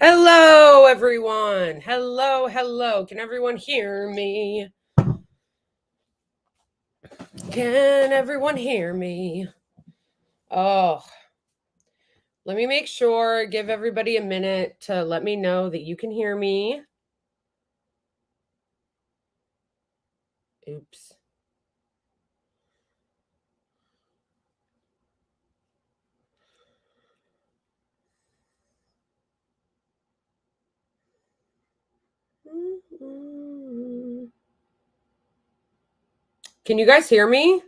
Hello, everyone. Hello, hello. Can everyone hear me? Can everyone hear me? Oh, let me make sure, give everybody a minute to let me know that you can hear me. Oops. Can you guys hear me?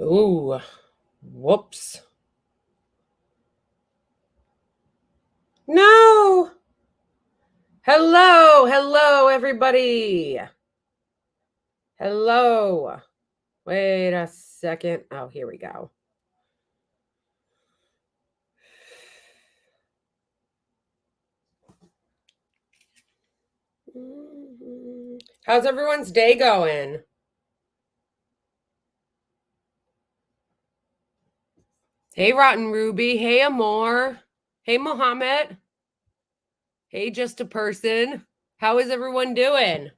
Ooh, whoops. No. Hello, hello, everybody. Hello. Wait a second. Oh, here we go. How's everyone's day going? Hey, Rotten Ruby. Hey, Amor. Hey, Mohammed. Hey, Just a Person. How is everyone doing?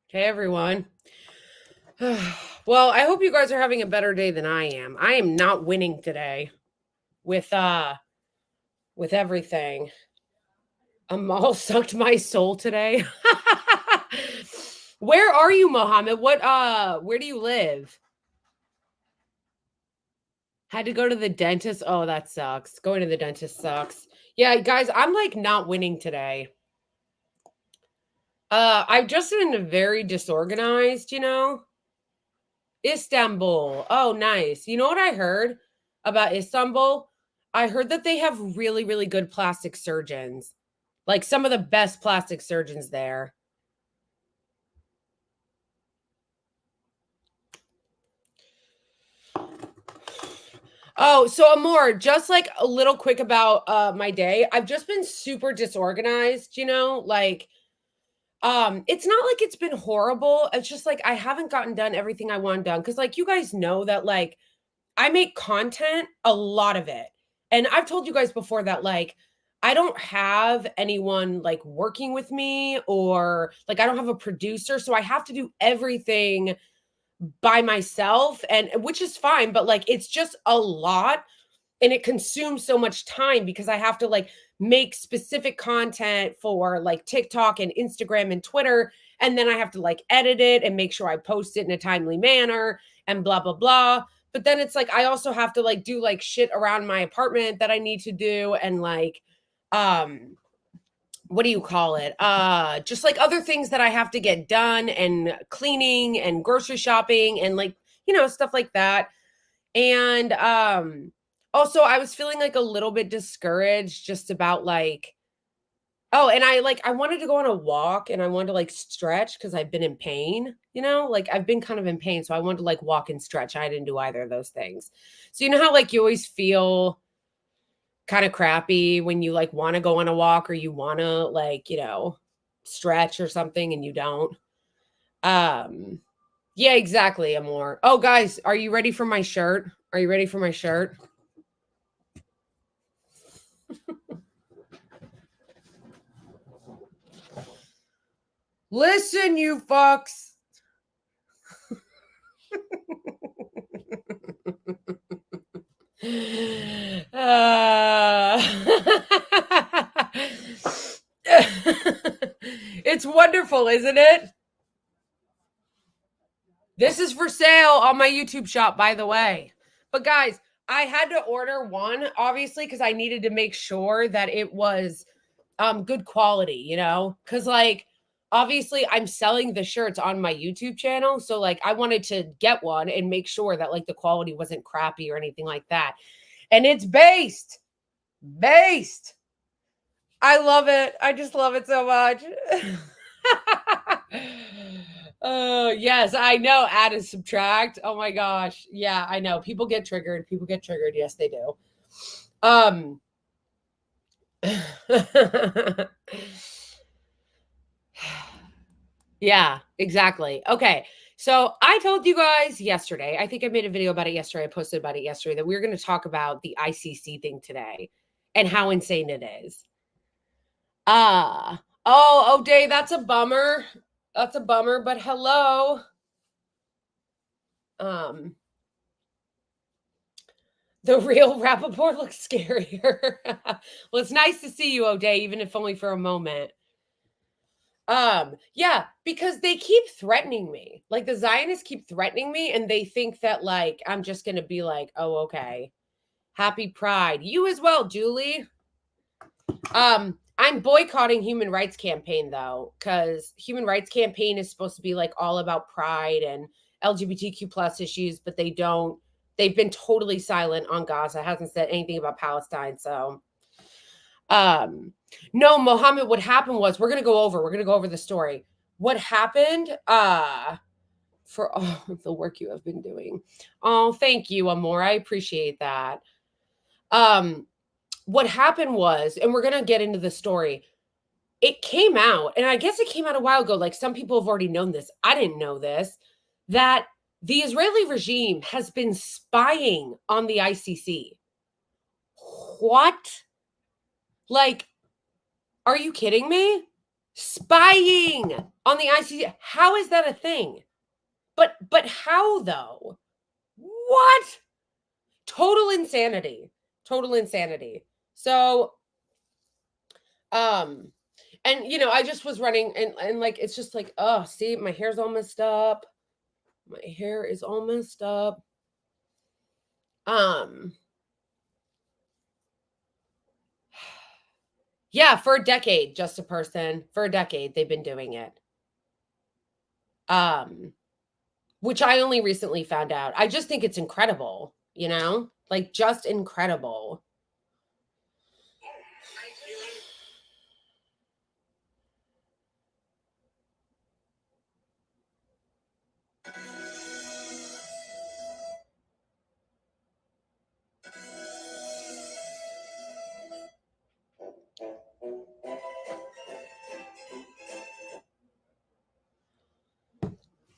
Hey, everyone. Well, I hope you guys are having a better day than I am. I am not winning today with everything. Amal sucked my soul today. Where are you, Mohammed? Where do you live? Had to go to the dentist. Oh, that sucks. Going to the dentist sucks. Yeah, guys, I'm like not winning today. I've just been very disorganized, Istanbul. Oh, nice. You know what I heard about Istanbul? I heard that they have really, really good plastic surgeons. Like some of the best plastic surgeons there. Oh, so Amor, just like a little quick about my day. I've just been super disorganized, like it's not like it's been horrible. It's just like I haven't gotten done everything I want done cuz like you guys know that like I make content, a lot of it. And I've told you guys before that like I don't have anyone like working with me or like I don't have a producer, so I have to do everything by myself and which is fine, but like it's just a lot and it consumes so much time because I have to like make specific content for like TikTok and Instagram and Twitter. And then I have to like edit it and make sure I post it in a timely manner and blah, blah, blah. But then it's like I also have to like do like shit around my apartment that I need to do and like what do you call it? Just like other things that I have to get done and cleaning and grocery shopping and like, stuff like that. And also I was feeling like a little bit discouraged just about like oh, and I wanted to go on a walk and I wanted to like stretch because I've been in pain, like I've been kind of in pain. So I wanted to like walk and stretch. I didn't do either of those things. So you know how like you always feel kind of crappy when you like want to go on a walk or you want to like, stretch or something and you don't. Yeah, exactly, Amor. Oh, guys, are you ready for my shirt? Are you ready for my shirt? Listen, you fucks. It's wonderful, isn't it? This is for sale on my YouTube shop, by the way. But guys, I had to order one, obviously, because I needed to make sure that it was good quality, because like obviously I'm selling the shirts on my YouTube channel. So like I wanted to get one and make sure that like the quality wasn't crappy or anything like that. And it's based I love it. I just love it so much. Oh, yes, I know. Add and subtract. Oh my gosh. Yeah, I know. People get triggered. People get triggered. Yes, they do. Um Yeah, exactly. Okay. So I told you guys yesterday, I think I made a video about it yesterday. I posted about it yesterday that we are going to talk about the ICC thing today and how insane it is. Oh, Dave, that's a bummer. That's a bummer, but hello. Um, the real Rappaport looks scarier. Well, it's nice to see you, O'Day, even if only for a moment. Yeah, because they keep threatening me. Like the Zionists keep threatening me, and they think that like I'm just gonna be like, oh, okay. Happy Pride. You as well, Julie. I'm boycotting Human Rights Campaign though, because Human Rights Campaign is supposed to be like all about pride and LGBTQ plus issues, but they've been totally silent on Gaza, hasn't said anything about Palestine. So no, Mohammed, what happened was we're gonna go over the story. What happened, for all the work you have been doing. Oh, thank you, Amor. I appreciate that. Um, what happened was, and we're gonna get into the story. It came out, and I guess it came out a while ago. Like some people have already known this. I didn't know this, that the Israeli regime has been spying on the ICC. What? Like, are you kidding me? Spying on the ICC. How is that a thing? But how though? What? Total insanity. Total insanity. So um and I just was running and like it's just like, oh, see, my hair's all messed up. My hair is all messed up. Um yeah, for a decade, just a person. For a decade they've been doing it. Um which I only recently found out. I just think it's incredible. Like just incredible.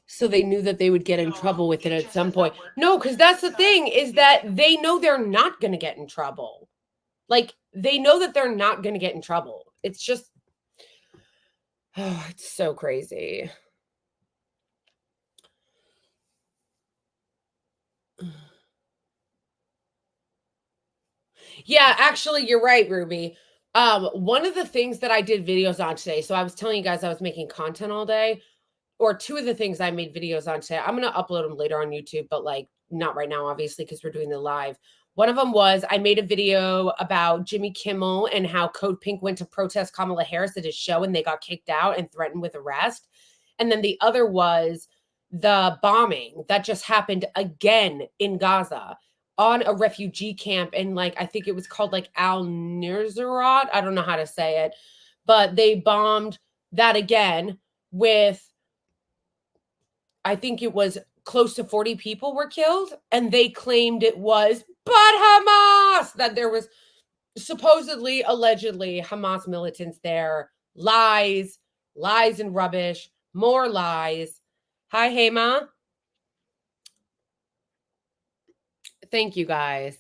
So they knew that they would get in trouble with it at some point. No, because that's the thing is that they know they're not going to get in trouble. Like they know that they're not going to get in trouble. It's just, oh, it's so crazy. Yeah, actually, you're right, Ruby. One of the things that I did videos on today, so I was telling you guys I was making content all day, or two of the things I made videos on today. I'm gonna upload them later on YouTube, but like not right now, obviously, because we're doing the live. One of them was I made a video about Jimmy Kimmel and how Code Pink went to protest Kamala Harris at his show and they got kicked out and threatened with arrest. And then the other was the bombing that just happened again in Gaza on a refugee camp. And like, I think it was called like Al Nusrat. I don't know how to say it, but they bombed that again with, I think it was close to 40 people were killed, and they claimed it was but Hamas, that there was supposedly, allegedly Hamas militants there. Lies, lies and rubbish, more lies. Hi, Hema. Thank you guys.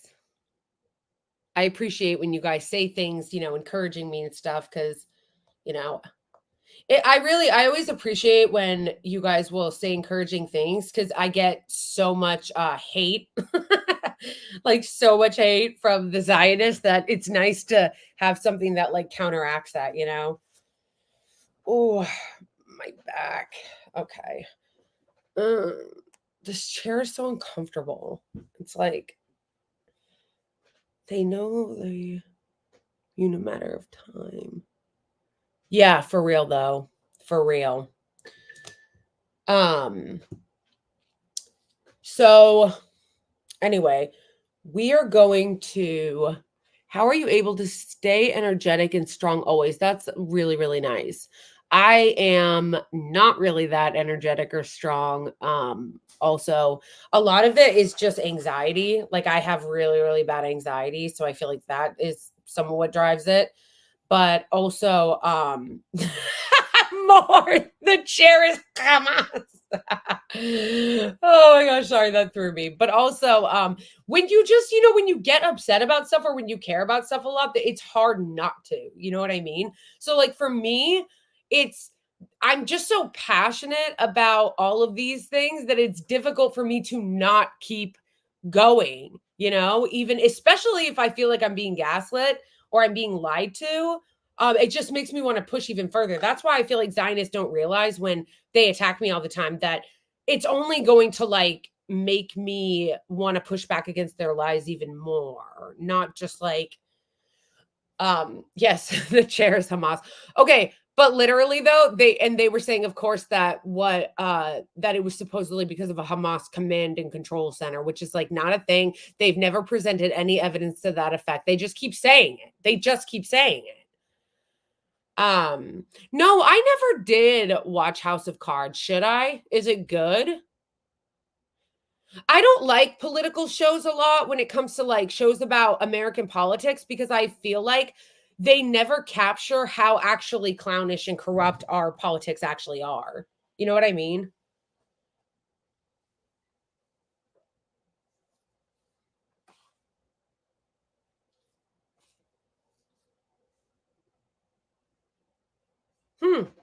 I appreciate when you guys say things, encouraging me and stuff because, you know, I always appreciate when you guys will say encouraging things because I get so much hate, like so much hate from the Zionists that it's nice to have something that like counteracts that. Oh, my back. Okay. Uh, this chair is so uncomfortable. It's like they know they in a matter of time. Yeah, for real though. For real. Um So, anyway, we are going to How are you able to stay energetic and strong always? That's really, really nice. I am not really that energetic or strong. Also, a lot of it is just anxiety. Like I have really, really bad anxiety. So I feel like that is some of what drives it. But also, more the chair is Hamas. Oh my gosh, sorry, that threw me. But also, when you just, when you get upset about stuff or when you care about stuff a lot, it's hard not to. You know what I mean? So, like for me, it's I'm just so passionate about all of these things that it's difficult for me to not keep going, even especially if I feel like I'm being gaslit or I'm being lied to. It just makes me want to push even further. That's why I feel like Zionists don't realize when they attack me all the time that it's only going to like make me want to push back against their lies even more, not just like yes, the chair is Hamas. Okay, but literally though, they were saying of course that that it was supposedly because of a Hamas command and control center, which is like not a thing. They've never presented any evidence to that effect. They just keep saying it. They just keep saying it. No, I never did watch House of Cards. Should I? Is it good? I don't like political shows a lot when it comes to like shows about American politics because I feel like they never capture how actually clownish and corrupt our politics actually are. You know what I mean?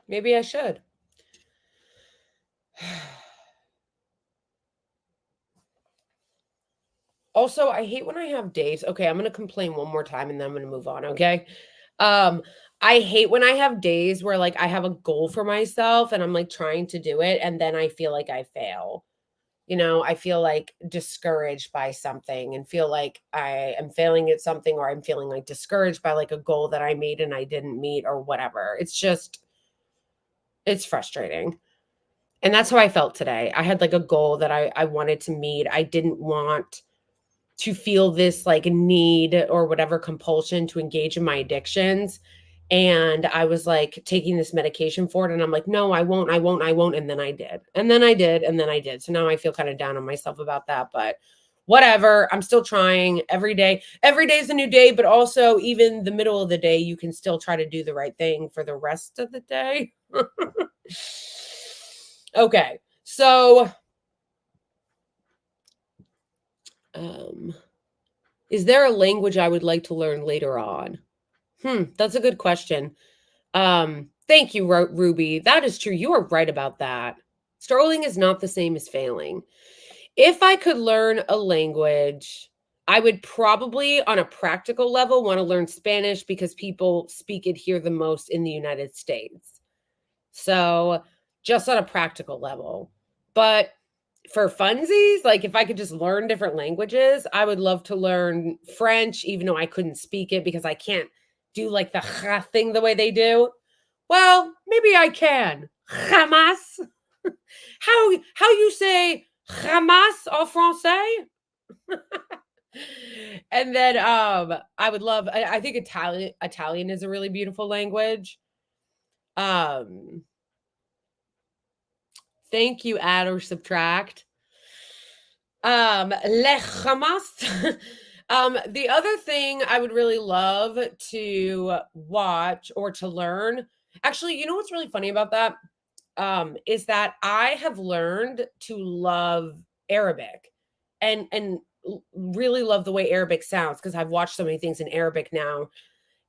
Maybe I should. Also, I hate when I have days. Okay, I'm going to complain one more time and then I'm going to move on, okay? Um I hate when I have days where like I have a goal for myself and I'm like trying to do it and then I feel like I fail. I feel like discouraged by something and feel like I am failing at something or I'm feeling like discouraged by like a goal that I made and I didn't meet or whatever. It's frustrating. And that's how I felt today. I had like a goal that I wanted to meet. I didn't want to feel this like need or whatever compulsion to engage in my addictions. And I was like taking this medication for it. And I'm like, no, I won't, I won't, I won't. And then I did. And then I did. And then I did. So now I feel kind of down on myself about that. But whatever. I'm still trying every day. Every day is a new day. But also, even the middle of the day, you can still try to do the right thing for the rest of the day. Okay. So, um, is there a language I would like to learn later on? That's a good question. Thank you, Ruby. That is true. You are right about that. Strolling is not the same as failing. If I could learn a language, I would probably, on a practical level, want to learn Spanish because people speak it here the most in the United States. So, just on a practical level. But for funsies, like if I could just learn different languages, I would love to learn French, even though I couldn't speak it because I can't do like the thing the way they do. Well, maybe I can. Hamas. How you say Hamas en français? And then I would love I think Italian is a really beautiful language. Um Thank you, add or subtract. Le Hamas. The other thing I would really love to watch or to learn. Actually, you know what's really funny about that? Is that I have learned to love Arabic and really love the way Arabic sounds because I've watched so many things in Arabic now.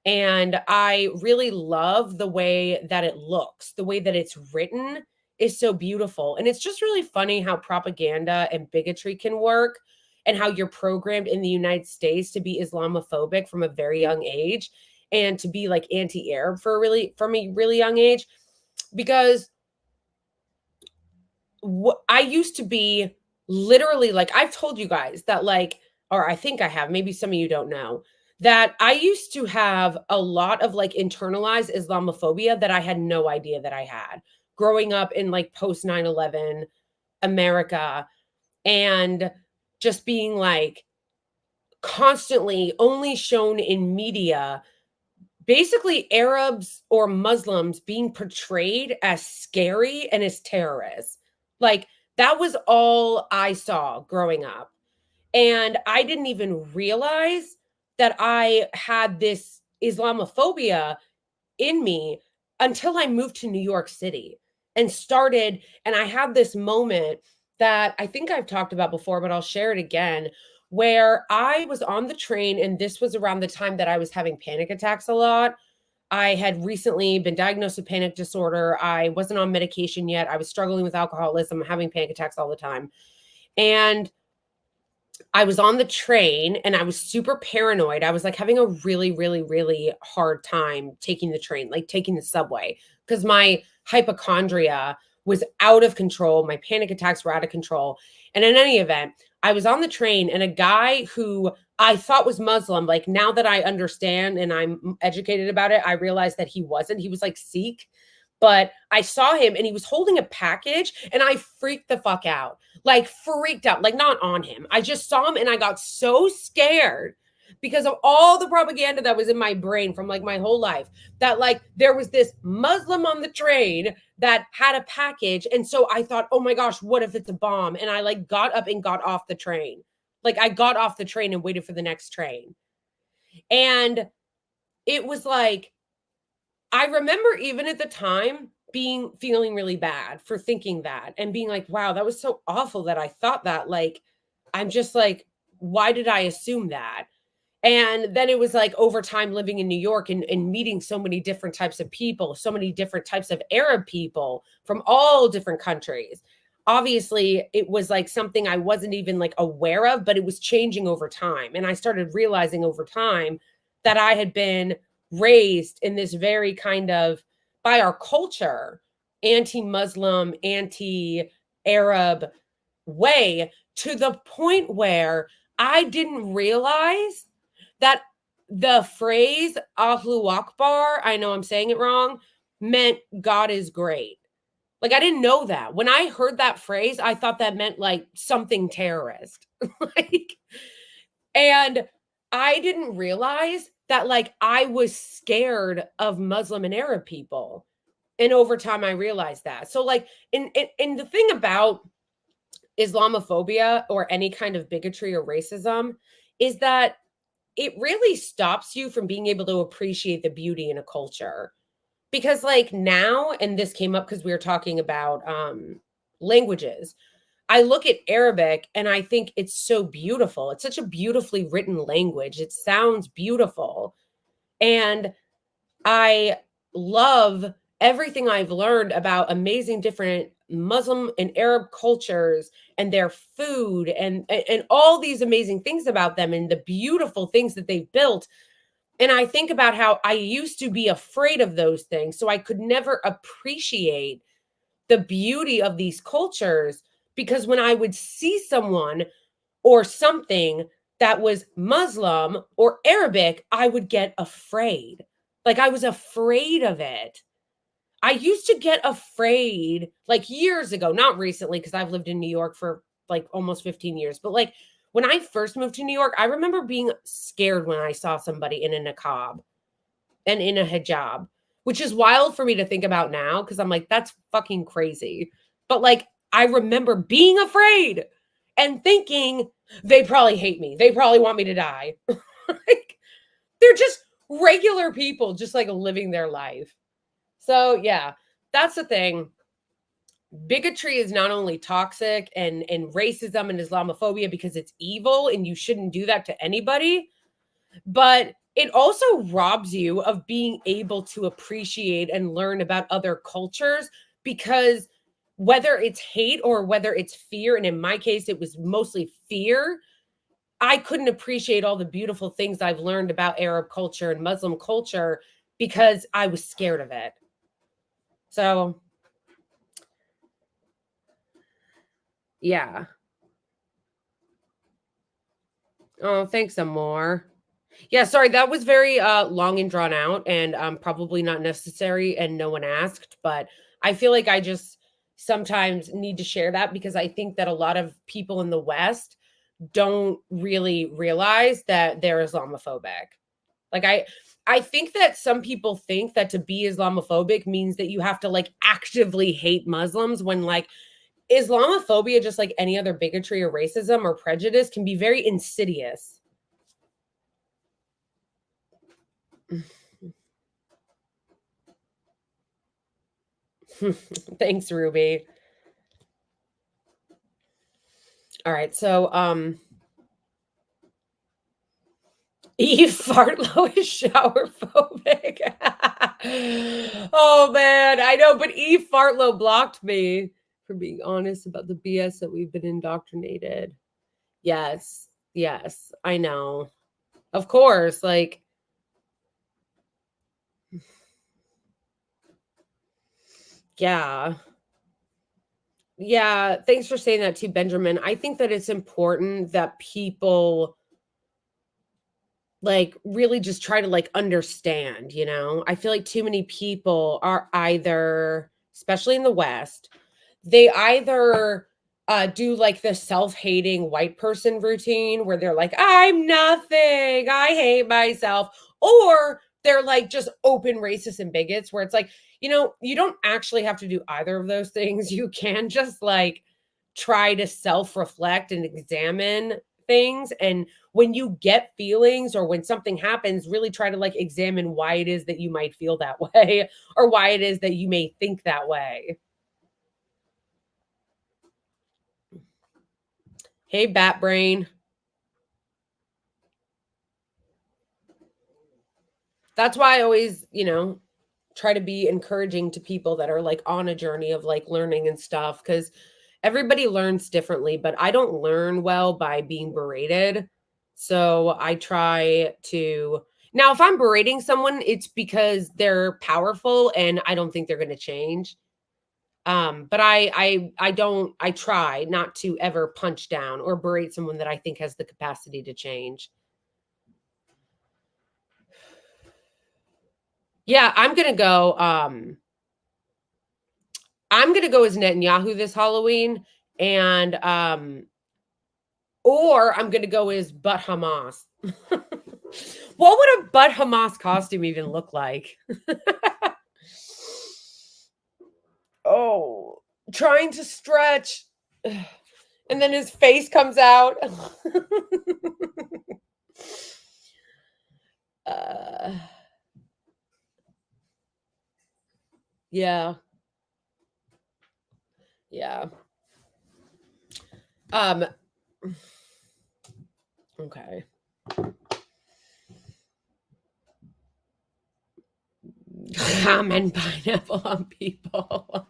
And I really love the way that it looks, the way that it's written is so beautiful. And it's just really funny how propaganda and bigotry can work and how you're programmed in the United States to be Islamophobic from a very young age and to be like anti-Arab from a really young age because I used to be literally like I've told you guys that like or I think I have, maybe some of you don't know, that I used to have a lot of like internalized Islamophobia that I had no idea that I had growing up in like post 9/11 America and just being like constantly only shown in media, basically Arabs or Muslims being portrayed as scary and as terrorists. Like, that was all I saw growing up. And I didn't even realize that I had this Islamophobia in me until I moved to New York City and started. And I had this moment that I think I've talked about before, but I'll share it again, where I was on the train. And this was around the time that I was having panic attacks a lot. I had recently been diagnosed with panic disorder. I wasn't on medication yet. I was struggling with alcoholism, having panic attacks all the time. And I was on the train and I was super paranoid. I was like having a really, really, really hard time taking the train, like taking the subway, because my hypochondria was out of control. My panic attacks were out of control. And in any event, I was on the train and a guy who I thought was Muslim, like now that I understand and I'm educated about it, I realized that he wasn't. He was like Sikh. But I saw him and he was holding a package and I freaked the fuck out. Like freaked out, like not on him. I just saw him and I got so scared because of all the propaganda that was in my brain from like my whole life, that like there was this Muslim on the train that had a package. And so I thought, oh my gosh, what if it's a bomb? And I like got up and got off the train. Like I got off the train and waited for the next train. And it was like, I remember even at the time feeling really bad for thinking that and being like, wow, that was so awful that I thought that. Like, I'm just like, why did I assume that? And then it was like over time living in New York and meeting so many different types of people, so many different types of Arab people from all different countries. Obviously, it was like something I wasn't even like aware of, but it was changing over time. And I started realizing over time that I had been raised in this very kind of, by our culture, anti-Muslim, anti-Arab way, to the point where I didn't realize that the phrase Allahu Akbar, I know I'm saying it wrong, meant God is great. Like I didn't know that. When I heard that phrase, I thought that meant like something terrorist. Like, and I didn't realize that like I was scared of Muslim and Arab people. And over time I realized that. So like in the thing about Islamophobia or any kind of bigotry or racism is that it really stops you from being able to appreciate the beauty in a culture. Because like now, and this came up because we were talking about languages, I look at Arabic and I think it's so beautiful. It's such a beautifully written language. It sounds beautiful. And I love everything I've learned about amazing different Muslim and Arab cultures and their food and all these amazing things about them and the beautiful things that they've built. And I think about how I used to be afraid of those things, so I could never appreciate the beauty of these cultures, because when I would see someone or something that was Muslim or Arabic, I would get afraid. Like I was afraid of it. I used to get afraid like years ago, not recently, because I've lived in New York for like almost 15 years, but like when I first moved to New York, I remember being scared when I saw somebody in a niqab and in a hijab, which is wild for me to think about now because I'm like, that's fucking crazy. But like, I remember being afraid and thinking they probably hate me. They probably want me to die. Like, they're just regular people, just like living their life. So yeah, that's the thing. Bigotry is not only toxic and racism and Islamophobia because it's evil and you shouldn't do that to anybody, but it also robs you of being able to appreciate and learn about other cultures, because whether it's hate or whether it's fear, and in my case it was mostly fear, I couldn't appreciate all the beautiful things I've learned about Arab culture and Muslim culture because I was scared of it. So yeah. Oh, thanks, Amor. Yeah, sorry, that was very long and drawn out and probably not necessary and no one asked, but I feel like I just sometimes need to share that because I think that a lot of people in the West don't really realize that they're Islamophobic. Like I think that some people think that to be Islamophobic means that you have to like actively hate Muslims when like Islamophobia, just like any other bigotry or racism or prejudice, can be very insidious. Thanks, Ruby. All right, so Eve Fartlow is shower phobic. Oh man, I know, but Eve Fartlow blocked me for being honest about the BS that we've been indoctrinated. Yes, yes, I know. Of course, like, yeah. Yeah, thanks for saying that too, Benjamin. I think that it's important that people like really just try to like understand, you know? I feel like too many people are either, especially in the West, they either do like the self-hating white person routine where they're like, I'm nothing, I hate myself, or they're like just open racists and bigots where it's like, you know, you don't actually have to do either of those things. You can just like try to self-reflect and examine things, and when you get feelings or when something happens, really try to like examine why it is that you might feel that way or why it is that you may think that way. Hey, bat brain. That's why I always, you know, try to be encouraging to people that are like on a journey of like learning and stuff because everybody learns differently, but I don't learn well by being berated. So I try to now if I'm berating someone, it's because they're powerful and I don't think they're going to change. But I don't I try not to ever punch down or berate someone that I think has the capacity to change. Yeah, I'm gonna go as Netanyahu this Halloween, and or I'm gonna go as But Hamas. What would a But Hamas costume even look like? Oh, trying to stretch, and then his face comes out. uh, yeah, yeah. Um, okay. Ham and pineapple on people.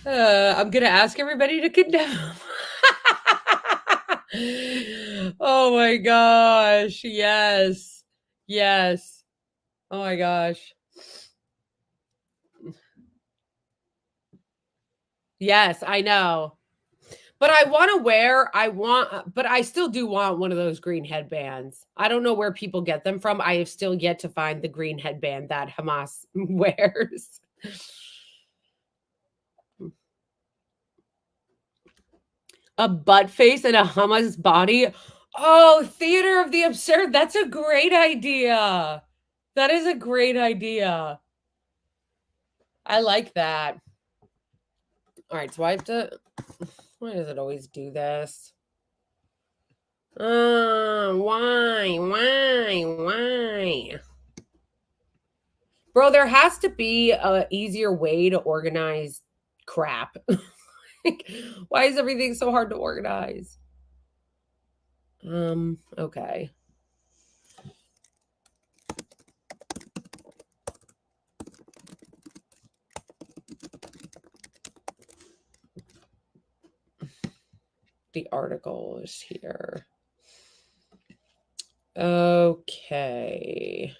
I'm gonna ask everybody to condemn. Oh my gosh. Yes. Yes. Oh my gosh. Yes, I know. But but I still do want one of those green headbands. I don't know where people get them from. I have still yet to find the green headband that Hamas wears. A butt face and a Hamas body. Oh, theater of the absurd. That's a great idea. That is a great idea. I like that. All right, so I have to. Why does it always do this? Why? Bro, there has to be a easier way to organize crap. Like, why is everything so hard to organize? Okay. The article is here. Okay.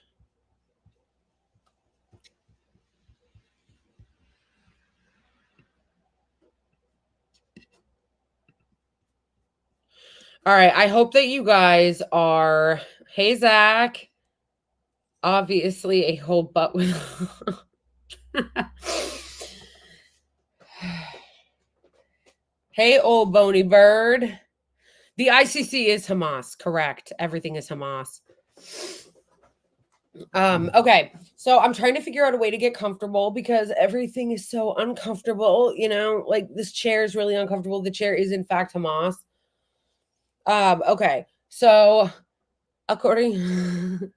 All right. I hope that you guys are. Hey, Zach. Obviously, a whole butt with. Hey, old bony bird. The ICC is Hamas, correct. Everything is Hamas. Okay. So I'm trying to figure out a way to get comfortable because everything is so uncomfortable, like this chair is really uncomfortable. The chair is in fact Hamas. Okay. So according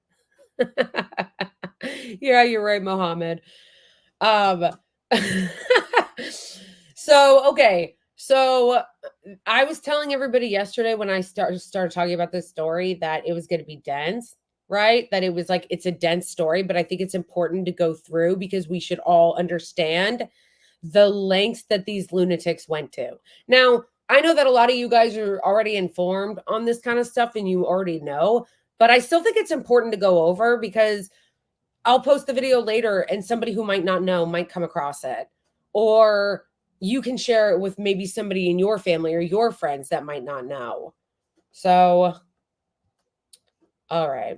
yeah, you're right, Mohammed. Um so okay. So I was telling everybody yesterday when I started talking about this story that it was going to be dense, right? That it was like it's a dense story, but I think it's important to go through because we should all understand the lengths that these lunatics went to. Now, I know that a lot of you guys are already informed on this kind of stuff and you already know, but I still think it's important to go over because I'll post the video later and somebody who might not know might come across it. Or you can share it with maybe somebody in your family or your friends that might not know. So, all right.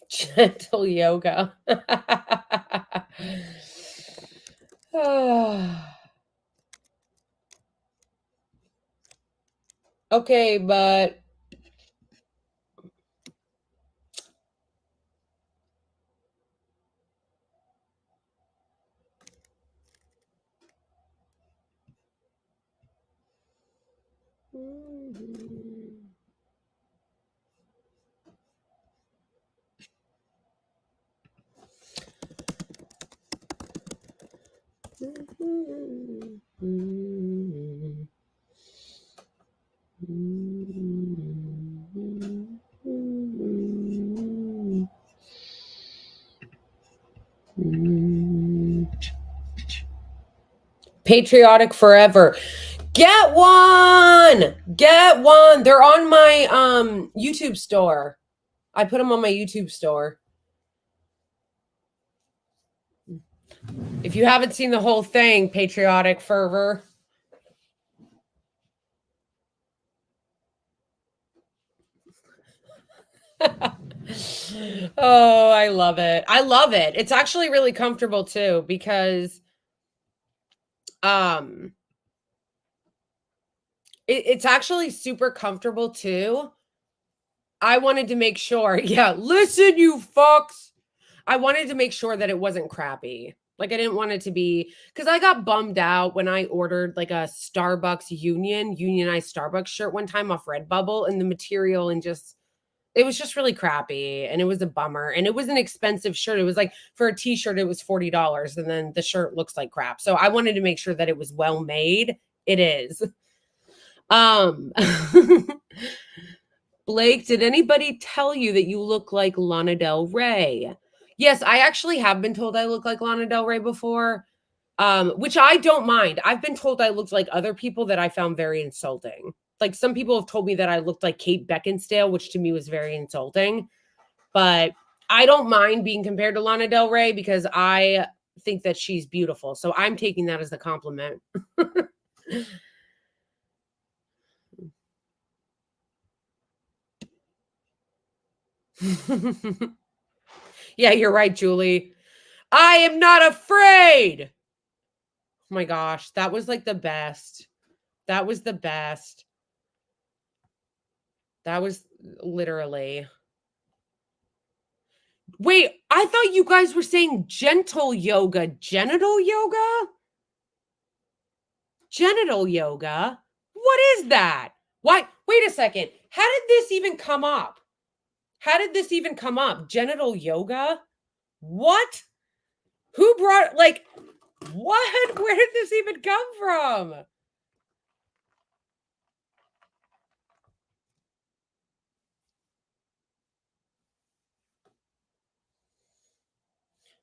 Gentle yoga. Okay, but patriotic forever. Get one. Get one. They're on my YouTube store. I put them on my YouTube store. If you haven't seen the whole thing, patriotic fervor. Oh, I love it. I love it. It's actually really comfortable too because um it's actually super comfortable too. I wanted to make sure. Yeah, listen, you fucks. I wanted to make sure that it wasn't crappy. Like I didn't want it to be because I got bummed out when I ordered like a Starbucks unionized Starbucks shirt one time off Redbubble, and the material and just it was just really crappy and it was a bummer. And it was an expensive shirt. It was like for a t-shirt, it was $40, and then the shirt looks like crap. So I wanted to make sure that it was well made. It is. Um Blake, did anybody tell you that you look like Lana Del Rey? Yes, I actually have been told I look like Lana Del Rey before, which I don't mind. I've been told I looked like other people that I found very insulting. Like some people have told me that I looked like Kate Beckinsale, which to me was very insulting. But I don't mind being compared to Lana Del Rey because I think that she's beautiful. So I'm taking that as a compliment. Yeah, you're right, Julie. I am not afraid. Oh my gosh, that was like the best. That was the best. That was literally. Wait, I thought you guys were saying gentle yoga, genital yoga? Genital yoga? What is that? Why? Wait a second. How did this even come up? How did this even come up? Genital yoga? What? Who brought, like, what? Where did this even come from?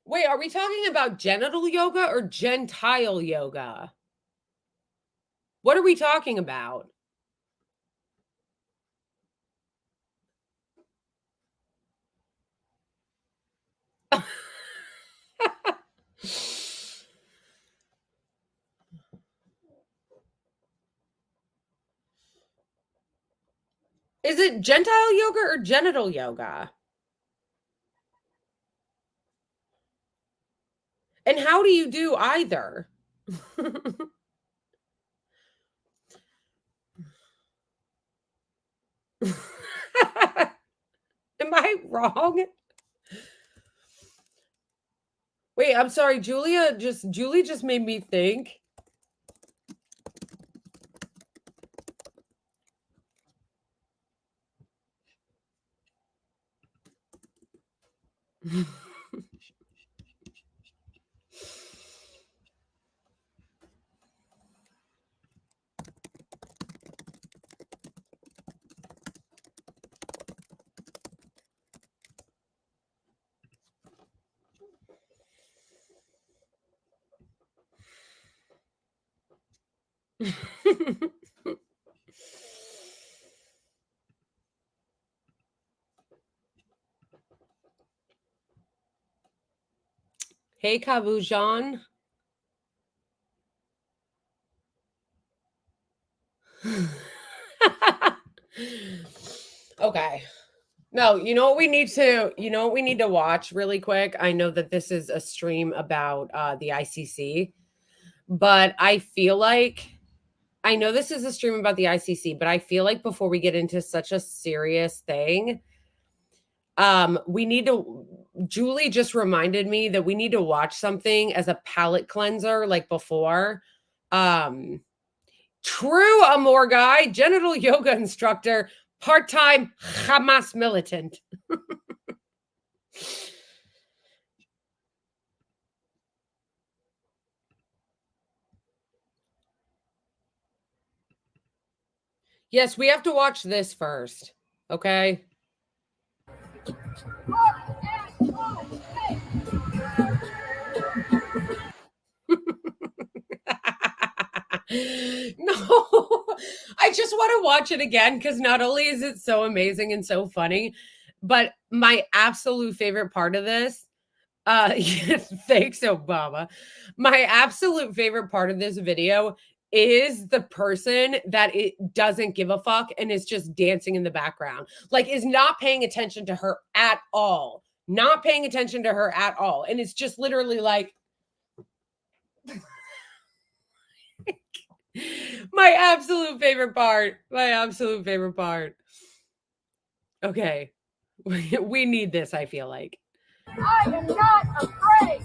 Wait, are we talking about genital yoga or gentile yoga? What are we talking about? Is it gentile yoga or genital yoga? And how do you do either? Am I wrong? Wait, I'm sorry. Julie just made me think. Hey, Kabujan. Okay. No, you know what we need to watch really quick? I know that this is a stream about the ICC, but I feel like I know this is a stream about the ICC, but I feel like before we get into such a serious thing, we need to Julie just reminded me that we need to watch something as a palate cleanser like before. True Amor guy, genital yoga instructor, part-time Hamas militant. Yes, we have to watch this first. Okay. No, I just want to watch it again because not only is it so amazing and so funny, but my absolute favorite part of this, thanks, Obama. My absolute favorite part of this video is the person that it doesn't give a fuck and is just dancing in the background, like is not paying attention to her at all, not paying attention to her at all. And it's just literally like, my absolute favorite part. My absolute favorite part. Okay. We need this, I feel like. I am not afraid.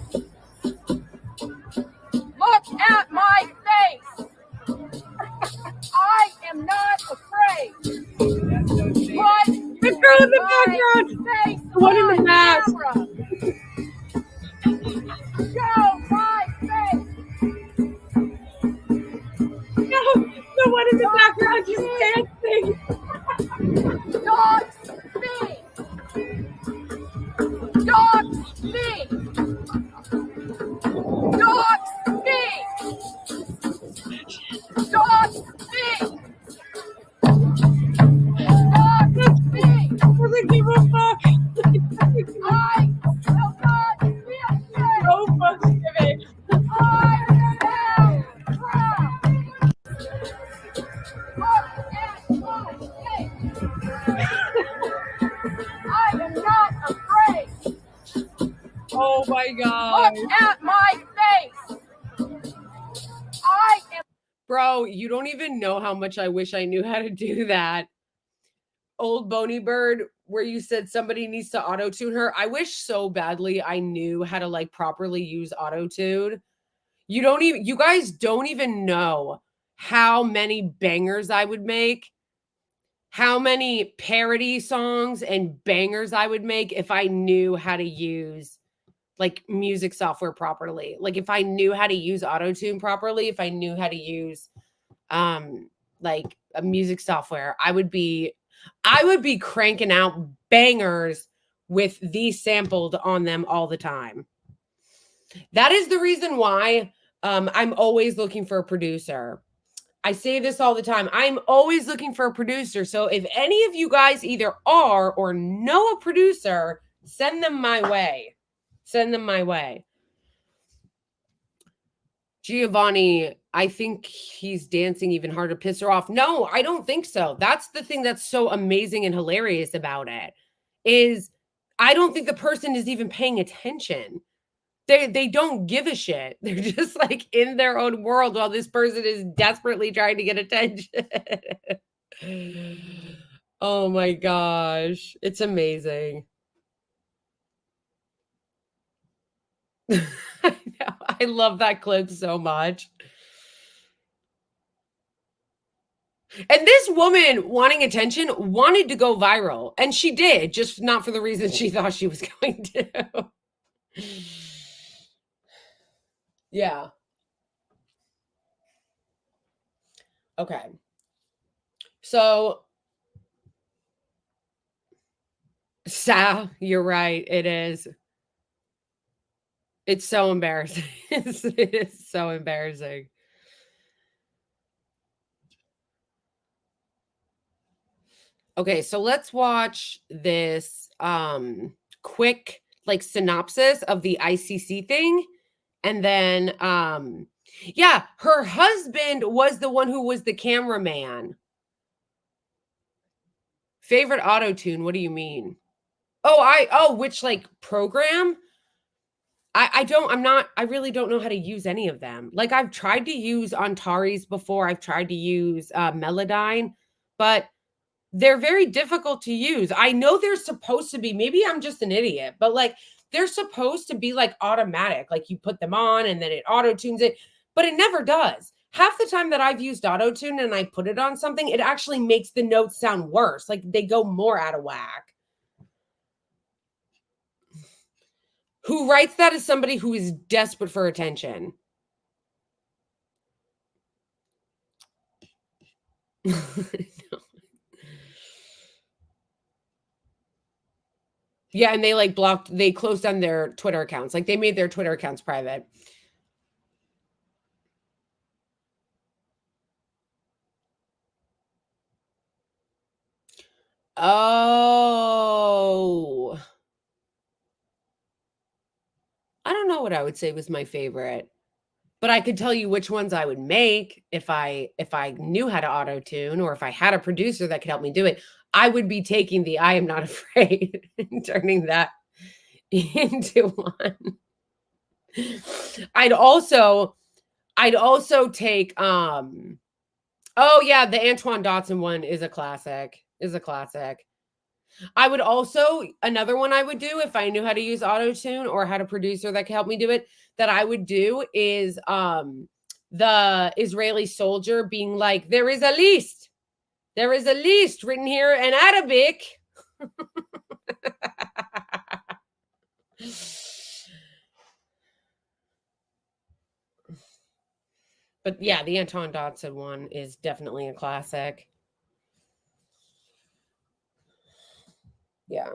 Look at my face. I am not afraid. Put the girl in the background. Face the one in the mask. Show my face. No, the one in the background just dancing. Don't speak. Don't speak. Don't speak. Don't speak. Don't speak. Doesn't give a fuck. I will not be ashamed. No fuck giving. I am proud. Look at my face. I am not afraid. Oh my god. Look at my face. I am. Bro, you don't even know how much I wish I knew how to do that. Old Bony Bird, where you said somebody needs to auto-tune her. I wish so badly I knew how to like properly use auto-tune. You guys don't even know how many bangers I would make, how many parody songs and bangers I would make if I knew how to use like music software properly. Like if I knew how to use auto-tune properly, if I knew how to use like a music software, I would be cranking out bangers with these sampled on them all the time. That is the reason why I'm always looking for a producer. I say this all the time. I'm always looking for a producer. So if any of you guys either are or know a producer, send them my way. Send them my way. Giovanni, I think he's dancing even harder to piss her off. No, I don't think so. That's the thing that's so amazing and hilarious about it is I don't think the person is even paying attention. They don't give a shit. They're just like in their own world while this person is desperately trying to get attention. Oh my gosh. It's amazing. I know. I love that clip so much. And this woman wanting attention wanted to go viral, and she did, just not for the reason she thought she was going to. Yeah. Okay. So, you're right. It is. It's so embarrassing. It is so embarrassing. Okay, so let's watch this quick like synopsis of the ICC thing. And then yeah, her husband was the one who was the cameraman. Favorite auto tune, what do you mean? Which like program? I really don't know how to use any of them. Like I've tried to use Antares before. I've tried to use Melodyne, but they're very difficult to use. I know they're supposed to be, maybe I'm just an idiot, but like they're supposed to be like automatic. Like you put them on and then it auto tunes it, but it never does. Half the time that I've used auto tune and I put it on something, it actually makes the notes sound worse. Like they go more out of whack. Who writes that is somebody who is desperate for attention. Yeah, and they like they closed down their Twitter accounts. Like they made their Twitter accounts private. Oh. I don't know what I would say was my favorite, but I could tell you which ones I would make if I knew how to auto tune or if I had a producer that could help me do it. I would be taking the I am not afraid and turning that into one. I'd also take oh yeah, the Antoine Dotson one is a classic. I would also another one I would do if I knew how to use auto tune or had a producer that could help me do it, that I would do is the Israeli soldier being like, there is a list written here in Arabic. But yeah, the Anton Dotson one is definitely a classic. Yeah.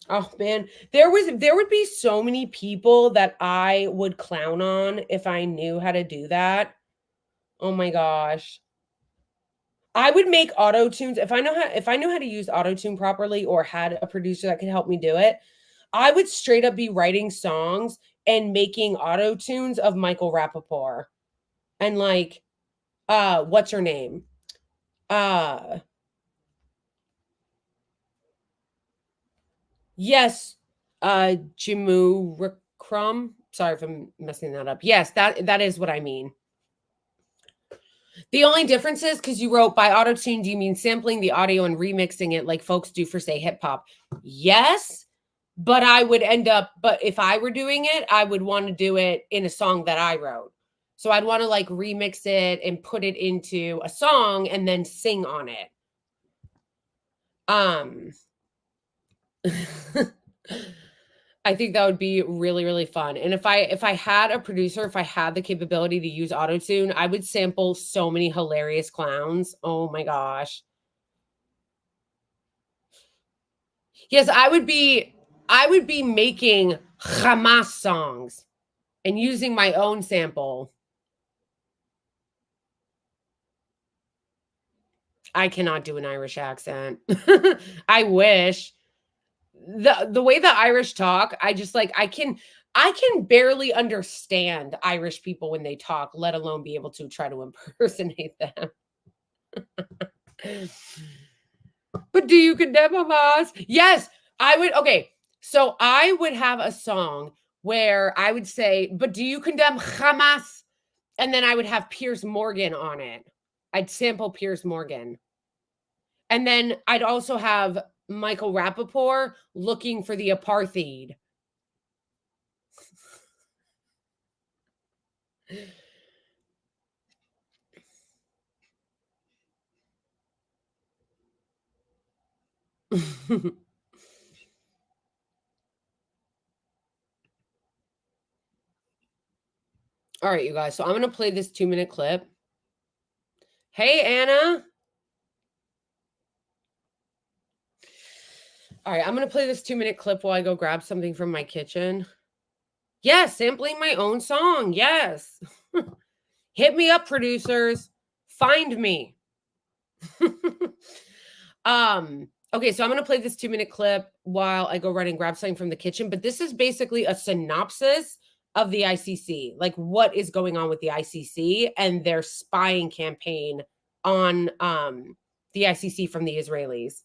Oh man, there would be so many people that I would clown on if I knew how to do that. Oh my gosh. I would make auto tunes if I knew how to use auto tune properly or had a producer that could help me do it. I would straight up be writing songs and making auto tunes of Michael Rappaport and like what's her name? Yes, Jimu Rikram. Sorry if I'm messing that up. Yes, that is what I mean. The only difference is because you wrote by auto-tune, do you mean sampling the audio and remixing it like folks do for, say, hip hop? Yes, but but if I were doing it, I would want to do it in a song that I wrote. So I'd want to like remix it and put it into a song and then sing on it. I think that would be really, really fun. And if I had a producer, if I had the capability to use autotune, I would sample so many hilarious clowns. Oh my gosh. Yes, I would be making Hamas songs and using my own sample. I cannot do an Irish accent. I wish. The way the Irish talk, I just like I can barely understand Irish people when they talk, let alone be able to try to impersonate them. But do you condemn Hamas? Yes, I would. Okay, so I would have a song where I would say, but do you condemn Hamas? And then I would have Piers Morgan on it. I'd sample Piers Morgan. And then I'd also have Michael Rappaport looking for the apartheid. All right, you guys. So I'm going to play this 2-minute clip. Hey, Anna. All right, I'm going to play this 2-minute clip while I go grab something from my kitchen. Yes, sampling my own song. Yes. Hit me up, producers. Find me. Okay, so I'm going to play this 2-minute clip while I go run and grab something from the kitchen, but this is basically a synopsis of the ICC, like what is going on with the ICC and their spying campaign on the ICC from the Israelis.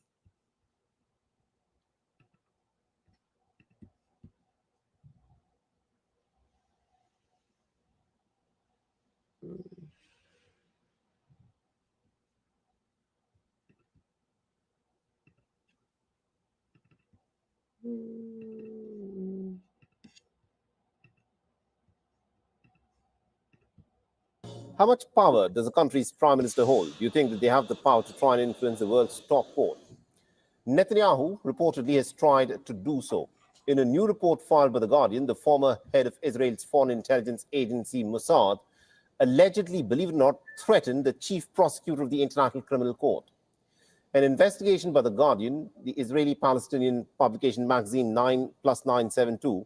How much power does a country's prime minister hold? Do you think that they have the power to try and influence the world's top court? Netanyahu reportedly has tried to do so. In a new report filed by The Guardian, the former head of Israel's foreign intelligence agency, Mossad, allegedly, believe it or not, threatened the chief prosecutor of the International Criminal Court. An investigation by The Guardian, the Israeli-Palestinian publication magazine 9+972,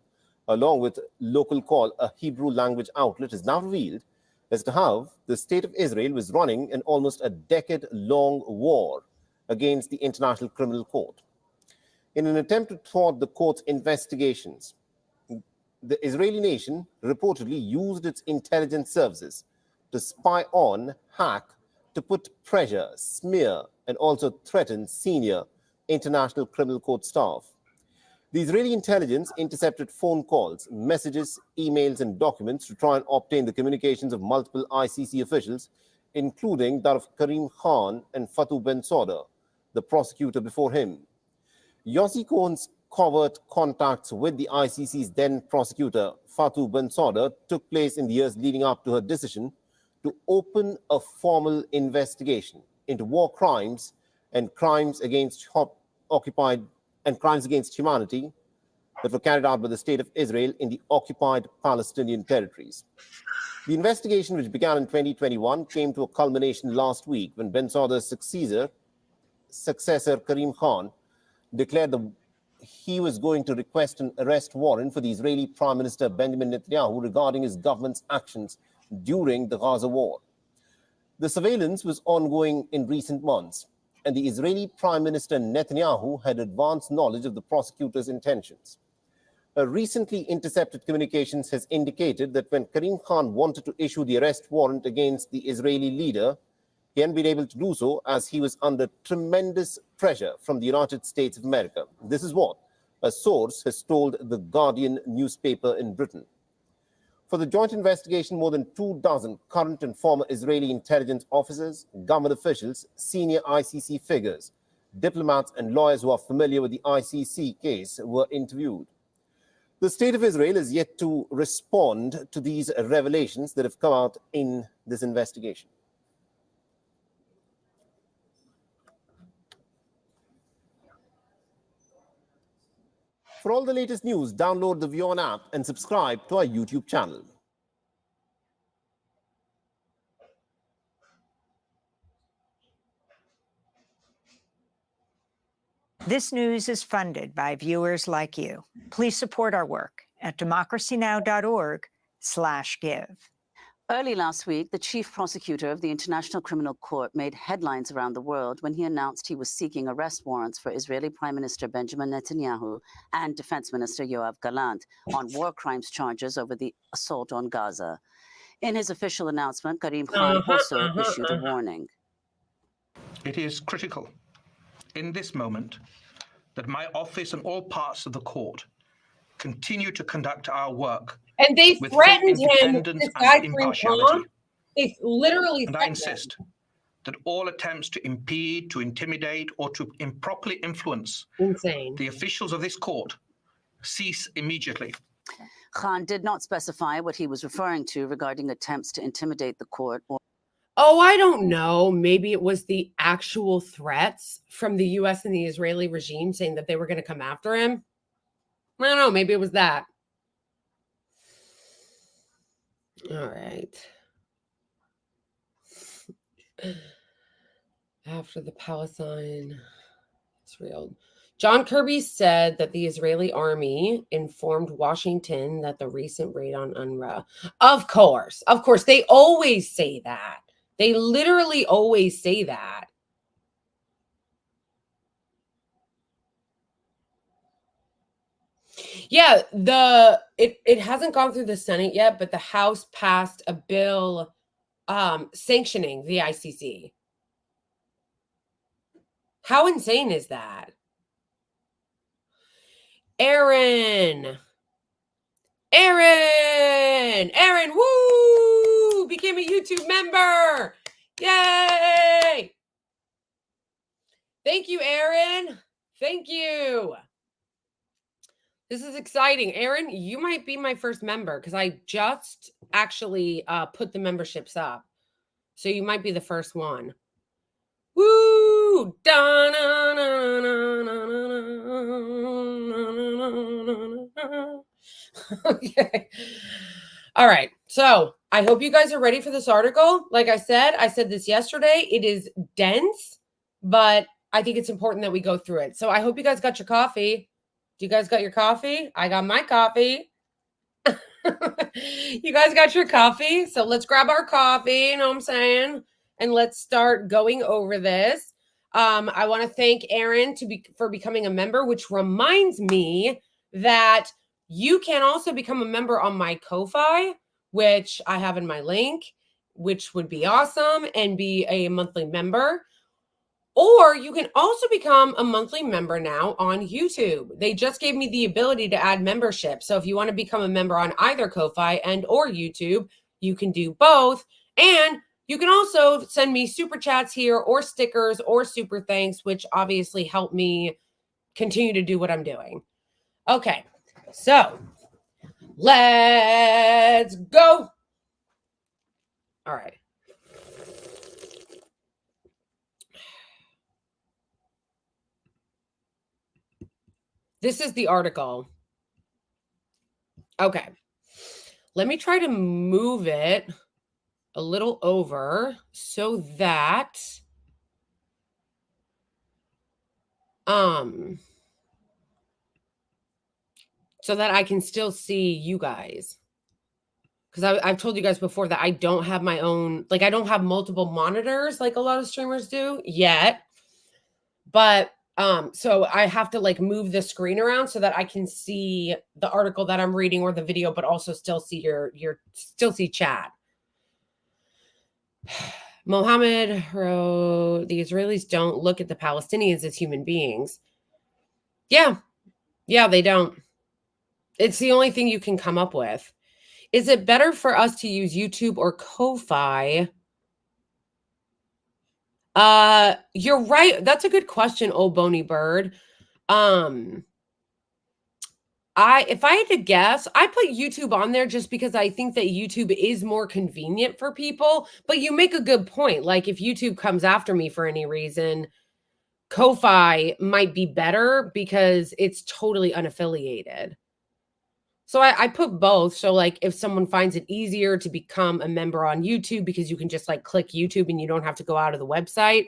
along with Local Call, a Hebrew language outlet, has now revealed as to how the state of Israel was running an almost a decade-long war against the International Criminal Court. In an attempt to thwart the court's investigations, the Israeli nation reportedly used its intelligence services to spy on, hack, to put pressure, smear, and also threaten senior International Criminal Court staff. The Israeli intelligence intercepted phone calls, messages, emails, and documents to try and obtain the communications of multiple ICC officials, including that of Karim Khan and Fatou Bensouda, the prosecutor before him. Yossi Cohen's covert contacts with the ICC's then prosecutor, Fatou Bensouda, took place in the years leading up to her decision to open a formal investigation into war crimes and crimes against crimes against humanity that were carried out by the state of Israel in the occupied Palestinian territories. The investigation, which began in 2021, came to a culmination last week when Bensouda's successor Karim Khan declared that he was going to request an arrest warrant for the Israeli Prime Minister Benjamin Netanyahu regarding his government's actions during the Gaza war. The surveillance was ongoing in recent months, and the Israeli Prime Minister Netanyahu had advanced knowledge of the prosecutor's intentions. A recently intercepted communications has indicated that when Karim Khan wanted to issue the arrest warrant against the Israeli leader, he hadn't been able to do so as he was under tremendous pressure from the United States of America. This is what a source has told the Guardian newspaper in Britain. For the joint investigation, more than 24 current and former Israeli intelligence officers, government officials, senior ICC figures, diplomats, and lawyers who are familiar with the ICC case were interviewed. The state of Israel is yet to respond to these revelations that have come out in this investigation. For all the latest news, download the VON app and subscribe to our YouTube channel. This news is funded by viewers like you. Please support our work at democracynow.org/give. Early last week, the chief prosecutor of the International Criminal Court made headlines around the world when he announced he was seeking arrest warrants for Israeli Prime Minister Benjamin Netanyahu and Defense Minister Yoav Gallant on war crimes charges over the assault on Gaza. In his official announcement, Karim Khan also issued a warning. It is critical in this moment that my office and all parts of the court continue to conduct our work And they with threatened full him, independence this guy and Karim impartiality. Khan. They literally And I threatened him. insist that all attempts to impede, to intimidate, or to improperly influence Insane. the officials of this court cease immediately. Khan did not specify what he was referring to regarding attempts to intimidate the court or Oh, I don't know. Maybe it was the actual threats from the US and the Israeli regime saying that they were going to come after him. I don't know. Maybe it was that. All right. After the Palestine, Israel. John Kirby said that the Israeli army informed Washington that the recent raid on UNRWA. Of course. They always say that. They literally always say that. Yeah, it hasn't gone through the Senate yet, but the House passed a bill sanctioning the ICC. How insane is that? Aaron, woo! Became a YouTube member. Yay! Thank you, Aaron. Thank you. This is exciting. Aaron, you might be my first member because I just actually put the memberships up. So you might be the first one. Woo! Okay. All right. So I hope you guys are ready for this article. Like I said this yesterday. It is dense, but I think it's important that we go through it. So I hope you guys got your coffee. Do you guys got your coffee? I got my coffee. You guys got your coffee? So let's grab our coffee, you know what I'm saying? And let's start going over this. I want to thank Aaron for becoming a member, which reminds me that you can also become a member on my Ko-Fi, which I have in my link, which would be awesome, and be a monthly member. Or you can also become a monthly member now on YouTube. They just gave me the ability to add membership. So if you want to become a member on either Ko-Fi and or YouTube, you can do both. And you can also send me super chats here or stickers or super thanks, which obviously help me continue to do what I'm doing. Okay, so let's go. All right. This is the article. Okay. Let me try to move it a little over so that I can still see you guys. Because I've told you guys before that I don't have my own, like I don't have multiple monitors like a lot of streamers do yet. But so I have to like move the screen around so that I can see the article that I'm reading or the video, but also still see still see chat. Mohammed wrote, the Israelis don't look at the Palestinians as human beings. Yeah, they don't. It's the only thing you can come up with. Is it better for us to use YouTube or Ko-Fi? You're right. That's a good question, oh Boney Bird. If I had to guess, I put YouTube on there just because I think that YouTube is more convenient for people. But you make a good point. Like if YouTube comes after me for any reason, Ko-Fi might be better because it's totally unaffiliated. So I put both. So like if someone finds it easier to become a member on YouTube because you can just like click YouTube and you don't have to go out of the website.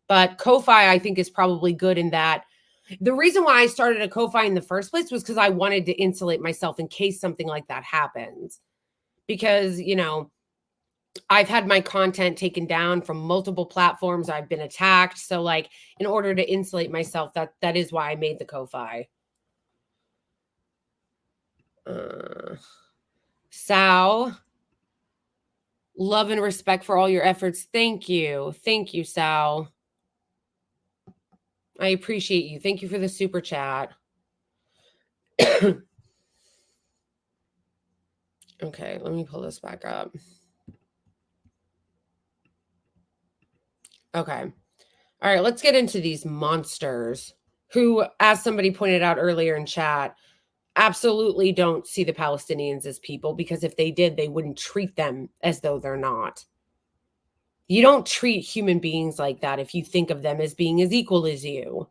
But Ko-Fi I think is probably good in that. The reason why I started a Ko-Fi in the first place was because I wanted to insulate myself in case something like that happens. Because, you know, I've had my content taken down from multiple platforms. I've been attacked. So like in order to insulate myself, that is why I made the Ko-Fi. Sal, love and respect for all your efforts. Thank you. Thank you, Sal. I appreciate you. Thank you for the super chat. Okay, let me pull this back up. Okay. All right, let's get into these monsters who, as somebody pointed out earlier in chat, absolutely don't see the Palestinians as people, because if they did, they wouldn't treat them as though they're not. You don't treat human beings like that if you think of them as being as equal as you.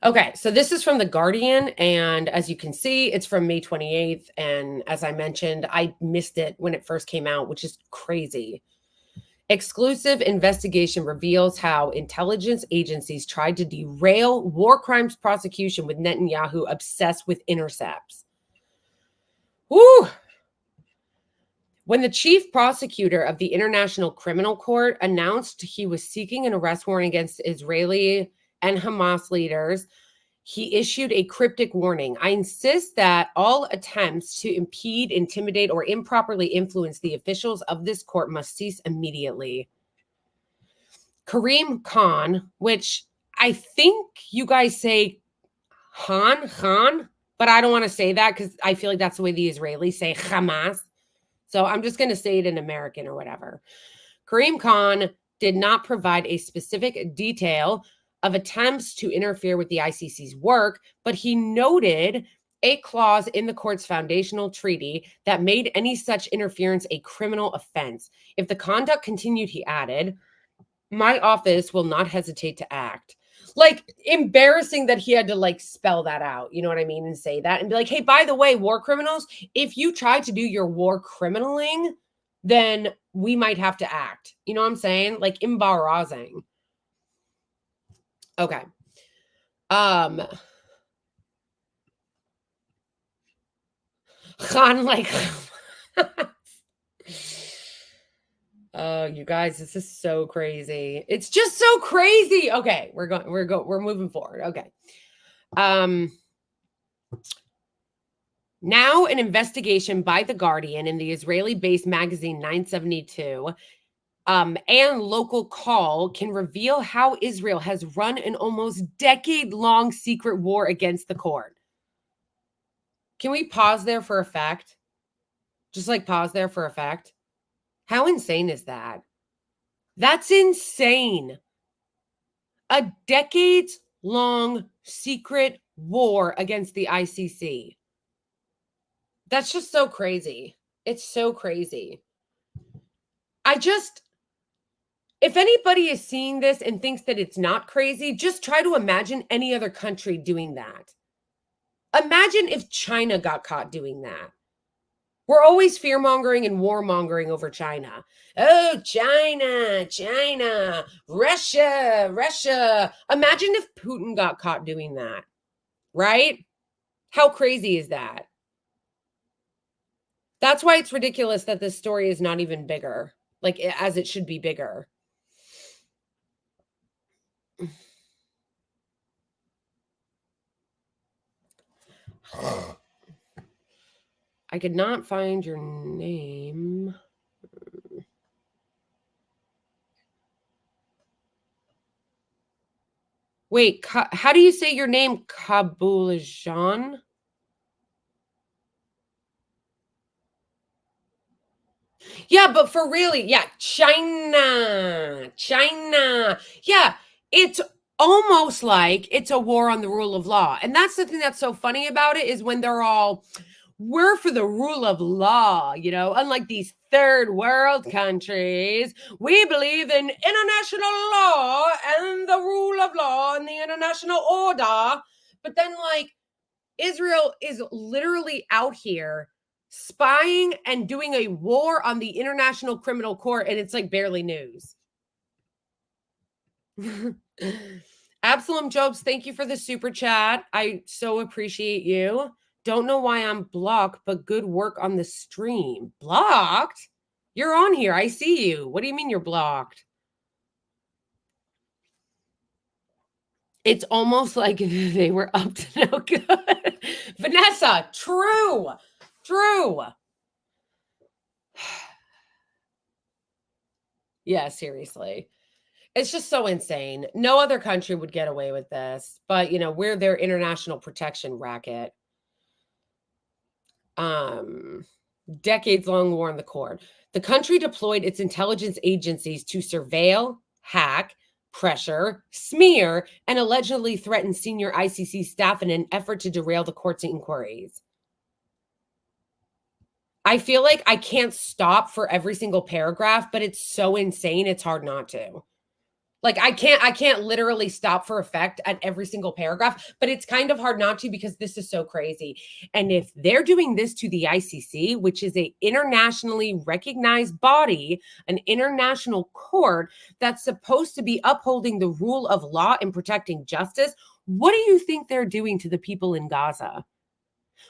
Okay, so this is from The Guardian, and as you can see, it's from May 28th, and as I mentioned, I missed it when it first came out, which is crazy. Exclusive investigation reveals how intelligence agencies tried to derail war crimes prosecution with Netanyahu obsessed with intercepts. Woo! When the chief prosecutor of the International Criminal Court announced he was seeking an arrest warrant against Israeli and Hamas leaders, he issued a cryptic warning. I insist that all attempts to impede, intimidate, or improperly influence the officials of this court must cease immediately. Karim Khan, which I think you guys say Khan, but I don't want to say that because I feel like that's the way the Israelis say Hamas. So I'm just going to say it in American or whatever. Karim Khan did not provide a specific detail of attempts to interfere with the ICC's work, but he noted a clause in the court's foundational treaty that made any such interference a criminal offense. If the conduct continued, he added, my office will not hesitate to act. Like, embarrassing that he had to like spell that out, you know what I mean, and say that and be like, hey, by the way, war criminals, if you try to do your war criminaling, then we might have to act. You know what I'm saying? Like, embarrassing. Okay. Khan, like oh, you guys, this is so crazy. It's just so crazy. Okay, we're moving forward. Okay. Now an investigation by The Guardian and the Israeli-based magazine 972 and Local Call can reveal how Israel has run an almost decade-long secret war against the court. Can we pause there for effect? Just like pause there for effect. How insane is that? That's insane. A decades-long secret war against the ICC. That's just so crazy. It's so crazy. If anybody is seeing this and thinks that it's not crazy, just try to imagine any other country doing that. Imagine if China got caught doing that. We're always fear-mongering and war-mongering over China. Oh, China, Russia. Imagine if Putin got caught doing that, right? How crazy is that? That's why it's ridiculous that this story is not even bigger, like as it should be bigger. I could not find your name. Wait, how do you say your name? Kabulajan? Yeah, but for really, yeah, China. Yeah, it's almost like it's a war on the rule of law. And that's the thing that's so funny about it is when they're all, we're for the rule of law, you know, unlike these third world countries, we believe in international law and the rule of law and the international order. But then, like, Israel is literally out here spying and doing a war on the International Criminal Court, and it's like barely news. Absalom Jobs, thank you for the super chat. I so appreciate you. Don't know why I'm blocked, but good work on the stream. Blocked? You're on here. I see you. What do you mean you're blocked? It's almost like they were up to no good. Vanessa, true. True. Yeah, seriously. It's just so insane. No other country would get away with this, but we're their international protection racket. Decades-long war in the court. The country deployed its intelligence agencies to surveil, hack, pressure, smear, and allegedly threaten senior ICC staff in an effort to derail the court's inquiries. I feel like I can't stop for every single paragraph, but it's so insane, it's hard not to. Like I can't literally stop for effect at every single paragraph, but it's kind of hard not to because this is so crazy. And if they're doing this to the ICC, which is an internationally recognized body, an international court that's supposed to be upholding the rule of law and protecting justice, what do you think they're doing to the people in Gaza?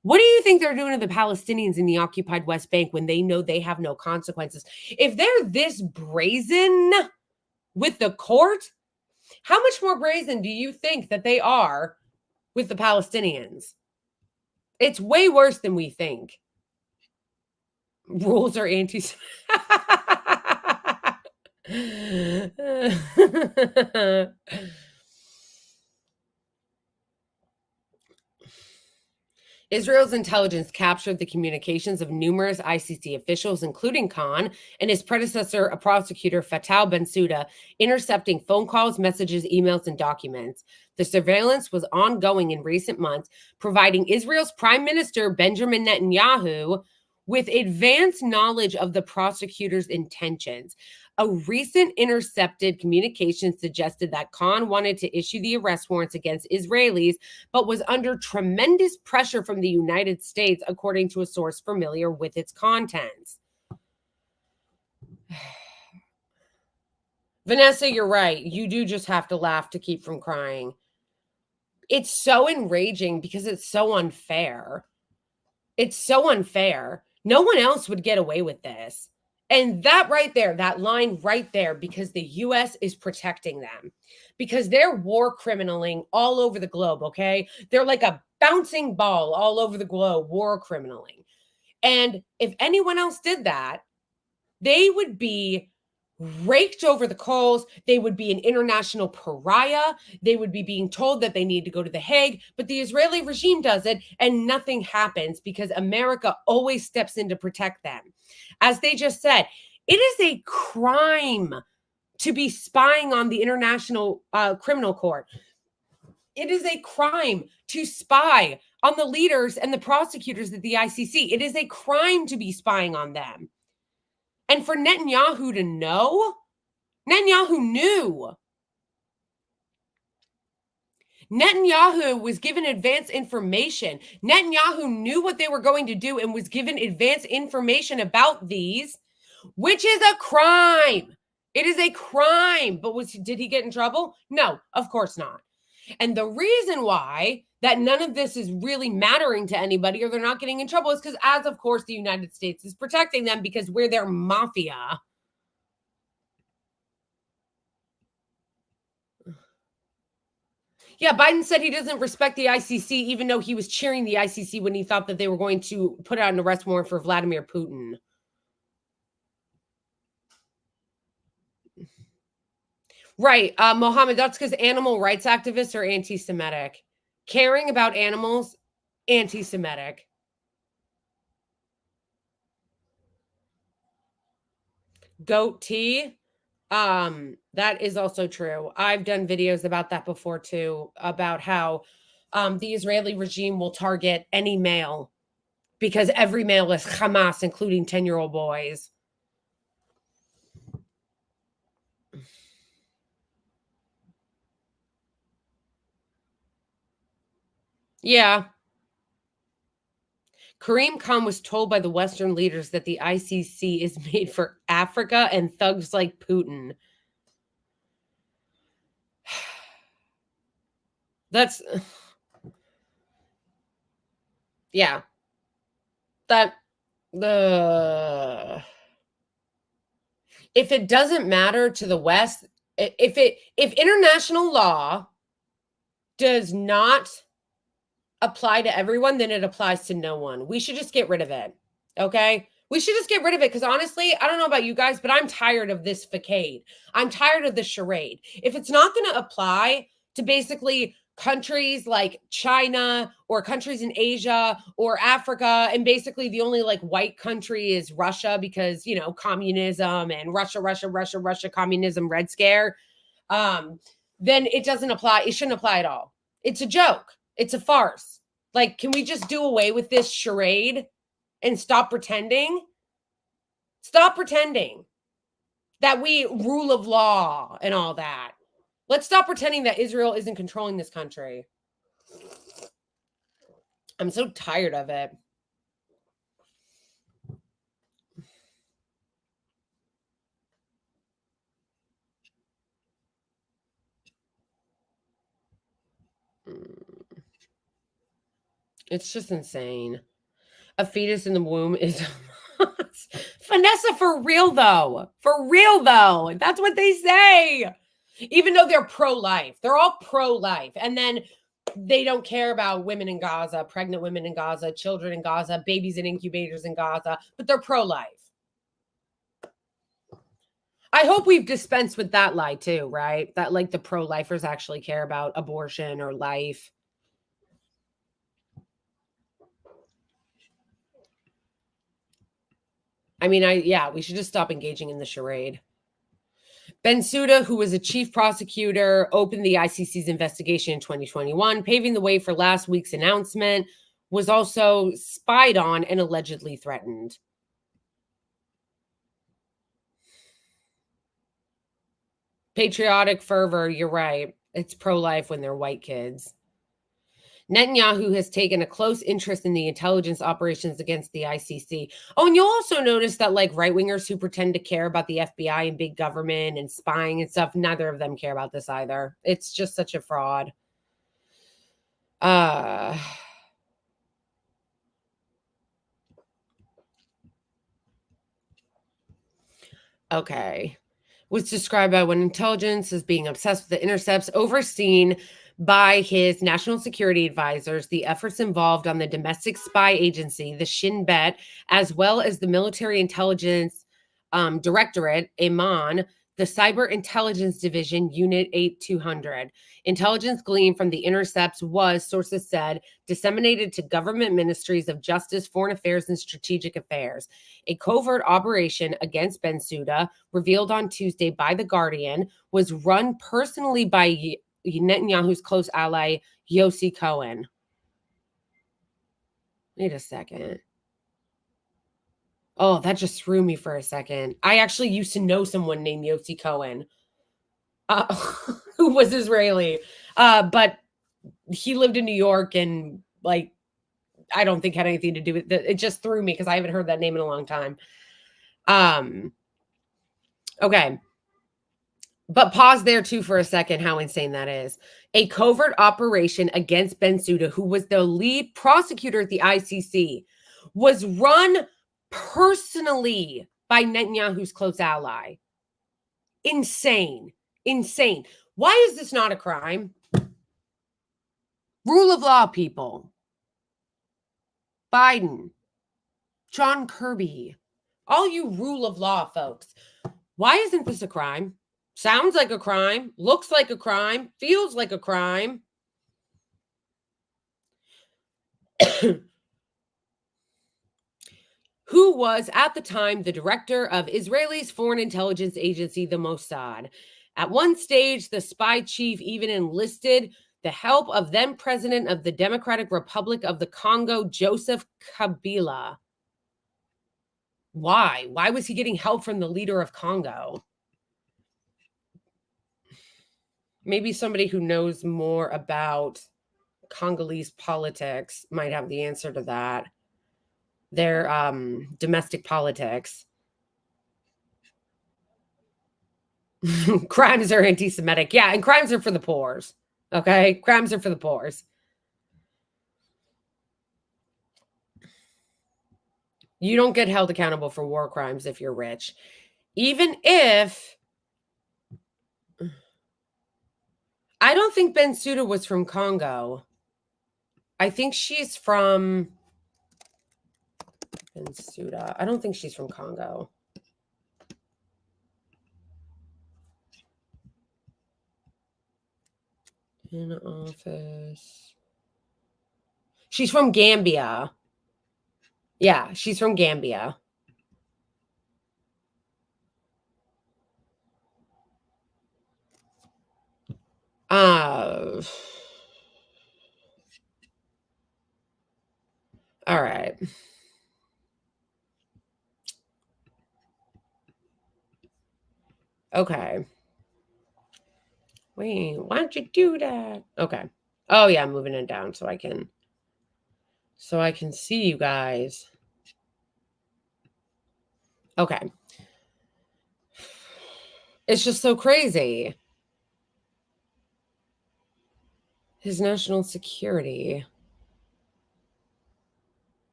What do you think they're doing to the Palestinians in the occupied West Bank when they know they have no consequences? If they're this brazen with the court, how much more brazen do you think that they are with the Palestinians? It's way worse than we think. Rules are anti. Israel's intelligence captured the communications of numerous ICC officials, including Khan and his predecessor, a prosecutor, Fatou Bensouda, intercepting phone calls, messages, emails, and documents. The surveillance was ongoing in recent months, providing Israel's Prime Minister, Benjamin Netanyahu, with advanced knowledge of the prosecutor's intentions. A recent intercepted communication suggested that Khan wanted to issue the arrest warrants against Israelis, but was under tremendous pressure from the United States, according to a source familiar with its contents. Vanessa, you're right. You do just have to laugh to keep from crying. It's so enraging because it's so unfair. It's so unfair. No one else would get away with this. And that right there, that line right there, because the U.S. is protecting them, because they're war criminaling all over the globe, okay? They're like a bouncing ball all over the globe, war criminaling. And if anyone else did that, they would be raked over the coals. They would be an international pariah. They would be being told that they need to go to The Hague. But the Israeli regime does it and nothing happens because America always steps in to protect them. As they just said, it is a crime to be spying on the International Criminal Court. It is a crime to spy on the leaders and the prosecutors at the ICC. It is a crime to be spying on them. And for Netanyahu to know, Netanyahu knew. Netanyahu was given advance information. Netanyahu knew what they were going to do and was given advance information about these, which is a crime. It is a crime. But did he get in trouble? No, of course not. And the reason why that none of this is really mattering to anybody or they're not getting in trouble is because, as of course, the United States is protecting them because we're their mafia. Yeah, Biden said he doesn't respect the ICC, even though he was cheering the ICC when he thought that they were going to put out an arrest warrant for Vladimir Putin. Right, Mohammed, that's because animal rights activists are anti-Semitic. Caring about animals, anti-Semitic. Goat tea, that is also true. I've done videos about that before too, about how the Israeli regime will target any male because every male is Hamas, including 10-year-old boys. Yeah. Karim Khan was told by the Western leaders that the ICC is made for Africa and thugs like Putin. That's... Yeah. That the if it doesn't matter to the West, if international law does not apply to everyone, then it applies to no one. We should just get rid of it. Okay? We should just get rid of it because honestly, I don't know about you guys, but I'm tired of this facade. I'm tired of this charade. If it's not going to apply to basically countries like China or countries in Asia or Africa, and basically the only like white country is Russia because, you know, communism and Russia, communism, Red Scare, then it doesn't apply. It shouldn't apply at all. It's a joke. It's a farce. Like, can we just do away with this charade and stop pretending? Stop pretending that we rule of law and all that. Let's stop pretending that Israel isn't controlling this country. I'm so tired of it. It's just insane. A fetus in the womb is Vanessa, for real though. For real though. That's what they say. Even though they're pro-life. They're all pro-life. And then they don't care about women in Gaza, pregnant women in Gaza, children in Gaza, babies in incubators in Gaza, but they're pro-life. I hope we've dispensed with that lie too, right? That like the pro-lifers actually care about abortion or life. I mean, we should just stop engaging in the charade. Bensouda, who was a chief prosecutor, opened the ICC's investigation in 2021, paving the way for last week's announcement, was also spied on and allegedly threatened. Patriotic fervor, you're right. It's pro-life when they're white kids. Netanyahu has taken a close interest in the intelligence operations against the ICC. Oh, and you'll also notice that like right-wingers who pretend to care about the FBI and big government and spying and stuff, neither of them care about this either. It's just such a fraud. Okay. Was described by one intelligence as being obsessed with the intercepts overseen by his national security advisors, the efforts involved on the domestic spy agency, the Shin Bet, as well as the military intelligence directorate, Amman, the Cyber Intelligence Division, Unit 8200. Intelligence gleaned from the intercepts was, sources said, disseminated to government ministries of justice, foreign affairs, and strategic affairs. A covert operation against Bensouda, revealed on Tuesday by The Guardian, was run personally by Netanyahu's close ally, Yossi Cohen. Wait a second. Oh, that just threw me for a second. I actually used to know someone named Yossi Cohen, who was Israeli, but he lived in New York and like, I don't think had anything to do with it. It just threw me because I haven't heard that name in a long time. Okay. But pause there too for a second, how insane that is. A covert operation against Bensouda, who was the lead prosecutor at the ICC, was run personally by Netanyahu's close ally. Insane. Insane. Why is this not a crime? Rule of law, people. Biden, John Kirby, all you rule of law folks. Why isn't this a crime? Sounds like a crime, looks like a crime, feels like a crime. Who was at the time the director of Israel's foreign intelligence agency, the Mossad. At one stage, the spy chief even enlisted the help of then president of the Democratic Republic of the Congo, Joseph Kabila. Why? Why was he getting help from the leader of Congo? Maybe somebody who knows more about Congolese politics might have the answer to that. Their domestic politics. Crimes are anti-Semitic. Yeah, and crimes are for the poors. Okay? Crimes are for the poors. You don't get held accountable for war crimes if you're rich. Even if... I don't think Bensouda was from Congo. I think she's from... Bensouda. I don't think she's from Congo. In office. She's from Gambia. Yeah, she's from Gambia. All right. Okay. Wait, why'd you do that? Okay. Oh yeah, I'm moving it down so I can see you guys. Okay. It's just so crazy. His national security.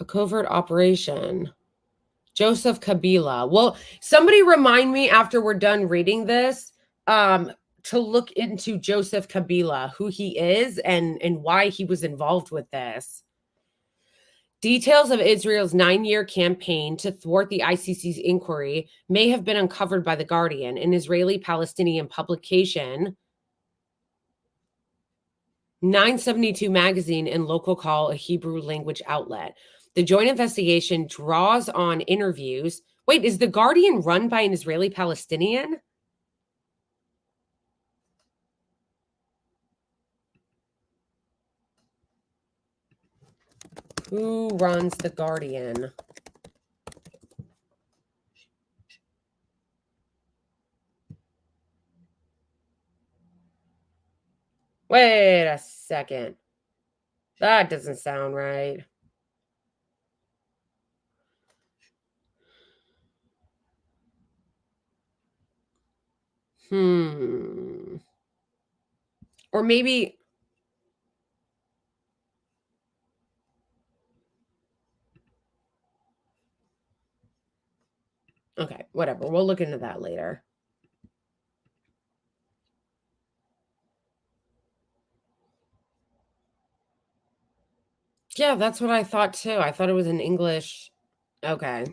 A covert operation. Joseph Kabila. Well, somebody remind me after we're done reading this to look into Joseph Kabila, who he is and why he was involved with this. Details of Israel's 9-year campaign to thwart the ICC's inquiry may have been uncovered by The Guardian, an Israeli-Palestinian publication, 972 magazine, and Local Call, a Hebrew language outlet. The joint investigation draws on interviews. Wait, is The Guardian run by an Israeli-Palestinian? Who runs The Guardian? Wait a second. That doesn't sound right. Or maybe... Okay, whatever. We'll look into that later. Yeah, that's what I thought too. I thought it was in English. Okay.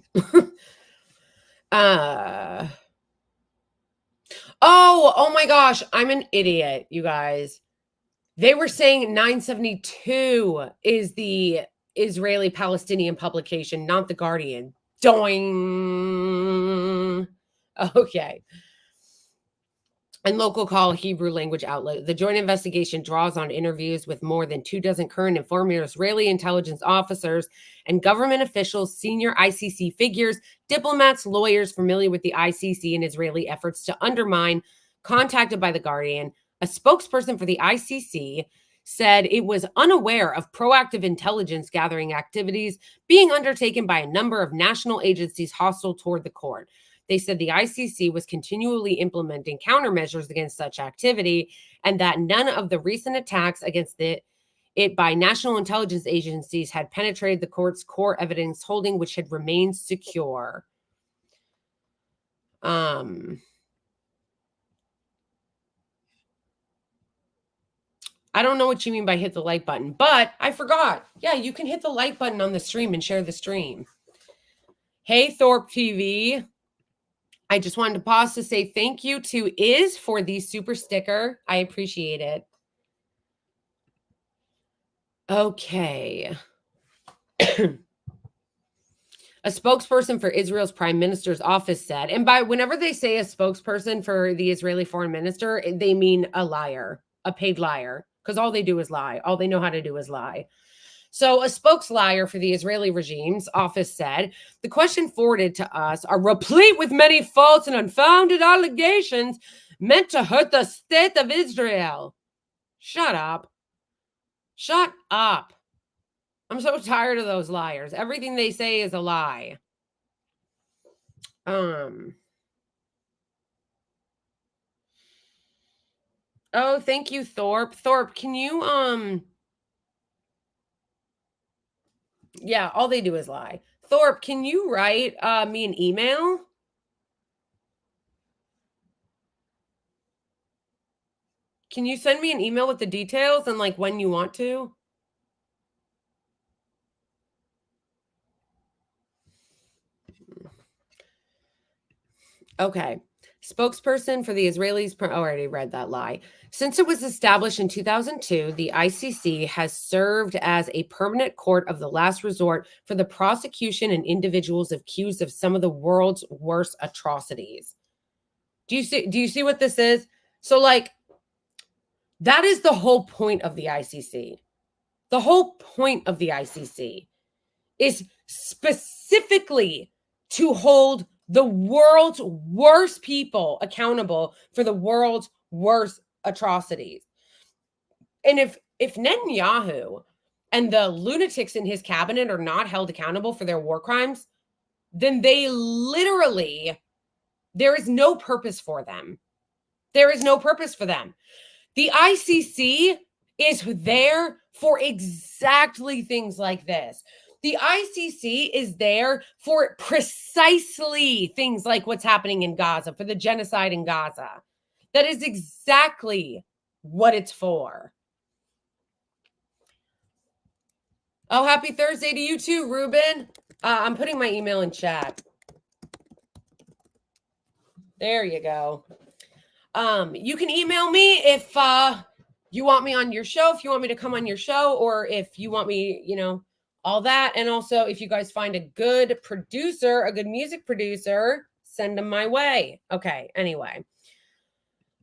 Oh my gosh, I'm an idiot, you guys. They were saying 972 is the Israeli-Palestinian publication, not The Guardian. Doing. Okay. And Local Call, Hebrew language outlet. The joint investigation draws on interviews with more than 24 current and former Israeli intelligence officers and government officials, senior ICC figures, diplomats, lawyers familiar with the ICC and Israeli efforts to undermine. Contacted by The Guardian, a spokesperson for the ICC said it was unaware of proactive intelligence gathering activities being undertaken by a number of national agencies hostile toward the court. They said the ICC was continually implementing countermeasures against such activity and that none of the recent attacks against it by national intelligence agencies had penetrated the court's core evidence holding, which had remained secure. I don't know what you mean by hit the like button, but I forgot. Yeah, you can hit the like button on the stream and share the stream. Hey, Thorpe TV. I just wanted to pause to say thank you to Iz for the super sticker. I appreciate it. Okay. A spokesperson for Israel's prime minister's office said, and by whenever they say a spokesperson for the Israeli foreign minister, they mean a liar, a paid liar, because all they do is lie. All they know how to do is lie. So a spokesliar for the Israeli regime's office said, the question forwarded to us are replete with many false and unfounded allegations meant to hurt the state of Israel. Shut up. Shut up. I'm so tired of those liars. Everything they say is a lie. Oh, thank you, Thorpe. Thorpe, can you Yeah, all they do is lie. Thorpe, can you write me an email? Can you send me an email with the details and like when you want to? Okay. Spokesperson for the Israelis. I already read that lie. Since it was established in 2002, the ICC has served as a permanent court of the last resort for the prosecution and individuals accused of some of the world's worst atrocities. Do you see what this is? So like that is the whole point of the ICC. The whole point of the ICC is specifically to hold the world's worst people accountable for the world's worst atrocities. And if Netanyahu and the lunatics in his cabinet are not held accountable for their war crimes, then they literally, there is no purpose for them. There is no purpose for them. The ICC is there for exactly things like this. The ICC is there for precisely things like what's happening in Gaza, for the genocide in Gaza. That is exactly what it's for. Oh, happy Thursday to you too, Ruben. I'm putting my email in chat. There you go. You can email me if you want me on your show, if you want me to come on your show, or if you want me, you know, all that. And also, if you guys find a good producer, a good music producer, send them my way. Okay, anyway.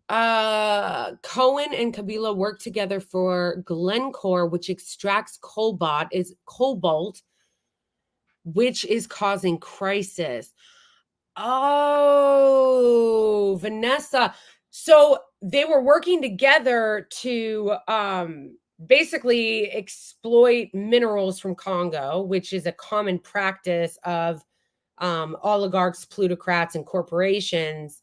Cohen and Kabila work together for Glencore, which extracts cobalt, which is causing crisis. Oh, Vanessa. So they were working together to basically exploit minerals from Congo, which is a common practice of oligarchs, plutocrats, and corporations.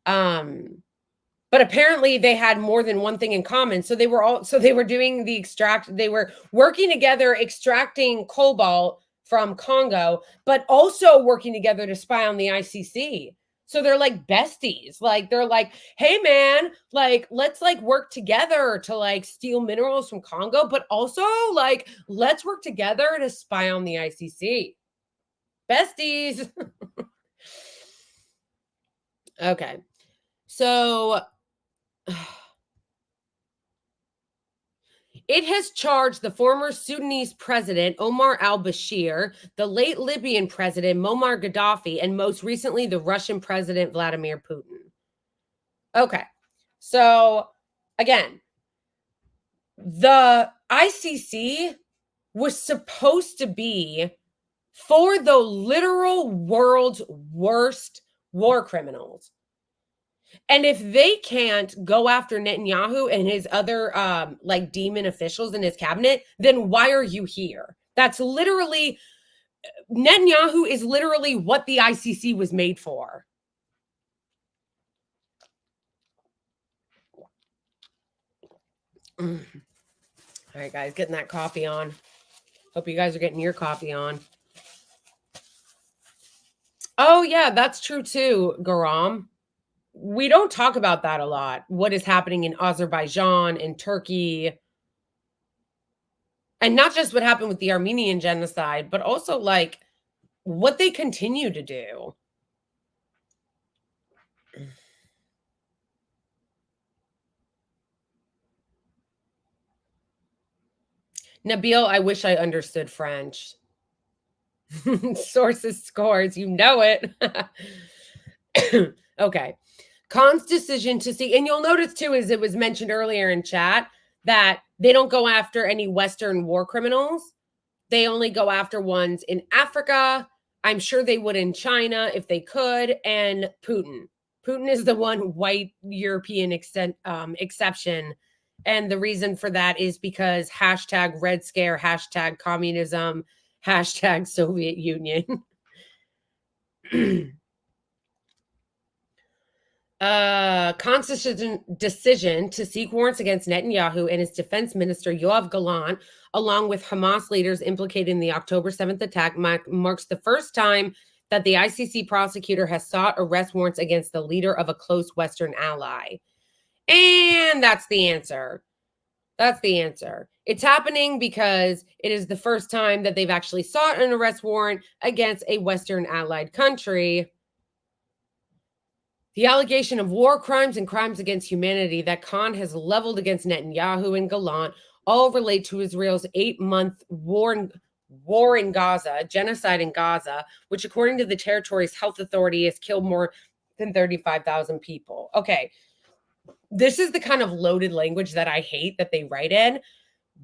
But apparently they had more than one thing in common. So they were doing they were working together, extracting cobalt from Congo, but also working together to spy on the ICC. So they're like besties. Like they're like, hey man, like let's like work together to like steal minerals from Congo, but also like let's work together to spy on the ICC. Besties. Okay. So it has charged the former Sudanese president, Omar al-Bashir, the late Libyan president, Muammar Gaddafi, and most recently, the Russian president, Vladimir Putin. Okay. So, again, the ICC was supposed to be for the literal world's worst war criminals. And if they can't go after Netanyahu and his other like demon officials in his cabinet, then why are you here? That's literally, Netanyahu is literally what the ICC was made for. All right, guys, getting that coffee on. Hope you guys are getting your coffee on. Oh, yeah, that's true too, Garam. We don't talk about that a lot. What is happening in Azerbaijan and Turkey. And not just what happened with the Armenian genocide, but also like what they continue to do. Nabil, I wish I understood French. Sources scores, you know it. Okay. Khan's decision to see, and you'll notice too, as it was mentioned earlier in chat, that they don't go after any Western war criminals. They only go after ones in Africa. I'm sure they would in China if they could. And Putin. Putin is the one white European exception. And the reason for that is because hashtag Red Scare, hashtag communism, hashtag Soviet Union. constitutional decision to seek warrants against Netanyahu and his defense minister Yoav Gallant, along with Hamas leaders implicated in the October 7th attack, marks the first time that the ICC prosecutor has sought arrest warrants against the leader of a close Western ally. And that's the answer. That's the answer. It's happening because it is the first time that they've actually sought an arrest warrant against a Western allied country. The allegation of war crimes and crimes against humanity that Khan has leveled against Netanyahu and Gallant all relate to Israel's 8-month war in Gaza, genocide in Gaza, which according to the territory's health authority has killed more than 35,000 people. Okay, this is the kind of loaded language that I hate that they write in.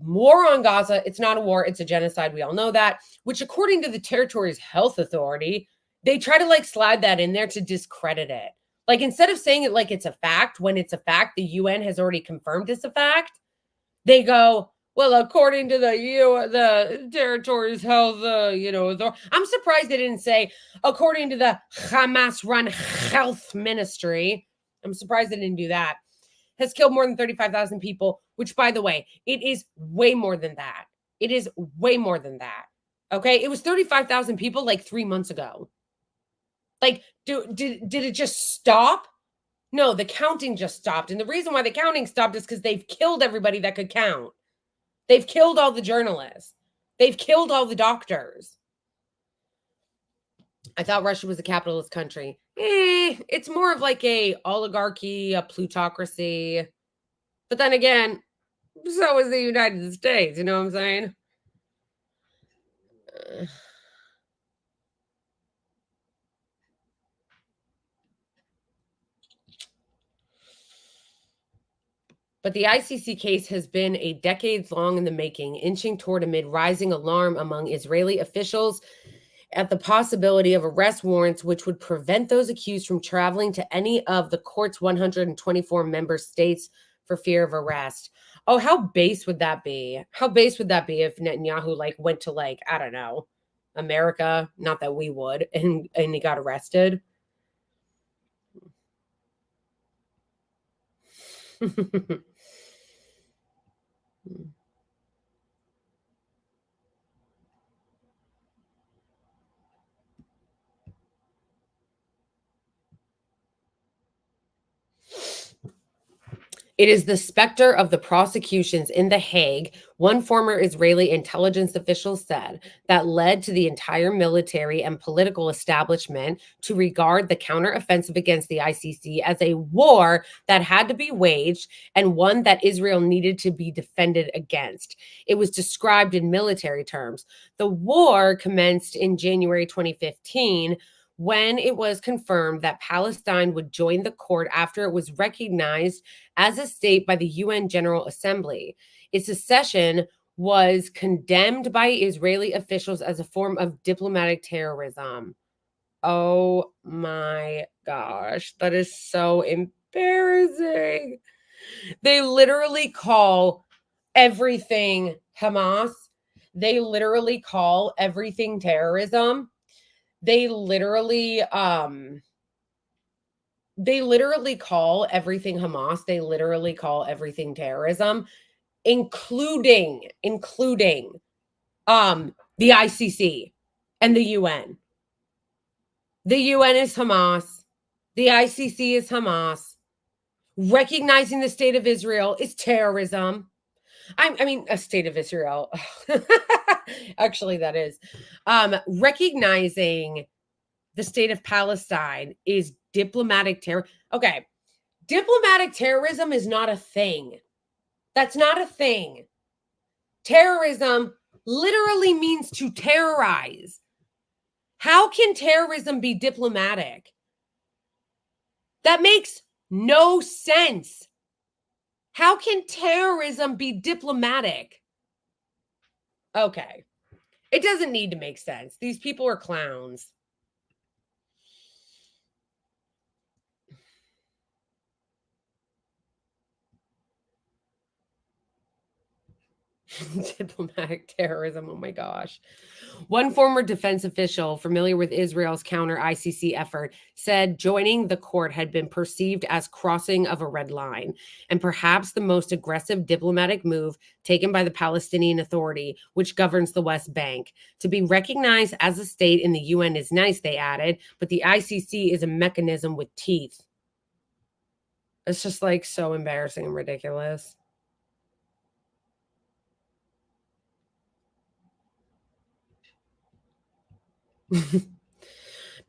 War on Gaza, it's not a war, it's a genocide. We all know that, which according to the territory's health authority, they try to like slide that in there to discredit it. Like instead of saying it like it's a fact, when it's a fact, the UN has already confirmed it's a fact. They go, well, according to the territory's health, I'm surprised they didn't say according to the Hamas-run health ministry. I'm surprised they didn't do that. Has killed more than 35,000 people, which, by the way, it is way more than that. It is way more than that. Okay? It was 35,000 people like 3 months ago. Like, did it just stop? No, the counting just stopped. And the reason why the counting stopped is because they've killed everybody that could count. They've killed all the journalists. They've killed all the doctors. I thought Russia was a capitalist country. It's more of like a oligarchy, a plutocracy. But then again, so is the United States. You know what I'm saying? But the ICC case has been a decades long in the making, inching toward amid rising alarm among Israeli officials at the possibility of arrest warrants, which would prevent those accused from traveling to any of the court's 124 member states for fear of arrest. Oh, how base would that be? How base would that be if Netanyahu like went to like, I don't know, America? Not that we would, and he got arrested. It is the specter of the prosecutions in The Hague, one former Israeli intelligence official said, that led to the entire military and political establishment to regard the counteroffensive against the ICC as a war that had to be waged and one that Israel needed to be defended against. It was described in military terms. The war commenced in January 2015, when it was confirmed that Palestine would join the court after it was recognized as a state by the UN General Assembly. Its secession was condemned by Israeli officials as a form of diplomatic terrorism. Oh my gosh, that is so embarrassing. They literally call everything Hamas. They literally call everything terrorism. They literally call everything Hamas. They literally call everything terrorism, including the ICC and the UN. The UN is Hamas. The ICC is Hamas. Recognizing the state of Israel is terrorism. I mean, a state of Israel. Actually, that is. Recognizing the state of Palestine is diplomatic terror. Okay. Diplomatic terrorism is not a thing. That's not a thing. Terrorism literally means to terrorize. How can terrorism be diplomatic? That makes no sense. How can terrorism be diplomatic? Okay. It doesn't need to make sense. These people are clowns. Diplomatic terrorism. Oh my gosh. One former defense official familiar with Israel's counter ICC effort said joining the court had been perceived as crossing of a red line and perhaps the most aggressive diplomatic move taken by the Palestinian Authority, which governs the West Bank. To be recognized as a state in the UN is nice, they added, but the ICC is a mechanism with teeth. It's just like so embarrassing and ridiculous.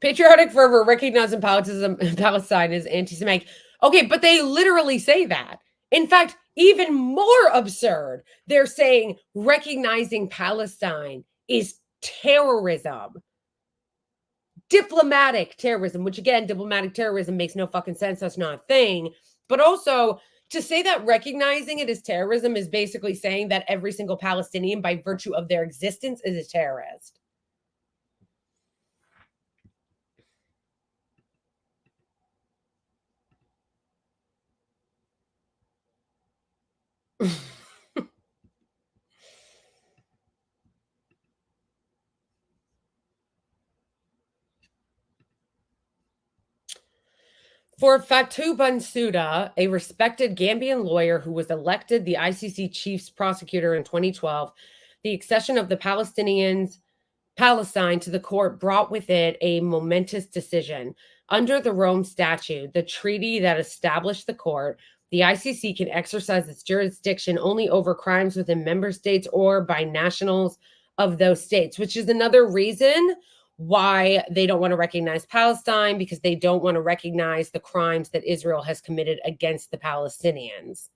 Patriotic fervor recognizing Palestine is anti-Semitic. Okay, but they literally say that. In fact, even more absurd, they're saying recognizing Palestine is terrorism. Diplomatic terrorism, which again, diplomatic terrorism makes no fucking sense. That's not a thing. But also, to say that recognizing it as terrorism is basically saying that every single Palestinian, by virtue of their existence, is a terrorist. For Fatou Bensouda, a respected Gambian lawyer who was elected the ICC chief prosecutor in 2012, the accession of the Palestine to the court brought with it a momentous decision. Under the Rome Statute, the treaty that established the court, the ICC can exercise its jurisdiction only over crimes within member states or by nationals of those states, which is another reason why they don't want to recognize Palestine, because they don't want to recognize the crimes that Israel has committed against the Palestinians.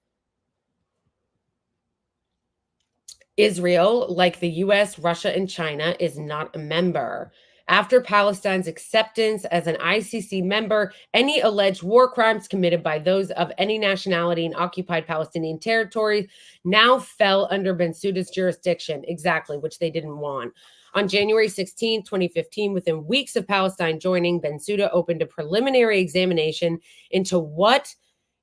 Israel, like the US, Russia, and China, is not a member. After Palestine's acceptance as an ICC member, any alleged war crimes committed by those of any nationality in occupied Palestinian territory now fell under Bensouda's jurisdiction, exactly, which they didn't want. On January 16, 2015, within weeks of Palestine joining, Bensouda opened a preliminary examination into what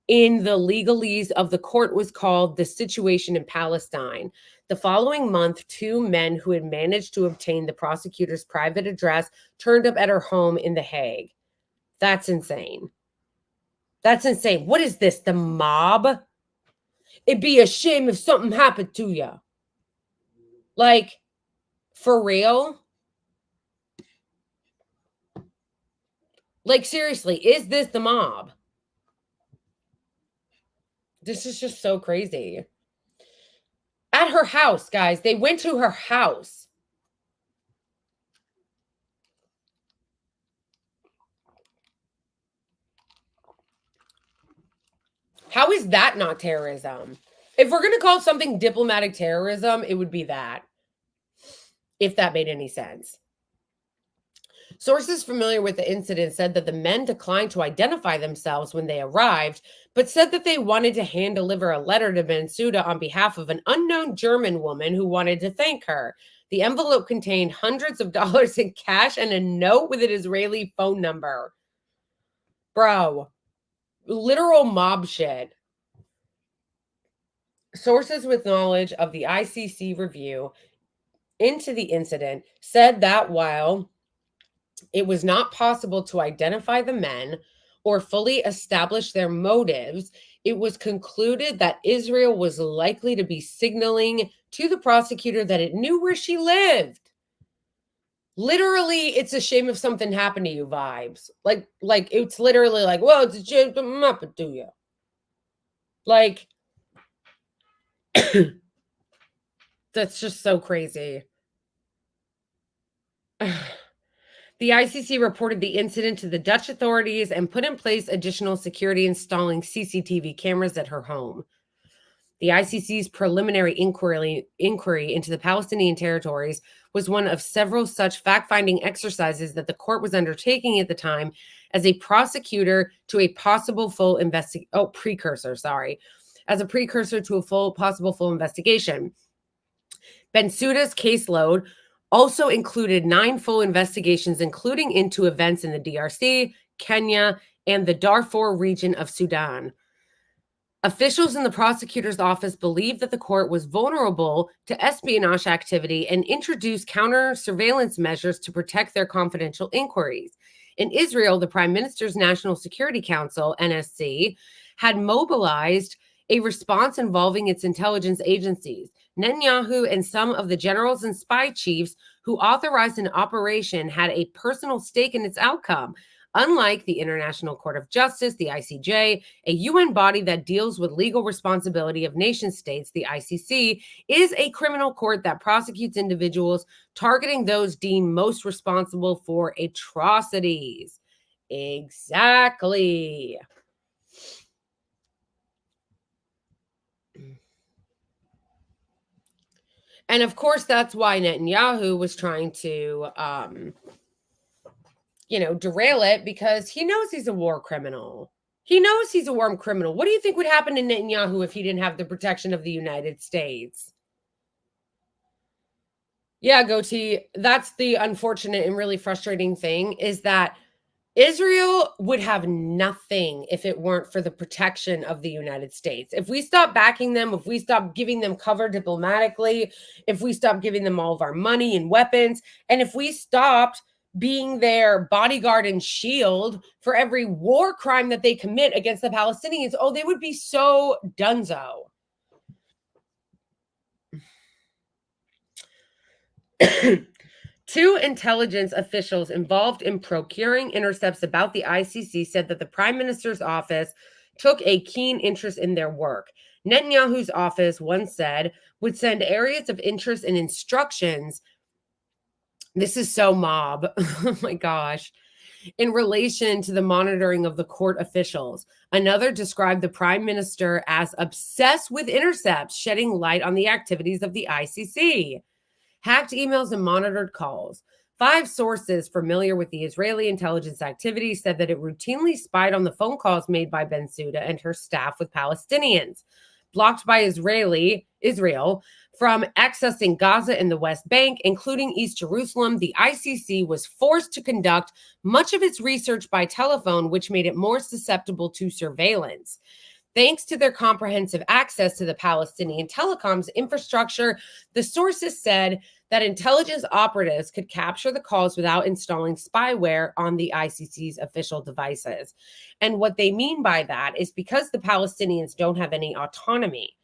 in the legalese of the court was called the situation in Palestine. The following month, two men who had managed to obtain the prosecutor's private address turned up at her home in The Hague. That's insane. That's insane. What is this, the mob? It'd be a shame if something happened to you. Like, for real? Like, seriously, is this the mob? This is just so crazy. At her house, guys. They went to her house. How is that not terrorism? If we're going to call something diplomatic terrorism, it would be that. If that made any sense. Sources familiar with the incident said that the men declined to identify themselves when they arrived, but said that they wanted to hand deliver a letter to Bensouda on behalf of an unknown German woman who wanted to thank her. The envelope contained hundreds of dollars in cash and a note with an Israeli phone number. Bro, literal mob shit. Sources with knowledge of the ICC review into the incident said that while it was not possible to identify the men or fully establish their motives, it was concluded that Israel was likely to be signaling to the prosecutor that it knew where she lived. Literally, it's a shame if something happened to you vibes. Like it's literally like, well, it's a shame something happened to you. Like, that's just so crazy. The ICC reported the incident to the Dutch authorities and put in place additional security, installing CCTV cameras at her home. The ICC's preliminary inquiry into the Palestinian territories was one of several such fact-finding exercises that the court was undertaking at the time as a prosecutor to a possible full precursor to a possible full investigation. Bensouda's caseload also included 9 full investigations, including into events in the DRC, Kenya, and the Darfur region of Sudan. Officials in the prosecutor's office believed that the court was vulnerable to espionage activity and introduced counter surveillance measures to protect their confidential inquiries. In Israel, the Prime Minister's National Security Council, NSC, had mobilized a response involving its intelligence agencies. Netanyahu and some of the generals and spy chiefs who authorized an operation had a personal stake in its outcome. Unlike the International Court of Justice, the ICJ, a UN body that deals with legal responsibility of nation states, the ICC, is a criminal court that prosecutes individuals targeting those deemed most responsible for atrocities. Exactly. And of course, that's why Netanyahu was trying to, derail it, because he knows he's a war criminal. He knows he's a war criminal. What do you think would happen to Netanyahu if he didn't have the protection of the United States? Yeah, Goatee, that's the unfortunate and really frustrating thing, is that Israel would have nothing if it weren't for the protection of the United States. If we stop backing them, if we stop giving them cover diplomatically, if we stop giving them all of our money and weapons, and if we stopped being their bodyguard and shield for every war crime that they commit against the Palestinians, oh, they would be so donezo. Two intelligence officials involved in procuring intercepts about the ICC said that the Prime Minister's office took a keen interest in their work. Netanyahu's office, once said, would send areas of interest and instructions. This is so mob. Oh my gosh. In relation to the monitoring of the court officials. Another described the Prime Minister as obsessed with intercepts, shedding light on the activities of the ICC. Hacked emails and monitored calls. 5 sources familiar with the Israeli intelligence activity said that it routinely spied on the phone calls made by Bensouda and her staff with Palestinians. Blocked by Israel from accessing Gaza and the West Bank, including East Jerusalem, the ICC was forced to conduct much of its research by telephone, which made it more susceptible to surveillance. Thanks to their comprehensive access to the Palestinian telecoms infrastructure, the sources said that intelligence operatives could capture the calls without installing spyware on the ICC's official devices. And what they mean by that is because the Palestinians don't have any autonomy,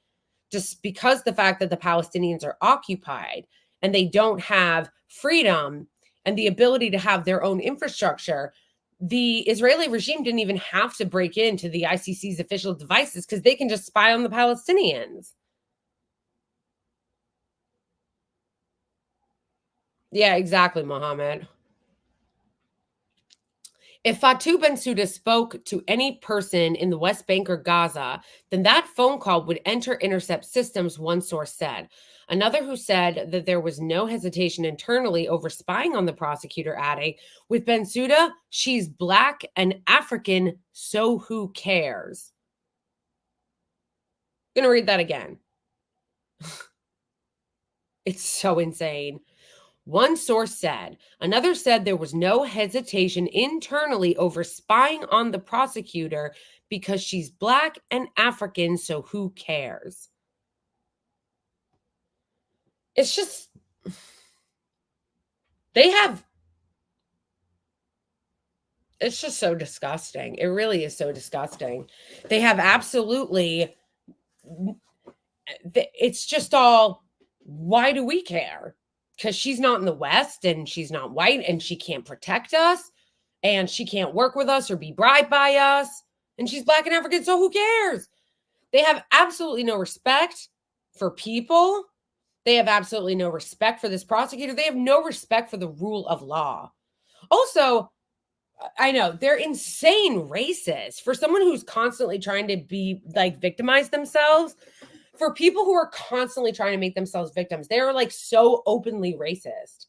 just because the fact that the Palestinians are occupied and they don't have freedom and the ability to have their own infrastructure, the Israeli regime didn't even have to break into the ICC's official devices because they can just spy on the Palestinians. Yeah, exactly, Mohammed. If Fatou Bensouda spoke to any person in the West Bank or Gaza, then that phone call would enter intercept systems, one source said. Another who said that there was no hesitation internally over spying on the prosecutor, adding, with Bensouda, she's Black and African, so who cares? I'm going to read that again. It's so insane. One source said. Another said there was no hesitation internally over spying on the prosecutor because she's Black and African, so who cares? It's just, it's just so disgusting. It really is so disgusting. They have absolutely, it's just all, why do we care? Because she's not in the West and she's not white and she can't protect us and she can't work with us or be bribed by us. And she's Black and African, so who cares? They have absolutely no respect for people. They have absolutely no respect for this prosecutor. They have no respect for the rule of law. Also, I know they're insane racist. For someone who's constantly trying to be like victimize themselves, for people who are constantly trying to make themselves victims, they're like so openly racist.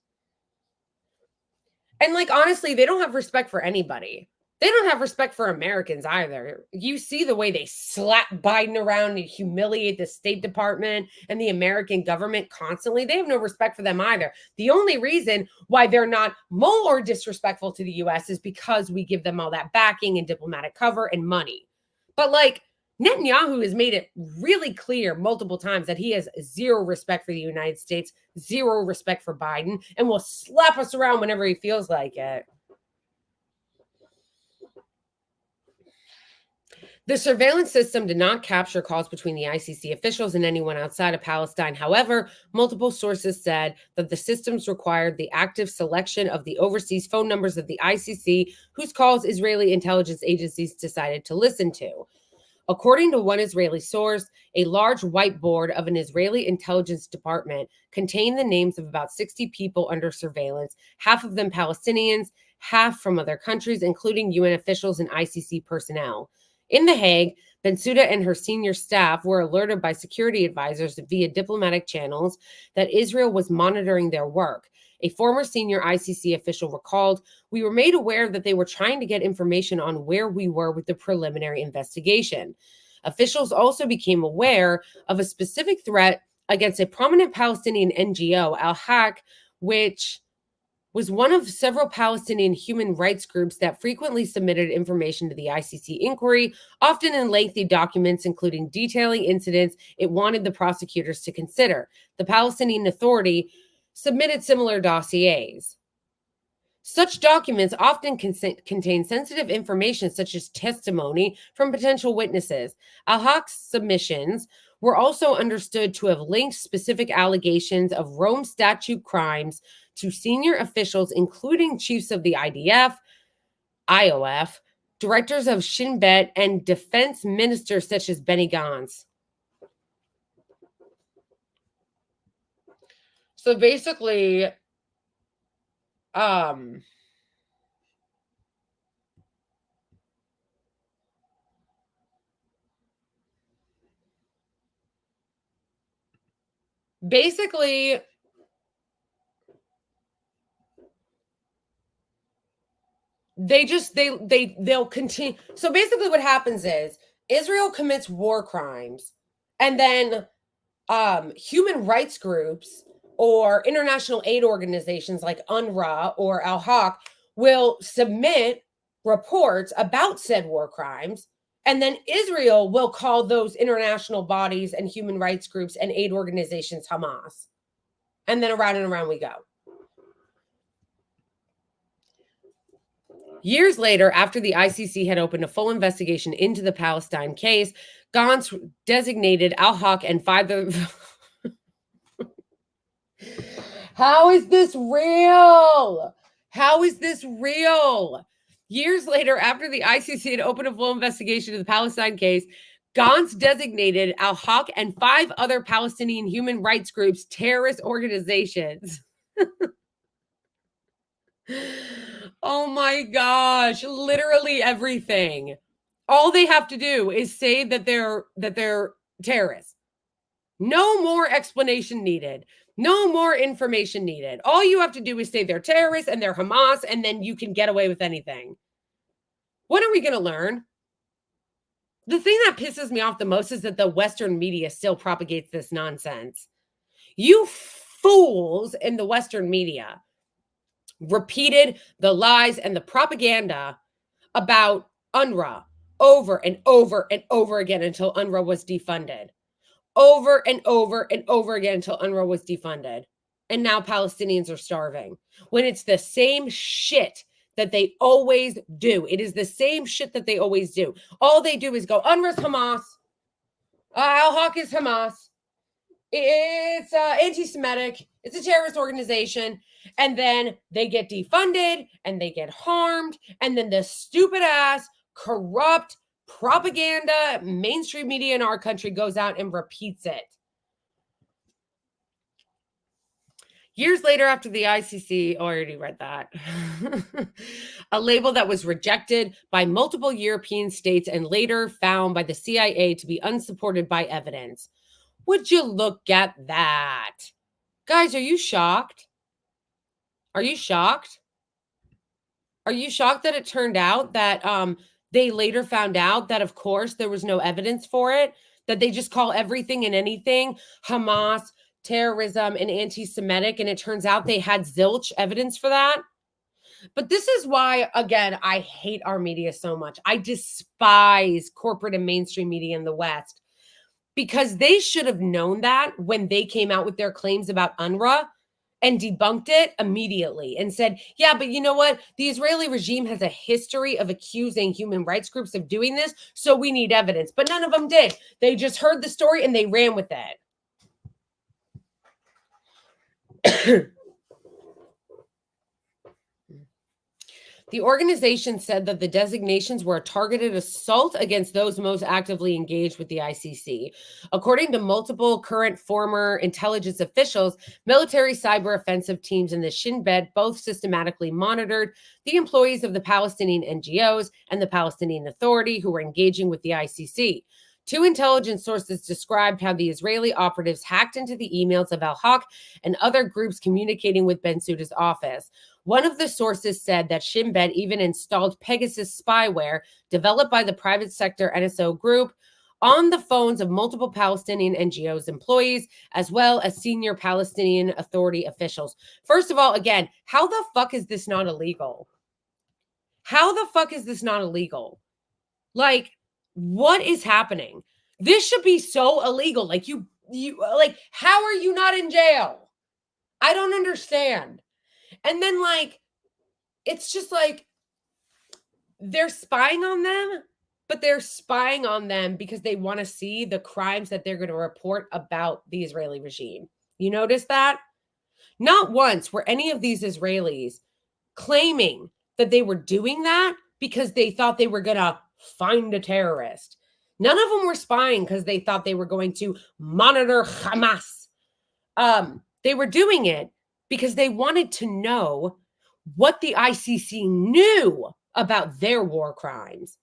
And like, honestly, they don't have respect for anybody. They don't have respect for Americans either. You see the way they slap Biden around and humiliate the State Department and the American government constantly. They have no respect for them either. The only reason why they're not more disrespectful to the U.S. is because we give them all that backing and diplomatic cover and money. But like, Netanyahu has made it really clear multiple times that he has zero respect for the United States, zero respect for Biden, and will slap us around whenever he feels like it. The surveillance system did not capture calls between the ICC officials and anyone outside of Palestine. However, multiple sources said that the systems required the active selection of the overseas phone numbers of the ICC, whose calls Israeli intelligence agencies decided to listen to. According to one Israeli source, a large whiteboard of an Israeli intelligence department contained the names of about 60 people under surveillance, half of them Palestinians, half from other countries, including UN officials and ICC personnel. In The Hague, Bensouda and her senior staff were alerted by security advisors via diplomatic channels that Israel was monitoring their work. A former senior ICC official recalled, "We were made aware that they were trying to get information on where we were with the preliminary investigation." Officials also became aware of a specific threat against a prominent Palestinian NGO, Al-Haq, which was one of several Palestinian human rights groups that frequently submitted information to the ICC inquiry, often in lengthy documents, including detailing incidents it wanted the prosecutors to consider. The Palestinian Authority submitted similar dossiers. Such documents often contain sensitive information such as testimony from potential witnesses. Al-Haq's submissions were also understood to have linked specific allegations of Rome Statute crimes to senior officials, including chiefs of the IDF, IOF, directors of Shin Bet, and defense ministers such as Benny Gantz. So basically, basically, they'll continue. So basically what happens is Israel commits war crimes, and then human rights groups or international aid organizations like UNRWA or Al-Haq will submit reports about said war crimes, and then Israel will call those international bodies and human rights groups and aid organizations Hamas. And then around and around we go. Years later, after the ICC had opened a full investigation into the Palestine case, Gantz designated Al-Haq and 5 of... How is this real? How is this real? Years later, after the ICC had opened a full investigation of the Palestine case, Gantz designated Al-Haq and 5 other Palestinian human rights groups terrorist organizations. Oh my gosh, literally everything. All they have to do is say that they're terrorists. No more explanation needed. No more information needed. All you have to do is say they're terrorists and they're Hamas, and then you can get away with anything. When are we going to learn? The thing that pisses me off the most is that the Western media still propagates this nonsense. You fools in the Western media repeated the lies and the propaganda about UNRWA over and over and over again until UNRWA was defunded. Over and over and over again until UNRWA was defunded. And now Palestinians are starving. When it's the same shit that they always do. It is the same shit that they always do. All they do is go, UNRWA's Hamas. Al-Haq is Hamas. It's anti-Semitic. It's a terrorist organization. And then they get defunded and they get harmed. And then the stupid ass, corrupt, propaganda, mainstream media in our country goes out and repeats it. Years later, after the ICC, I already read that, a label that was rejected by multiple European states and later found by the CIA to be unsupported by evidence. Would you look at that? Guys, are you shocked? Are you shocked? Are you shocked that it turned out that they later found out that, of course, there was no evidence for it, that they just call everything and anything Hamas, terrorism, and anti-Semitic, and it turns out they had zilch evidence for that? But this is why, again, I hate our media so much. I despise corporate and mainstream media in the West, because they should have known that when they came out with their claims about UNRWA and debunked it immediately and said, yeah, but you know what? The Israeli regime has a history of accusing human rights groups of doing this, so we need evidence. But none of them did. They just heard the story and they ran with it. The organization said that the designations were a targeted assault against those most actively engaged with the ICC. According to multiple current former intelligence officials, military cyber offensive teams in the Shin Bet both systematically monitored the employees of the Palestinian NGOs and the Palestinian Authority who were engaging with the ICC. Two intelligence sources described how the Israeli operatives hacked into the emails of al-Haq and other groups communicating with Bensouda's office. One of the sources said that Shin Bet even installed Pegasus spyware developed by the private sector NSO group on the phones of multiple Palestinian NGOs employees, as well as senior Palestinian Authority officials. First of all, again, how the fuck is this not illegal? How the fuck is this not illegal? Like, what is happening? This should be so illegal. Like, you like, how are you not in jail? I don't understand. And then, like, it's just like they're spying on them, but they're spying on them because they want to see the crimes that they're going to report about the Israeli regime. You notice that? Not once were any of these Israelis claiming that they were doing that because they thought they were going to find a terrorist. None of them were spying because they thought they were going to monitor Hamas. They were doing it because they wanted to know what the ICC knew about their war crimes.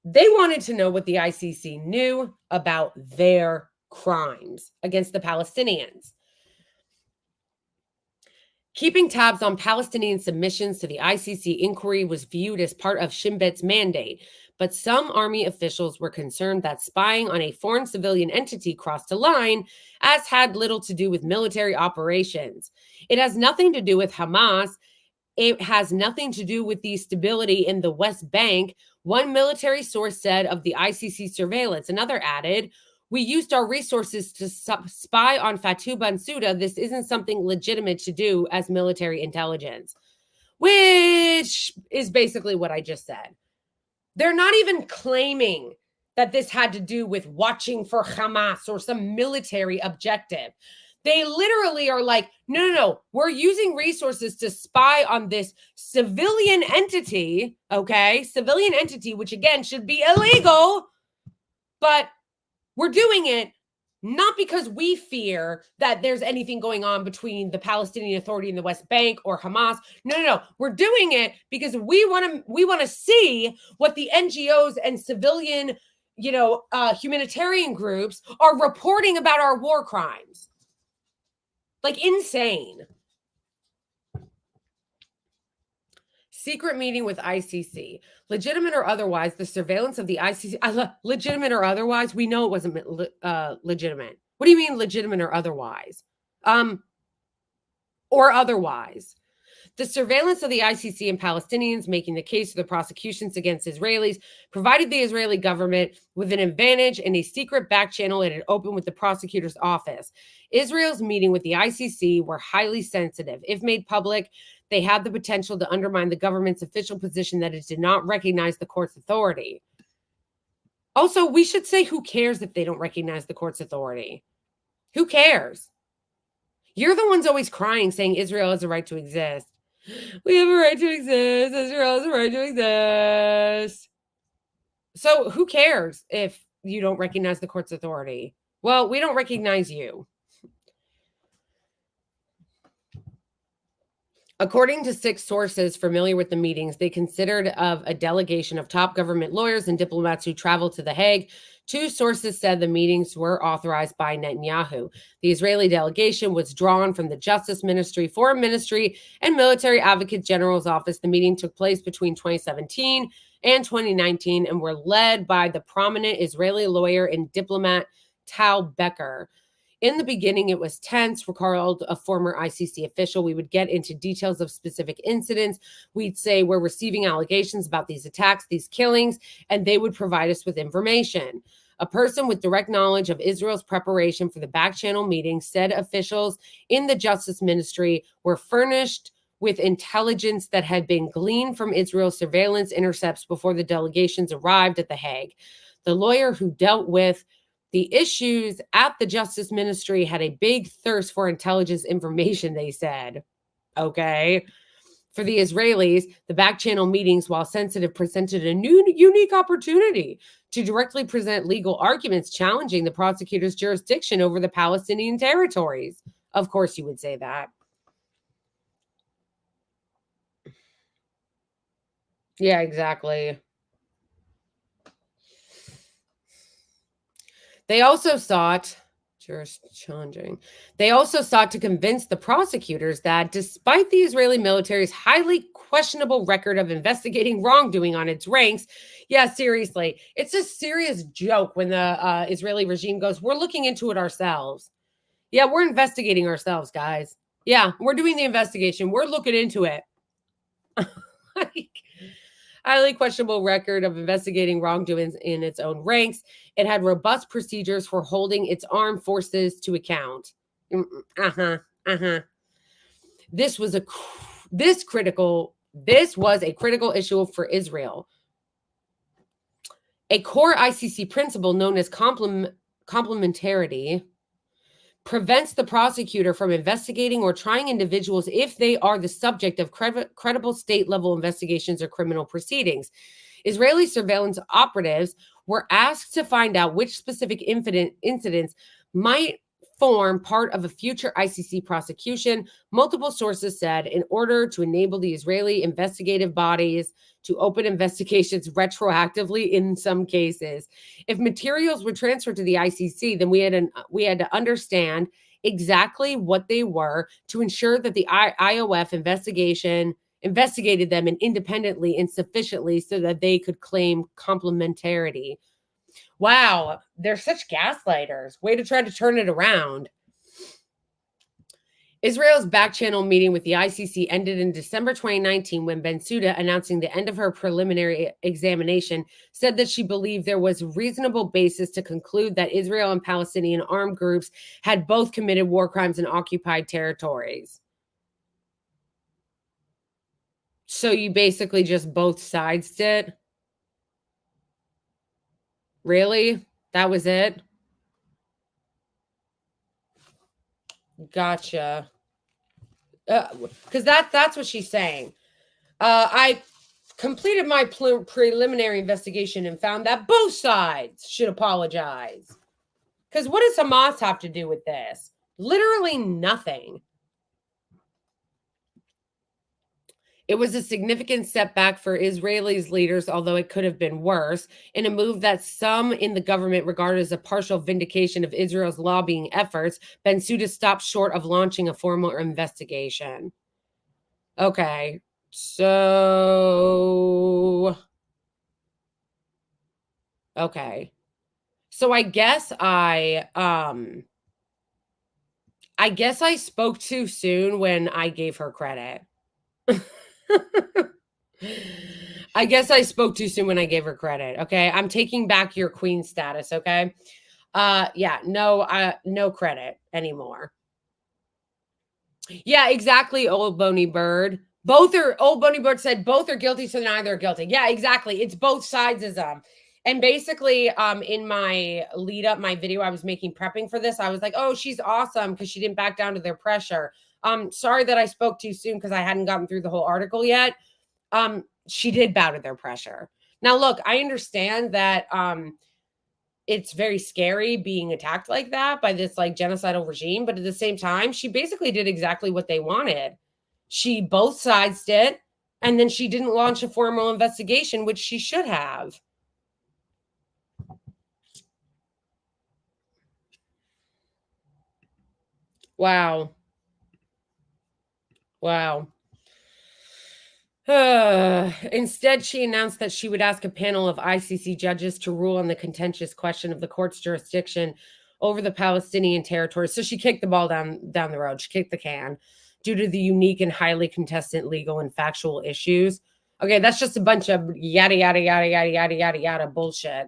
They wanted to know what the ICC knew about their crimes against the Palestinians. Keeping tabs on Palestinian submissions to the ICC inquiry was viewed as part of Shin Bet's mandate, but some army officials were concerned that spying on a foreign civilian entity crossed a line, as had little to do with military operations. It has nothing to do with Hamas. It has nothing to do with the stability in the West Bank, one military source said of the ICC surveillance. Another added, we used our resources to spy on Fatou Bensouda. This isn't something legitimate to do as military intelligence, which is basically what I just said. They're not even claiming that this had to do with watching for Hamas or some military objective. They literally are like, no, we're using resources to spy on this civilian entity, okay? Civilian entity, which again should be illegal, but we're doing it not because we fear that there's anything going on between the Palestinian Authority and the West Bank or Hamas. No. We're doing it because we want to see what the NGOs and civilian, humanitarian groups are reporting about our war crimes. Like, insane. Secret meeting with ICC. Legitimate or otherwise, the surveillance of the ICC, legitimate or otherwise, we know it wasn't legitimate. What do you mean legitimate or otherwise? Or otherwise. The surveillance of the ICC and Palestinians making the case for the prosecutions against Israelis provided the Israeli government with an advantage in a secret back channel it had opened with the prosecutor's office. Israel's meeting with the ICC were highly sensitive. If made public, they had the potential to undermine the government's official position that it did not recognize the court's authority. Also, we should say, who cares if they don't recognize the court's authority? Who cares? You're the ones always crying, saying Israel has a right to exist. We have a right to exist. Israel has a right to exist. So who cares if you don't recognize the court's authority? Well, we don't recognize you. According to 6 sources familiar with the meetings, they considered of a delegation of top government lawyers and diplomats who traveled to The Hague. 2 sources said the meetings were authorized by Netanyahu. The Israeli delegation was drawn from the Justice Ministry, Foreign Ministry, and Military Advocate General's office. The meeting took place between 2017 and 2019 and were led by the prominent Israeli lawyer and diplomat Tal Becker. In the beginning, it was tense, recalled a former ICC official. We would get into details of specific incidents. We'd say we're receiving allegations about these attacks, these killings, and they would provide us with information. A person with direct knowledge of Israel's preparation for the Backchannel meeting said officials in the Justice Ministry were furnished with intelligence that had been gleaned from Israel's surveillance intercepts before the delegations arrived at The Hague. The lawyer who dealt with the issues at the Justice Ministry had a big thirst for intelligence information, they said. Okay. For the Israelis, the Backchannel meetings, while sensitive, presented a new, unique opportunity to directly present legal arguments challenging the prosecutor's jurisdiction over the Palestinian territories. Of course, you would say that. Yeah, exactly. They also sought to convince the prosecutors that despite the Israeli military's highly questionable record of investigating wrongdoing on its ranks, yeah, seriously, it's a serious joke when the Israeli regime goes, we're looking into it ourselves. Yeah, we're investigating ourselves, guys. Yeah, we're doing the investigation. We're looking into it. Like, highly questionable record of investigating wrongdoings in its own ranks. It had robust procedures for holding its armed forces to account. This was a critical issue for Israel. A core ICC principle known as complementarity prevents the prosecutor from investigating or trying individuals if they are the subject of credible state-level investigations or criminal proceedings. Israeli surveillance operatives were asked to find out which specific incidents might form part of a future ICC prosecution. Multiple sources said in order to enable the Israeli investigative bodies to open investigations retroactively in some cases. If materials were transferred to the ICC, then we had to understand exactly what they were to ensure that the IOF investigated them independently and sufficiently so that they could claim complementarity. Wow, they're such gaslighters. Way to try to turn it around. Israel's Backchannel meeting with the ICC ended in December 2019 when Bensouda, announcing the end of her preliminary examination, said that she believed there was reasonable basis to conclude that Israel and Palestinian armed groups had both committed war crimes in occupied territories. So you basically just both sides did? Really? That was it? Gotcha. Because that's what she's saying. I completed my preliminary investigation and found that both sides should apologize. Because what does Hamas have to do with this? Literally nothing. It was a significant setback for Israelis leaders, although it could have been worse, in a move that some in the government regarded as a partial vindication of Israel's lobbying efforts. Bensouda stopped short of launching a formal investigation. Okay, so... Okay. So I guess I spoke too soon when I gave her credit. I guess I spoke too soon when I gave her credit. Okay. I'm taking back your queen status. Okay. Yeah, no credit anymore. Yeah, exactly. Old Bony Bird. Old Bony Bird said both are guilty, so neither are guilty. Yeah, exactly. It's both sidesism. And basically, in my lead up, my video I was making prepping for this, I was like, oh, she's awesome because she didn't back down to their pressure. Sorry that I spoke too soon because I hadn't gotten through the whole article yet. She did bow to their pressure. Now, look, I understand that it's very scary being attacked like that by this like genocidal regime, but at the same time, she basically did exactly what they wanted. She both sides did, and then she didn't launch a formal investigation, which she should have. Wow. Wow. Instead, she announced that she would ask a panel of ICC judges to rule on the contentious question of the court's jurisdiction over the Palestinian territory. So she kicked the ball down the road. She kicked the can due to the unique and highly contested legal and factual issues. Okay, that's just a bunch of yada, yada, yada, yada, yada, yada, yada bullshit.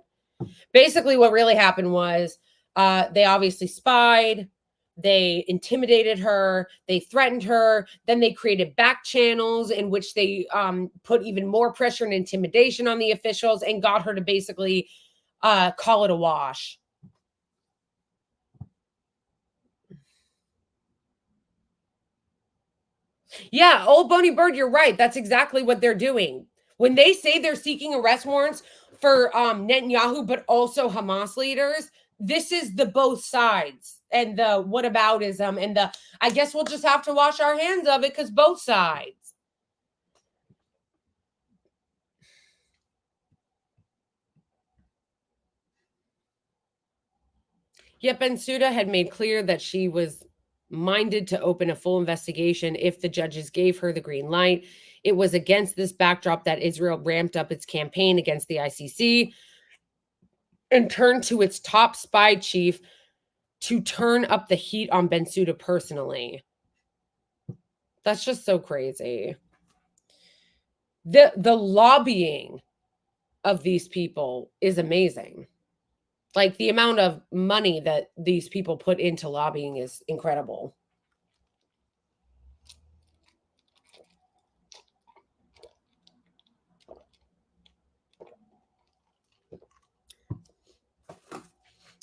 Basically, what really happened was they obviously spied. They intimidated her. They threatened her. Then they created back channels in which they put even more pressure and intimidation on the officials and got her to basically call it a wash. Yeah, old Boney Bird, you're right. That's exactly what they're doing. When they say they're seeking arrest warrants for Netanyahu, but also Hamas leaders, this is the both sides and the whataboutism and the, I guess we'll just have to wash our hands of it because both sides. Yet Bensouda had made clear that she was minded to open a full investigation if the judges gave her the green light. It was against this backdrop that Israel ramped up its campaign against the ICC and turned to its top spy chief to turn up the heat on Bensouda personally. That's just so crazy. The lobbying of these people is amazing. Like the amount of money that these people put into lobbying is incredible.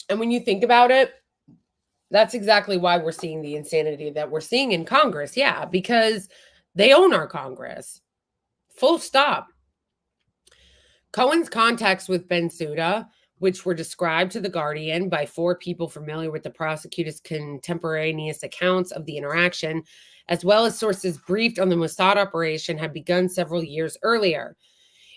And when you think about it, that's exactly why we're seeing the insanity that we're seeing in Congress. Yeah, because they own our Congress. Full stop. Cohen's contacts with Bensouda, which were described to The Guardian by 4 people familiar with the prosecutor's contemporaneous accounts of the interaction, as well as sources briefed on the Mossad operation, had begun several years earlier.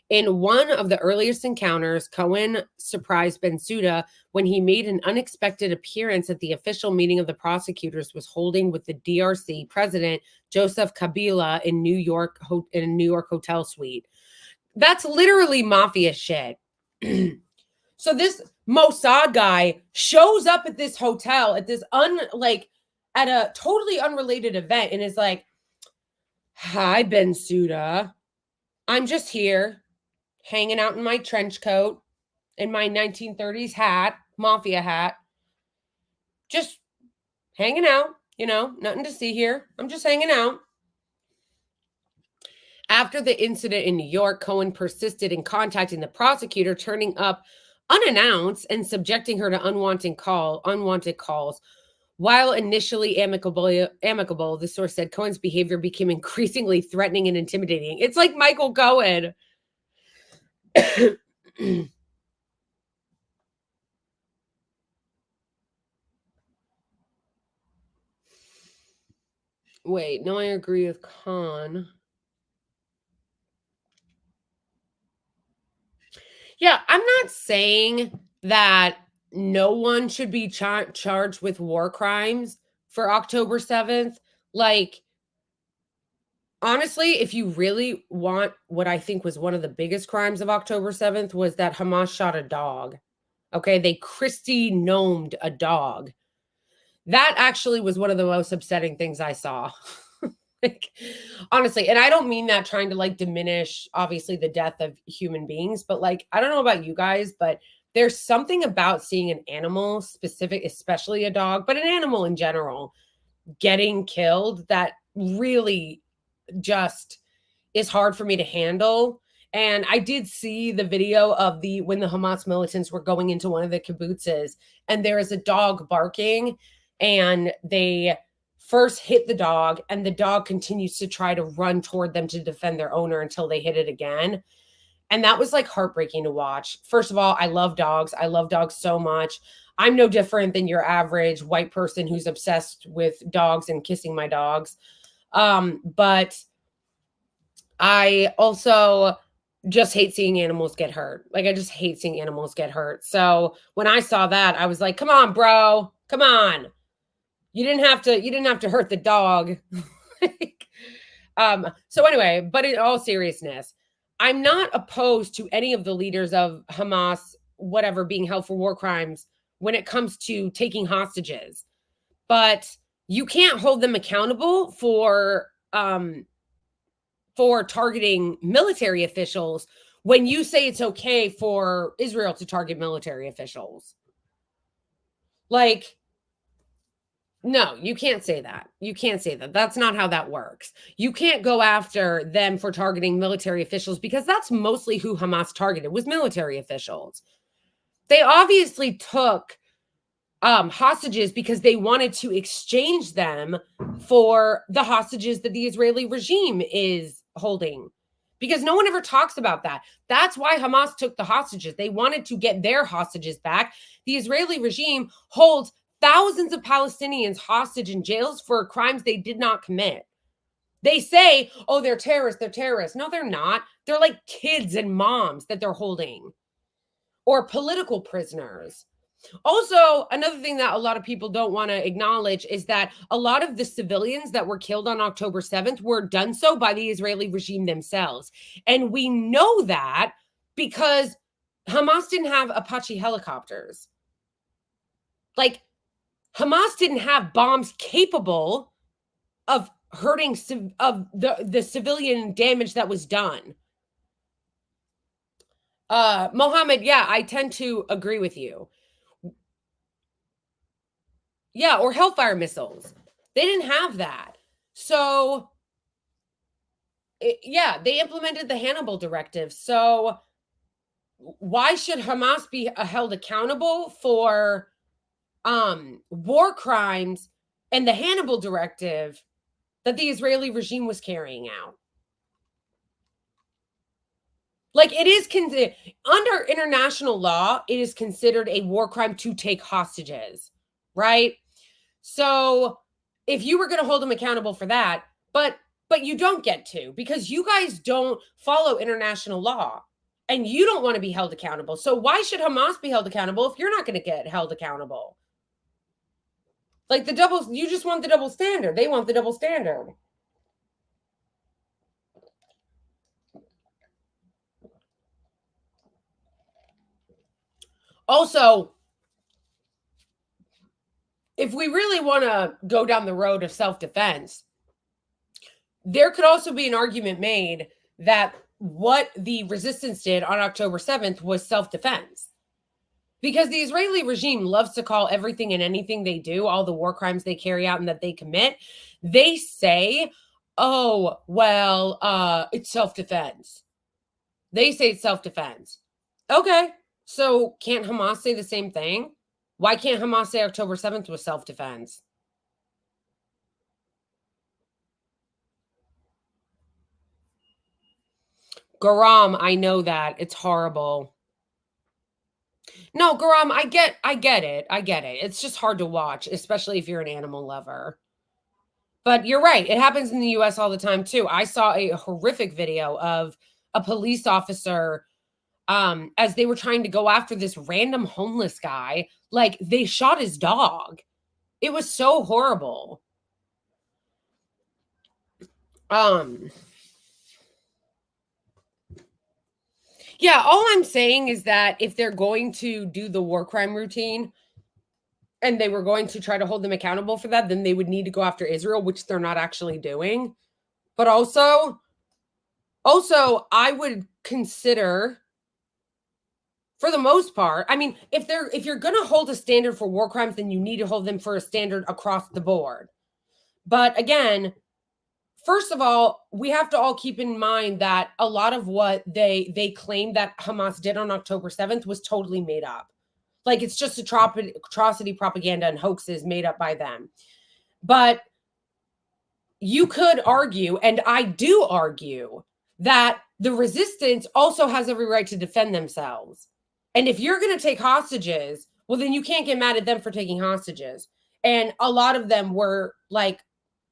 In one of the earliest encounters, Cohen surprised Bensouda when he made an unexpected appearance at the official meeting of the prosecutors was holding with the DRC president, Joseph Kabila, in a New York hotel suite. That's literally mafia shit. So this Mossad guy shows up at this hotel at this at a totally unrelated event and is like, "Hi, Bensouda. I'm just here hanging out in my trench coat and my 1930s hat, mafia hat. Just hanging out, nothing to see here. I'm just hanging out." After the incident in New York, Cohen persisted in contacting the prosecutor, turning up unannounced and subjecting her to unwanted calls. While initially amicable, the source said Cohen's behavior became increasingly threatening and intimidating. It's like Michael Cohen. Wait, no, I agree with Khan. Yeah, I'm not saying that no one should be charged with war crimes for October 7th. Like, honestly, if you really want what I think was one of the biggest crimes of October 7th was that Hamas shot a dog. Okay, they Christie gnomed a dog. That actually was one of the most upsetting things I saw. Like, honestly, and I don't mean that trying to diminish obviously the death of human beings, but I don't know about you guys, but there's something about seeing an animal specific, especially a dog, but an animal in general getting killed that really just is hard for me to handle. And I did see the video of when the Hamas militants were going into one of the kibbutzes and there is a dog barking and they first hit the dog and the dog continues to try to run toward them to defend their owner until they hit it again. And that was heartbreaking to watch. First of all, I love dogs. I love dogs so much. I'm no different than your average white person who's obsessed with dogs and kissing my dogs. But I also just hate seeing animals get hurt. I just hate seeing animals get hurt. So when I saw that, I was like, come on, bro. Come on. You didn't have to hurt the dog. So anyway, but in all seriousness, I'm not opposed to any of the leaders of Hamas, whatever, being held for war crimes when it comes to taking hostages, but you can't hold them accountable for targeting military officials when you say it's okay for Israel to target military officials. Like, no, you can't say that. You can't say that. That's not how that works. You can't go after them for targeting military officials because that's mostly who Hamas targeted, was military officials. They obviously took hostages because they wanted to exchange them for the hostages that the Israeli regime is holding. Because no one ever talks about that. That's why Hamas took the hostages. They wanted to get their hostages back. The Israeli regime holds thousands of Palestinians hostage in jails for crimes they did not commit. They say, oh, they're terrorists, they're terrorists. No, they're not. They're like kids and moms that they're holding, or political prisoners. Also, another thing that a lot of people don't want to acknowledge is that a lot of the civilians that were killed on October 7th were done so by the Israeli regime themselves. And we know that because Hamas didn't have Apache helicopters. Like, Hamas didn't have bombs capable of hurting the civilian damage that was done. Mohammed, yeah, I tend to agree with you. Yeah, or Hellfire missiles. They didn't have that. So, yeah, they implemented the Hannibal directive. So, why should Hamas be held accountable for war crimes and the Hannibal directive that the Israeli regime was carrying out? Like, it is under international law, it is considered a war crime to take hostages, right? So if you were going to hold them accountable for that, but you don't get to, because you guys don't follow international law and you don't want to be held accountable. So why should Hamas be held accountable if you're not going to get held accountable? Like, you just want the double standard. They want the double standard. Also, if we really want to go down the road of self-defense, there could also be an argument made that what the resistance did on October 7th was self-defense. Because the Israeli regime loves to call everything and anything they do, all the war crimes they carry out and that they commit, they say, oh, well, it's self-defense. They say it's self-defense. Okay, so can't Hamas say the same thing? Why can't Hamas say October 7th was self-defense? Garam, I know that. It's horrible. No, Garam, I get it. I get it. It's just hard to watch, especially if you're an animal lover. But you're right. It happens in the US all the time too. I saw a horrific video of a police officer as they were trying to go after this random homeless guy. Like, they shot his dog. It was so horrible. Yeah, all I'm saying is that if they're going to do the war crime routine and they were going to try to hold them accountable for that, then they would need to go after Israel, which they're not actually doing. But also I would consider, for the most part, I mean, if you're going to hold a standard for war crimes, then you need to hold them for a standard across the board. But again, first of all, we have to all keep in mind that a lot of what they claim that Hamas did on October 7th was totally made up. Like, it's just atrocity propaganda and hoaxes made up by them. But you could argue, and I do argue, that the resistance also has every right to defend themselves. And if you're going to take hostages, well, then you can't get mad at them for taking hostages. And a lot of them were like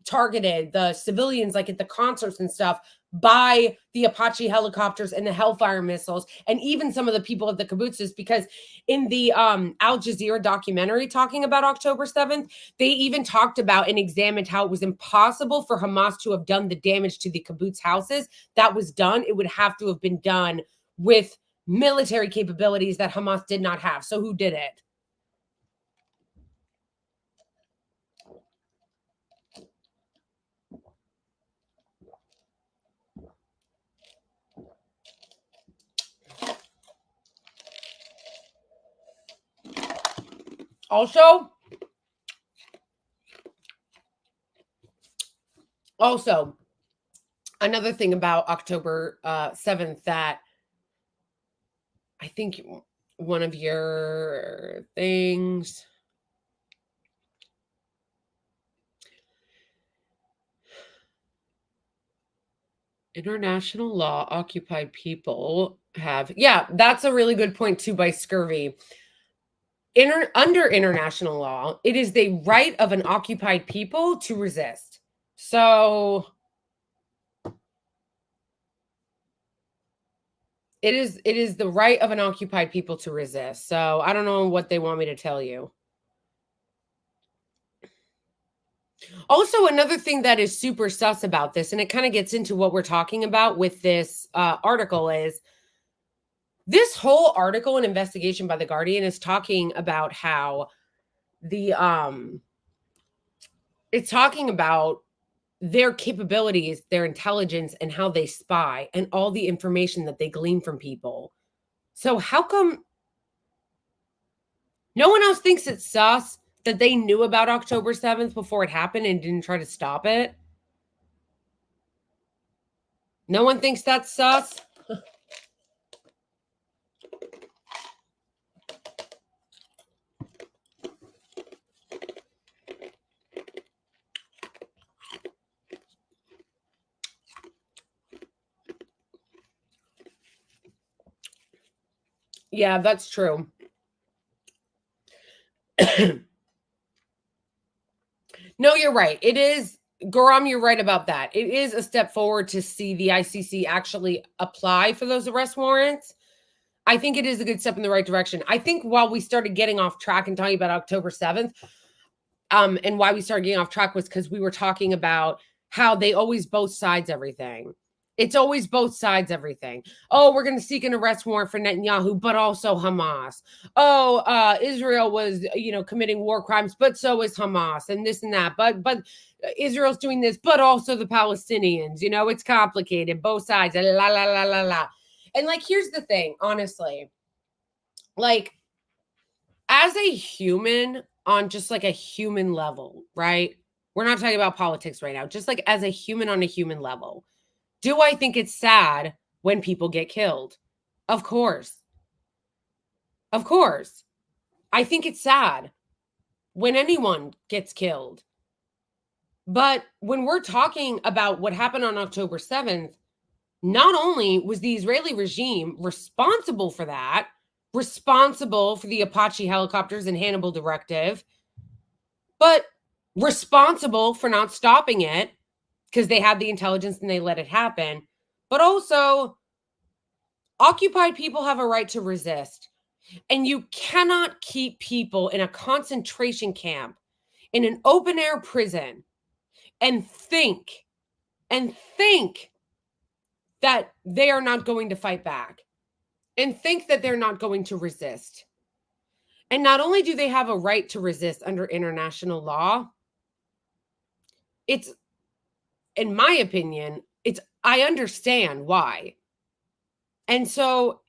targeted, the civilians, like at the concerts and stuff, by the Apache helicopters and the Hellfire missiles, and even some of the people at the kibbutzes, because in the Al Jazeera documentary talking about October 7th, they even talked about and examined how it was impossible for Hamas to have done the damage to the kibbutz houses that was done. It would have to have been done with military capabilities that Hamas did not have. So who did it? Also, another thing about October 7th that I think one of your things. International law, occupied people have. Yeah, that's a really good point too by Scurvy. Under international law, it is the right of an occupied people to resist. So it is the right of an occupied people to resist. So I don't know what they want me to tell you. Also, another thing that is super sus about this, and it kind of gets into what we're talking about with this article, is this whole article and investigation by The Guardian is talking about how it's talking about their capabilities, their intelligence, and how they spy, and all the information that they glean from people. So how come no one else thinks it's sus that they knew about October 7th before it happened and didn't try to stop it? No one thinks that's sus? Yeah, that's true. No, you're right. It is, Goram, you're right about that. It is a step forward to see the ICC actually apply for those arrest warrants. I think it is a good step in the right direction. I think while we started getting off track and talking about October 7th, and why we started getting off track was because we were talking about how they always both sides everything. It's always both sides everything. Oh, we're going to seek an arrest warrant for Netanyahu, but also Hamas. Oh, Israel was, committing war crimes, but so is Hamas, and this and that. But Israel's doing this, but also the Palestinians. It's complicated. Both sides. La la la la la. And here's the thing, honestly. As a human, on just a human level, right? We're not talking about politics right now. Just as a human on a human level. Do I think it's sad when people get killed? Of course. Of course. I think it's sad when anyone gets killed. But when we're talking about what happened on October 7th, not only was the Israeli regime responsible for that, responsible for the Apache helicopters and Hannibal directive, but responsible for not stopping it because they had the intelligence and they let it happen. But also, occupied people have a right to resist. And you cannot keep people in a concentration camp, in an open air prison, and think that they are not going to fight back, and think that they're not going to resist. And not only do they have a right to resist under international law, it's, in my opinion, I understand why. And so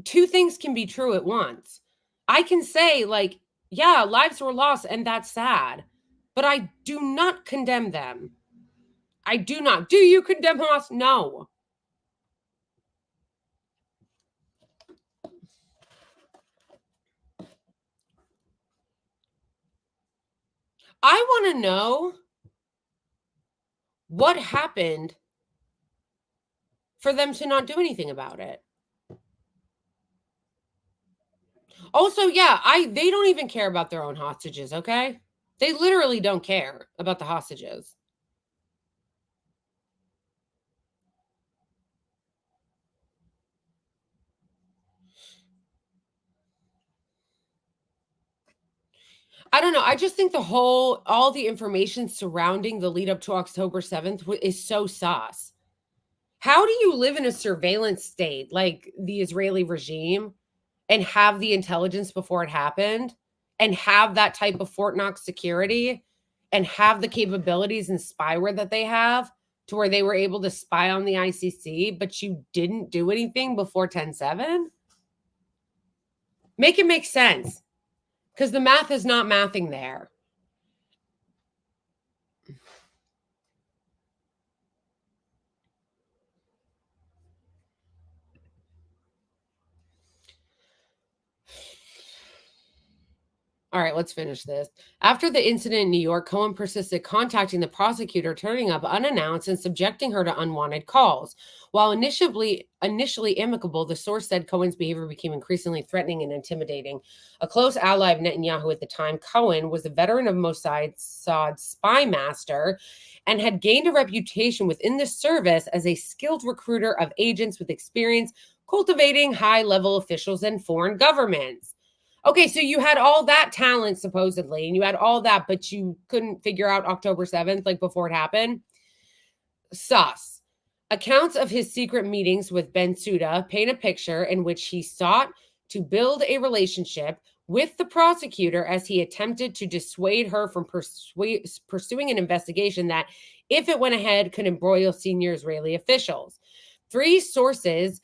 two things can be true at once. I can say, yeah, lives were lost and that's sad, but I do not condemn them. I do not. Do you condemn Hamas? No. I want to know what happened for them to not do anything about it. Also, yeah, they don't even care about their own hostages, okay? They literally don't care about the hostages. I don't know. I just think all the information surrounding the lead up to October 7th is so sus. How do you live in a surveillance state like the Israeli regime and have the intelligence before it happened and have that type of Fort Knox security and have the capabilities and spyware that they have to where they were able to spy on the ICC, but you didn't do anything before 10/7? Make it make sense. because the math is not mathing there. All right, let's finish this. After the incident in New York, Cohen persisted contacting the prosecutor, turning up unannounced and subjecting her to unwanted calls. While initially amicable, the source said Cohen's behavior became increasingly threatening and intimidating. A close ally of Netanyahu at the time, Cohen was a veteran of Mossad's spy master and had gained a reputation within the service as a skilled recruiter of agents with experience cultivating high-level officials in foreign governments. Okay, so you had all that talent supposedly, and you had all that, but you couldn't figure out October 7th, like before it happened. Sus. Accounts of his secret meetings with Bensouda paint a picture in which he sought to build a relationship with the prosecutor as he attempted to dissuade her from pursuing an investigation that, if it went ahead, could embroil senior Israeli officials. 3 sources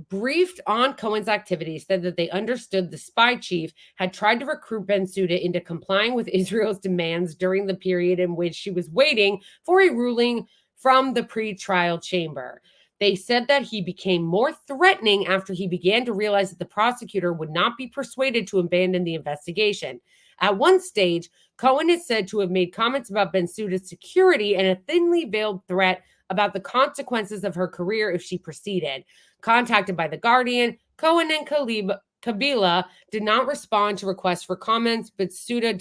briefed on Cohen's activities said that they understood the spy chief had tried to recruit Bensouda into complying with Israel's demands during the period in which she was waiting for a ruling from the pre-trial chamber. They said that he became more threatening after he began to realize that the prosecutor would not be persuaded to abandon the investigation. At one stage, Cohen is said to have made comments about Bensouda's security and a thinly veiled threat about the consequences of her career if she proceeded. Contacted by The Guardian, Cohen and Kabila did not respond to requests for comments, but Bensouda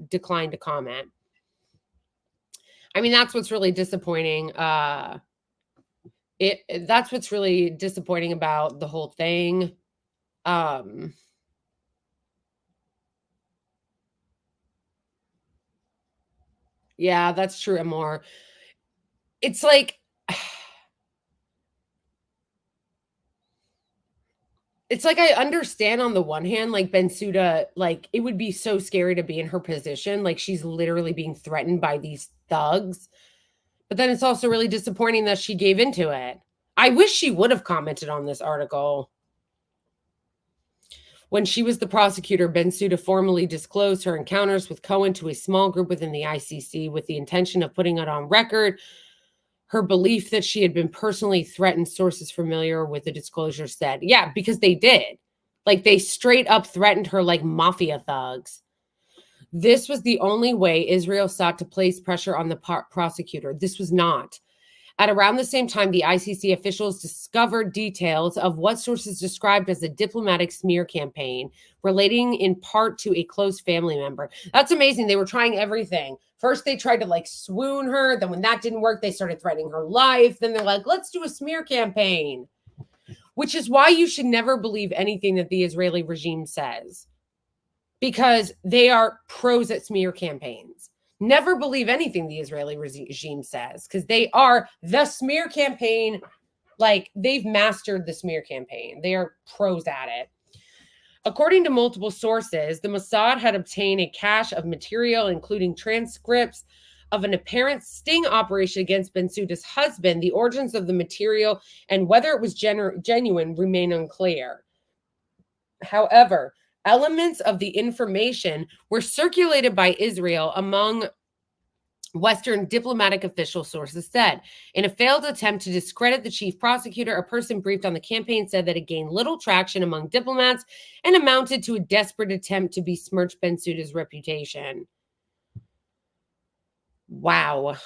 declined to comment. I mean, that's what's really disappointing. That's what's really disappointing about the whole thing. Yeah, that's true, Amor. It's like, it's like I understand on the one hand, like Bensouda, like it would be so scary to be in her position. Like she's literally being threatened by these thugs. But then it's also really disappointing that she gave into it. I wish she would have commented on this article. When she was the prosecutor, Bensouda formally disclosed her encounters with Cohen to a small group within the ICC with the intention of putting it on record. Her belief that she had been personally threatened, sources familiar with the disclosure said. Yeah, because they did. Like they straight up threatened her like mafia thugs. This was the only way Israel sought to place pressure on the prosecutor. This was not. At around the same time, the ICC officials discovered details of what sources described as a diplomatic smear campaign relating in part to a close family member. That's amazing. They were trying everything. First, they tried to like swoon her. Then when that didn't work, they started threatening her life. Then they're like, let's do a smear campaign, which is why you should never believe anything that the Israeli regime says, because they are pros at smear campaigns. Never believe anything the Israeli regime says, because they are the smear campaign. Like they've mastered the smear campaign. They are pros at it. According to multiple sources, the Mossad had obtained a cache of material, including transcripts of an apparent sting operation against Bensouda's husband. The origins of the material and whether it was genuine remain unclear. However, elements of the information were circulated by Israel among Western diplomatic official, sources said. In a failed attempt to discredit the chief prosecutor, a person briefed on the campaign said that it gained little traction among diplomats and amounted to a desperate attempt to besmirch Bensouda's reputation. Wow.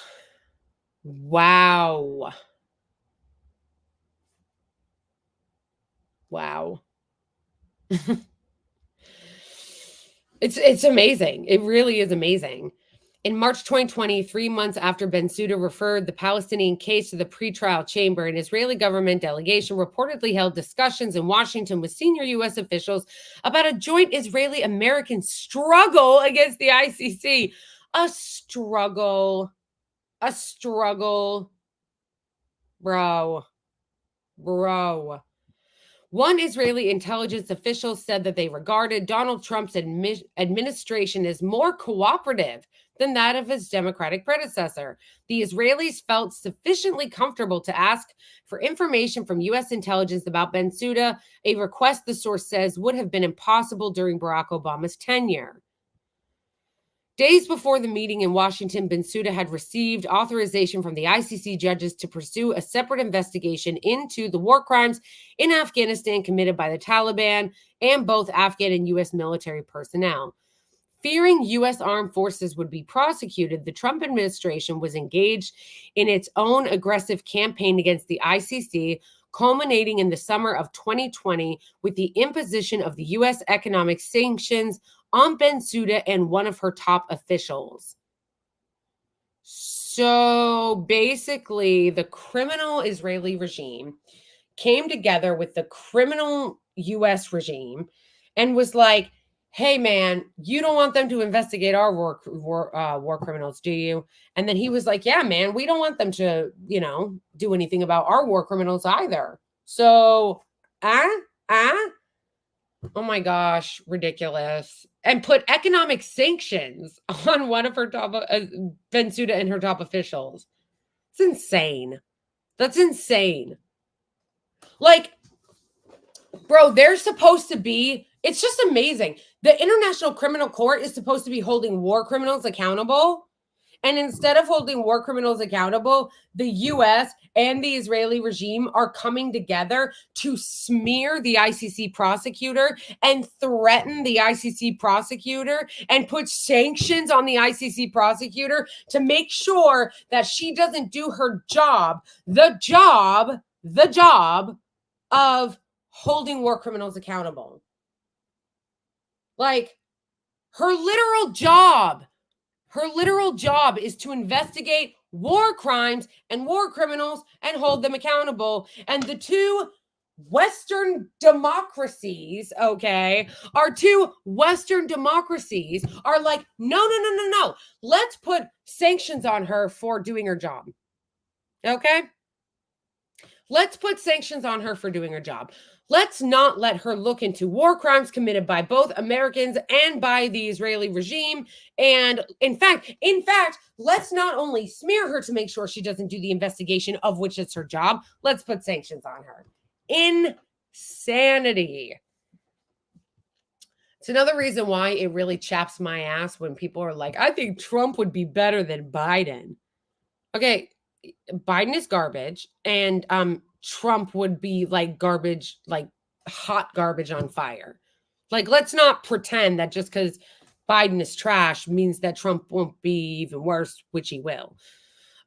Wow. Wow. It's amazing. It really is amazing. In March 2020, 3 months after Bensouda referred the Palestinian case to the pretrial chamber, an Israeli government delegation reportedly held discussions in Washington with senior U.S. officials about a joint Israeli-American struggle against the ICC. A struggle. A struggle. Bro. One Israeli intelligence official said that they regarded Donald Trump's administration as more cooperative than that of his Democratic predecessor. The Israelis felt sufficiently comfortable to ask for information from U.S. intelligence about Bensouda, a request the source says would have been impossible during Barack Obama's tenure. Days before the meeting in Washington, Bensouda had received authorization from the ICC judges to pursue a separate investigation into the war crimes in Afghanistan committed by the Taliban and both Afghan and U.S. military personnel. Fearing U.S. armed forces would be prosecuted, the Trump administration was engaged in its own aggressive campaign against the ICC, culminating in the summer of 2020 with the imposition of the U.S. economic sanctions on Bensouda and one of her top officials. So basically, the criminal Israeli regime came together with the criminal U.S. regime and was like, hey, man, you don't want them to investigate our war criminals, do you? And then he was like, yeah, man, we don't want them to, do anything about our war criminals either. So, oh my gosh, ridiculous. And put economic sanctions on one of her top, Bensouda and her top officials. It's insane. That's insane. Like, bro, they're supposed to be, it's just amazing. The International Criminal Court is supposed to be holding war criminals accountable. And instead of holding war criminals accountable, the U.S. and the Israeli regime are coming together to smear the ICC prosecutor and threaten the ICC prosecutor and put sanctions on the ICC prosecutor to make sure that she doesn't do her job, the job of holding war criminals accountable. Like, her literal job is to investigate war crimes and war criminals and hold them accountable. And the two Western democracies, our two Western democracies are like, no. Let's put sanctions on her for doing her job. Okay? Let's put sanctions on her for doing her job. Let's not let her look into war crimes committed by both Americans and by the Israeli regime. And in fact, let's not only smear her to make sure she doesn't do the investigation of which it's her job, let's put sanctions on her. Insanity. It's another reason why it really chaps my ass when people are like, I think Trump would be better than Biden. Okay, Biden is garbage, and Trump would be like garbage, like hot garbage on fire. Like, let's not pretend that just because Biden is trash means that Trump won't be even worse, which he will.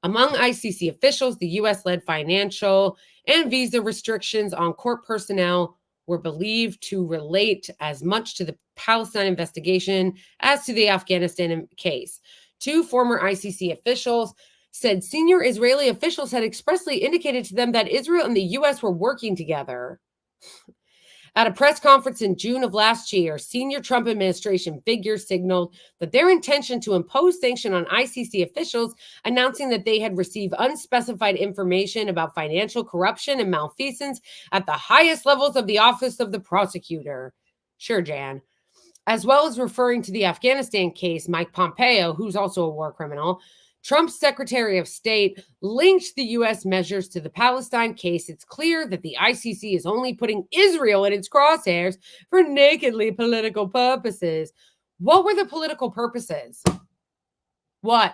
Among ICC officials, the U.S.-led financial and visa restrictions on court personnel were believed to relate as much to the Palestine investigation as to the Afghanistan case. Two former ICC officials said senior Israeli officials had expressly indicated to them that Israel and the U.S. were working together. At a press conference in June of last year, senior Trump administration figures signaled that their intention to impose sanction on ICC officials, announcing that they had received unspecified information about financial corruption and malfeasance at the highest levels of the office of the prosecutor. Sure, Jan. As well as referring to the Afghanistan case, Mike Pompeo, who's also a war criminal, Trump's Secretary of State linked the U.S. measures to the Palestine case. It's clear that the ICC is only putting Israel in its crosshairs for nakedly political purposes. What were the political purposes? What?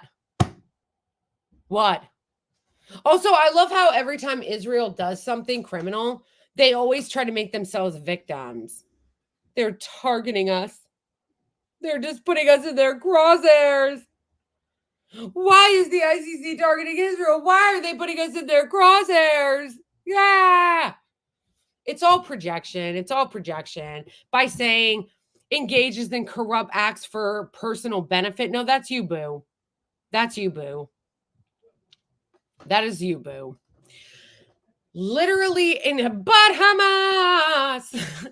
Also, I love how every time Israel does something criminal, they always try to make themselves victims. They're targeting us. They're just putting us in their crosshairs. Why is the ICC targeting Israel? Why are they putting us in their crosshairs? Yeah. It's all projection. By saying engages in corrupt acts for personal benefit. No, that's you, boo. That is you, boo. Literally but Hamas.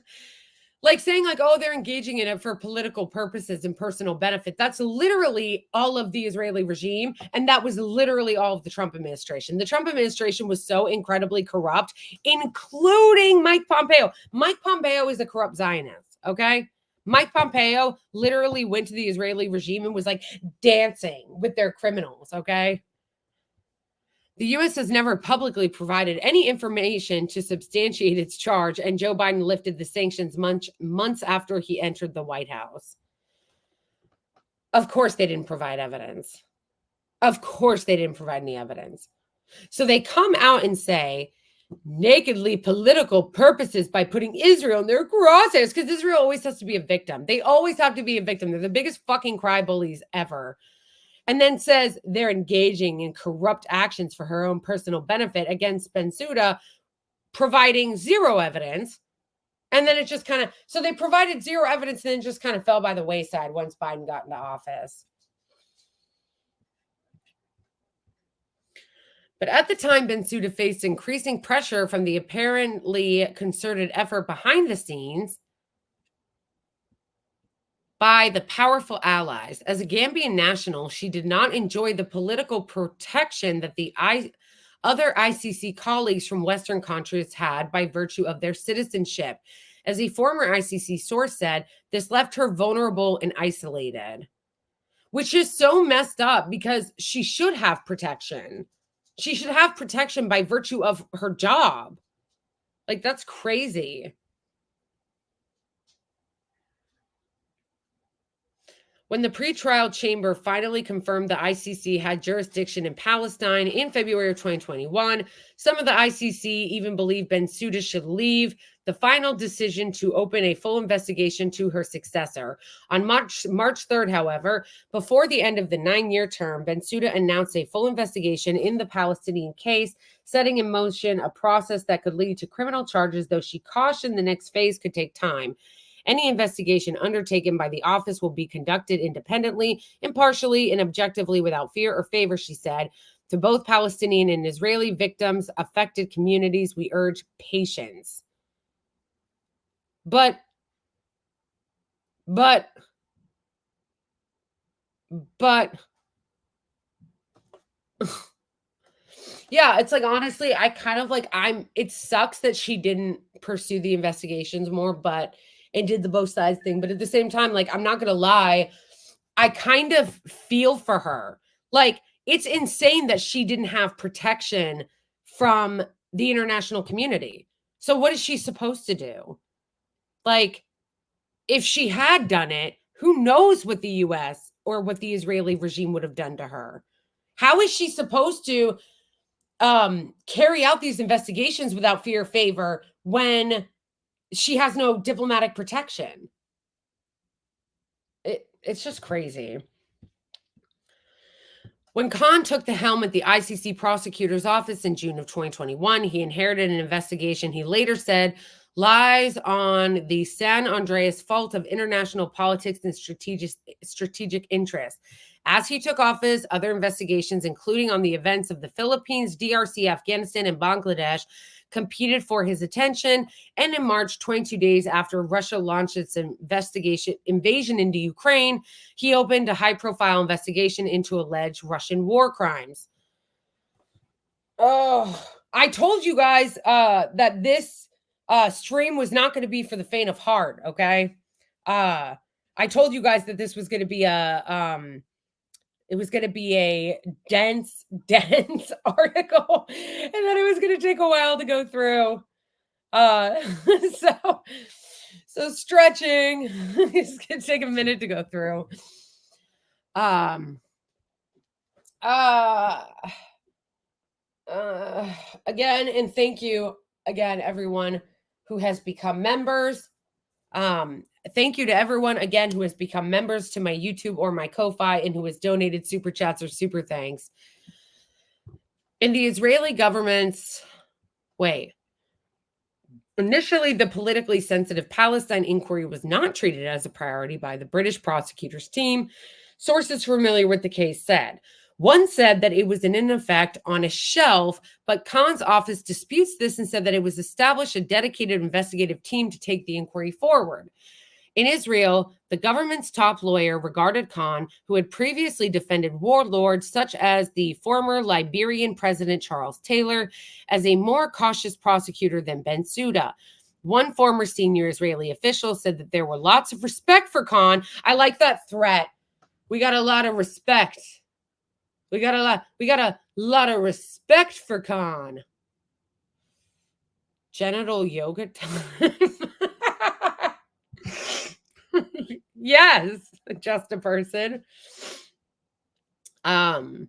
Like saying like, oh, they're engaging in it for political purposes and personal benefit. That's literally all of the Israeli regime. And that was literally all of the Trump administration. The Trump administration was so incredibly corrupt, including Mike Pompeo. Mike Pompeo is a corrupt Zionist, okay? Mike Pompeo literally went to the Israeli regime and was like dancing with their criminals, okay? The U.S. has never publicly provided any information to substantiate its charge, and Joe Biden lifted the sanctions months after he entered the White House. Of course, they didn't provide evidence. Of course, they didn't provide any evidence. So they come out and say, nakedly political purposes by putting Israel in their crosshairs, because Israel always has to be a victim. They always have to be a victim. They're the biggest fucking cry bullies ever. And then says they're engaging in corrupt actions for her own personal benefit against Bensouda, providing zero evidence. And then it just kind of, so they provided zero evidence and then just kind of fell by the wayside once Biden got into office. But at the time, Bensouda faced increasing pressure from the apparently concerted effort behind the scenes by the powerful allies. As a Gambian national, she did not enjoy the political protection that the other ICC colleagues from Western countries had by virtue of their citizenship. As a former ICC source said, this left her vulnerable and isolated, which is so messed up because she should have protection. She should have protection by virtue of her job. Like, that's crazy. When the pretrial chamber finally confirmed the ICC had jurisdiction in Palestine in February of 2021, some of the ICC even believed Bensouda should leave. The final decision to open a full investigation to her successor. On March 3rd, however, before the end of the 9-year term, Bensouda announced a full investigation in the Palestinian case, setting in motion a process that could lead to criminal charges, though she cautioned the next phase could take time. Any investigation undertaken by the office will be conducted independently, impartially, and objectively without fear or favor, she said. To both Palestinian and Israeli victims, affected communities, we urge patience. But yeah, it's like, honestly, I kind of like, it sucks that she didn't pursue the investigations more, and did the both sides thing. But at the same time, like, I'm not going to lie, I kind of feel for her. Like, it's insane that she didn't have protection from the international community. So what is she supposed to do? Like, if she had done it, who knows what the US or what the Israeli regime would have done to her? How is she supposed to carry out these investigations without fear or favor when she has no diplomatic protection? It's just crazy. When Khan took the helm at the ICC prosecutor's office in June of 2021, he inherited an investigation he later said lies on the San Andreas fault of international politics and strategic interests. As he took office, other investigations, including on the events of the Philippines, DRC, Afghanistan, and Bangladesh, competed for his attention. And in March, 22 days after Russia launched its invasion into Ukraine, he opened a high-profile investigation into alleged Russian war crimes. Oh, I told you guys that this stream was not going to be for the faint of heart, okay? I told you guys that this was going to be it was going to be a dense article, and then it was going to take a while to go through. So stretching. It's going to take a minute to go through. Again, and thank you again, everyone who has become members. Thank you to everyone, again, who has become members to my YouTube or my Ko-Fi and who has donated super chats or super thanks. In the Israeli government's initially, the politically sensitive Palestine inquiry was not treated as a priority by the British prosecutor's team, sources familiar with the case said. One said that it was in effect on a shelf, but Khan's office disputes this and said that it was established a dedicated investigative team to take the inquiry forward. In Israel, the government's top lawyer regarded Khan, who had previously defended warlords such as the former Liberian president Charles Taylor, as a more cautious prosecutor than Bensouda. One former senior Israeli official said that there were lots of respect for Khan. I like that threat. We got a lot of respect. We got a lot of respect for Khan. Genital yoga time. Yes, just a person. We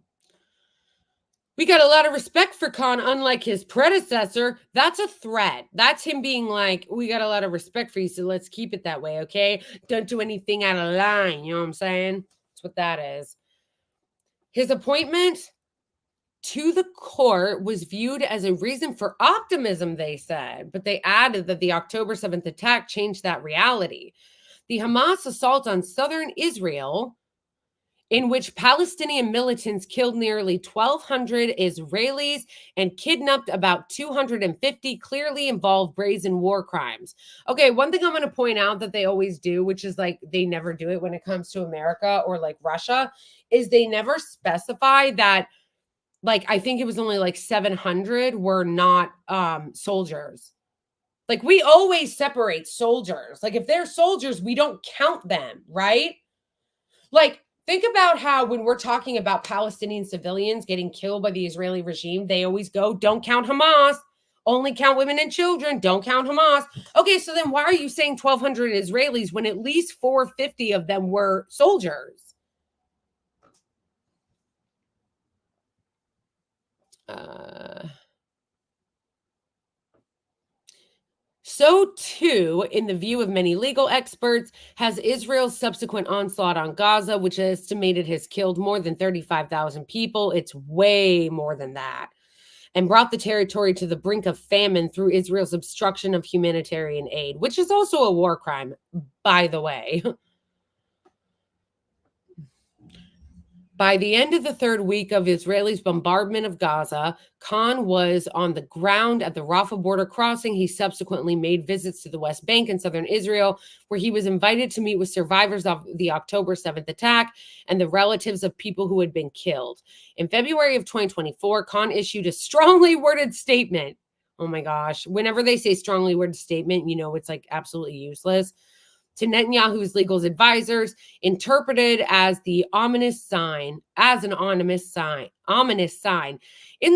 got a lot of respect for Khan, unlike his predecessor. That's a threat. That's him being like, we got a lot of respect for you, so let's keep it that way, okay? Don't do anything out of line, you know what I'm saying? That's what that is. His appointment to the court was viewed as a reason for optimism, they said, but they added that the October 7th attack changed that reality. The Hamas assault on southern Israel, in which Palestinian militants killed nearly 1,200 Israelis and kidnapped about 250, clearly involved brazen war crimes. Okay, one thing I'm going to point out that they always do, which is like they never do it when it comes to America or like Russia, is they never specify that, like, I think it was only like 700 were not soldiers. Like, we always separate soldiers. Like, if they're soldiers, we don't count them, right? Like, think about how when we're talking about Palestinian civilians getting killed by the Israeli regime, they always go, don't count Hamas, only count women and children, don't count Hamas. Okay, so then why are you saying 1,200 Israelis when at least 450 of them were soldiers? So too, in the view of many legal experts, has Israel's subsequent onslaught on Gaza, which is estimated has killed more than 35,000 people. It's way more than that. And brought the territory to the brink of famine through Israel's obstruction of humanitarian aid, which is also a war crime, by the way. By the end of the third week of Israelis' bombardment of Gaza, Khan was on the ground at the Rafah border crossing. He subsequently made visits to the West Bank and southern Israel, where he was invited to meet with survivors of the October 7th attack and the relatives of people who had been killed. In February of 2024, Khan issued a strongly worded statement. Oh my gosh. Whenever they say strongly worded statement, you know it's like absolutely useless. To Netanyahu's legal advisors, interpreted as the ominous sign. In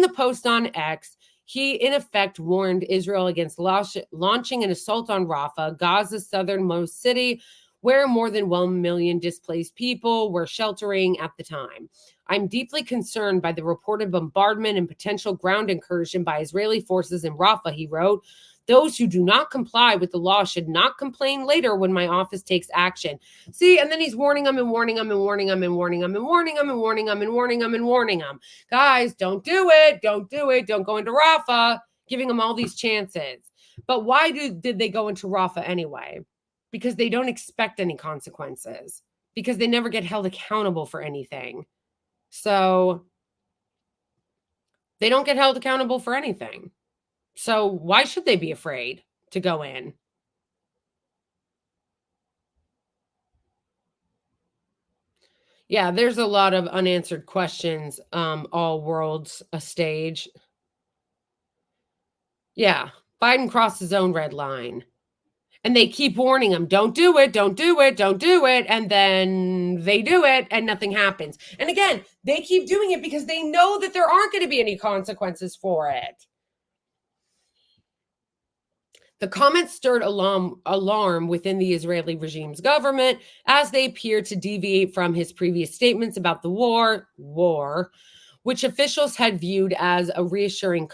the post on X, he in effect warned Israel against launching an assault on Rafah, Gaza's southernmost city, where more than 1 million displaced people were sheltering at the time. I'm deeply concerned by the reported bombardment and potential ground incursion by Israeli forces in Rafah, he wrote. Those who do not comply with the law should not complain later when my office takes action. See, and then he's warning them and warning them and warning them and warning them and warning them and warning them and warning them and warning them. Guys, don't do it. Don't do it. Don't go into Rafah, giving them all these chances. But why did they go into Rafah anyway? Because they don't expect any consequences. Because they never get held accountable for anything. So they don't get held accountable for anything. So why should they be afraid to go in? Yeah, there's a lot of unanswered questions. All worlds a stage. Yeah, Biden crossed his own red line. And they keep warning him, don't do it, don't do it, don't do it. And then they do it and nothing happens. And again, they keep doing it because they know that there aren't going to be any consequences for it. The comments stirred alarm within the Israeli regime's government as they appeared to deviate from his previous statements about the war, which officials had viewed as a reassuringly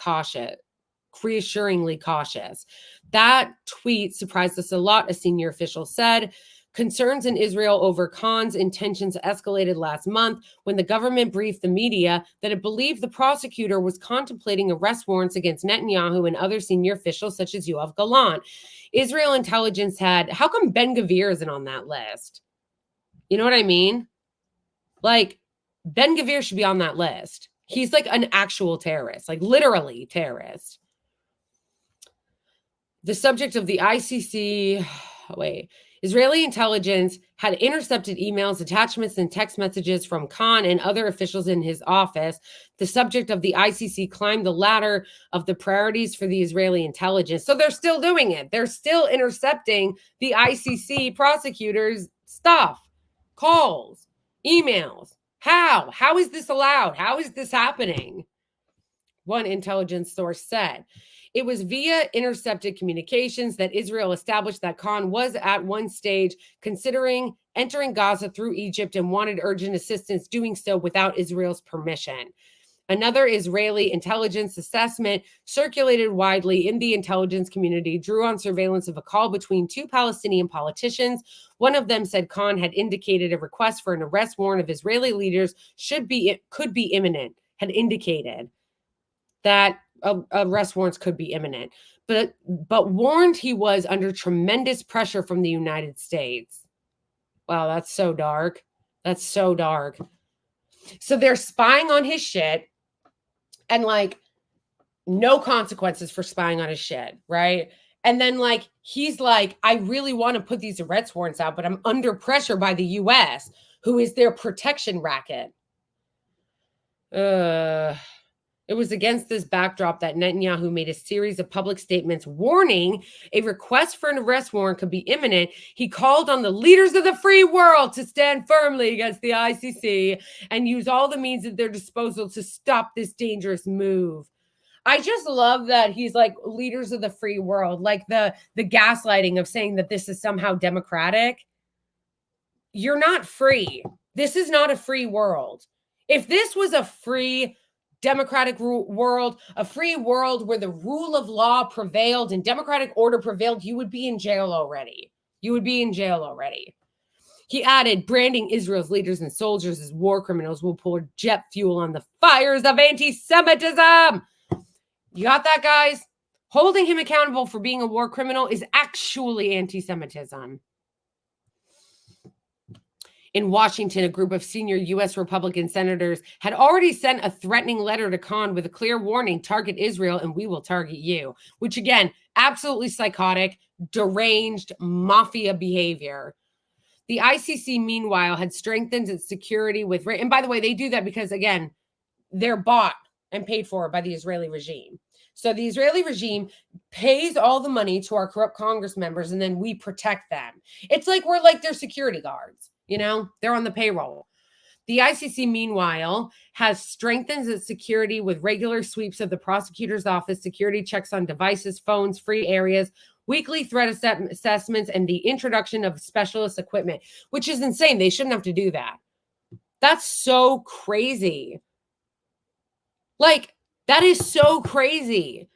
cautious. That tweet surprised us a lot, a senior official said. Concerns in Israel over Khan's intentions escalated last month when the government briefed the media that it believed the prosecutor was contemplating arrest warrants against Netanyahu and other senior officials such as Yoav Gallant. Israel intelligence had, how come Ben Gvir isn't on that list? You know what I mean? Like, Ben-Gvir should be on that list. He's like an actual terrorist, like literally terrorist. The subject of the ICC, Israeli intelligence had intercepted emails, attachments, and text messages from Khan and other officials in his office. The subject of the ICC climbed the ladder of the priorities for the Israeli intelligence. So they're still doing it. They're still intercepting the ICC prosecutors' stuff, calls, emails. How? How is this allowed? How is this happening? One intelligence source said. It was via intercepted communications that Israel established that Khan was at one stage considering entering Gaza through Egypt and wanted urgent assistance doing so without Israel's permission. Another Israeli intelligence assessment circulated widely in the intelligence community drew on surveillance of a call between two Palestinian politicians. One of them said Khan had indicated a request for an arrest warrant of Israeli leaders could be imminent, had indicated that arrest warrants could be imminent, but warned he was under tremendous pressure from the United States. Wow, that's so dark. That's so dark. So they're spying on his shit and like no consequences for spying on his shit, right? And then like he's like, I really want to put these arrest warrants out, but I'm under pressure by the US, who is their protection racket. It was against this backdrop that Netanyahu made a series of public statements warning a request for an arrest warrant could be imminent. He called on the leaders of the free world to stand firmly against the ICC and use all the means at their disposal to stop this dangerous move. I just love that he's like leaders of the free world, like the gaslighting of saying that this is somehow democratic. You're not free. This is not a free world. If this was a free democratic world, a free world where the rule of law prevailed and democratic order prevailed, you would be in jail already. You would be in jail already. He added, branding Israel's leaders and soldiers as war criminals will pour jet fuel on the fires of anti-Semitism. You got that, guys? Holding him accountable for being a war criminal is actually anti-Semitism. In Washington, a group of senior U.S. Republican senators had already sent a threatening letter to Khan with a clear warning, target Israel and we will target you, which again, absolutely psychotic, deranged, mafia behavior. The ICC, meanwhile, had strengthened its security with, and by the way, they do that because, again, they're bought and paid for by the Israeli regime. So the Israeli regime pays all the money to our corrupt Congress members and then we protect them. It's like we're like their security guards. You know, they're on the payroll. The ICC, meanwhile, has strengthened its security with regular sweeps of the prosecutor's office, security checks on devices, phones, free areas, weekly threat assessments, and the introduction of specialist equipment, which is insane. They shouldn't have to do that. That's so crazy. Like, that is so crazy.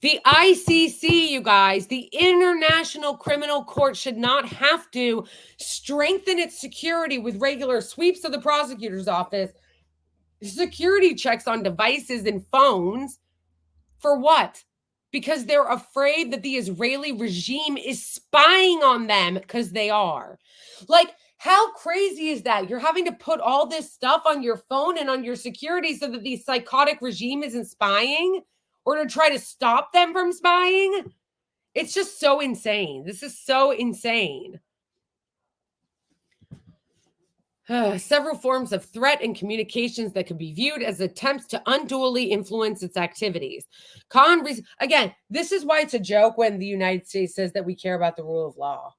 The ICC, you guys, the International Criminal Court should not have to strengthen its security with regular sweeps of the prosecutor's office, security checks on devices and phones. For what? Because they're afraid that the Israeli regime is spying on them, because they are. Like, how crazy is that? You're having to put all this stuff on your phone and on your security so that the psychotic regime isn't spying? Or to try to stop them from spying? It's just so insane. This is so insane. Several forms of threat and communications that could be viewed as attempts to unduly influence its activities. Again, this is why it's a joke when the United States says that we care about the rule of law.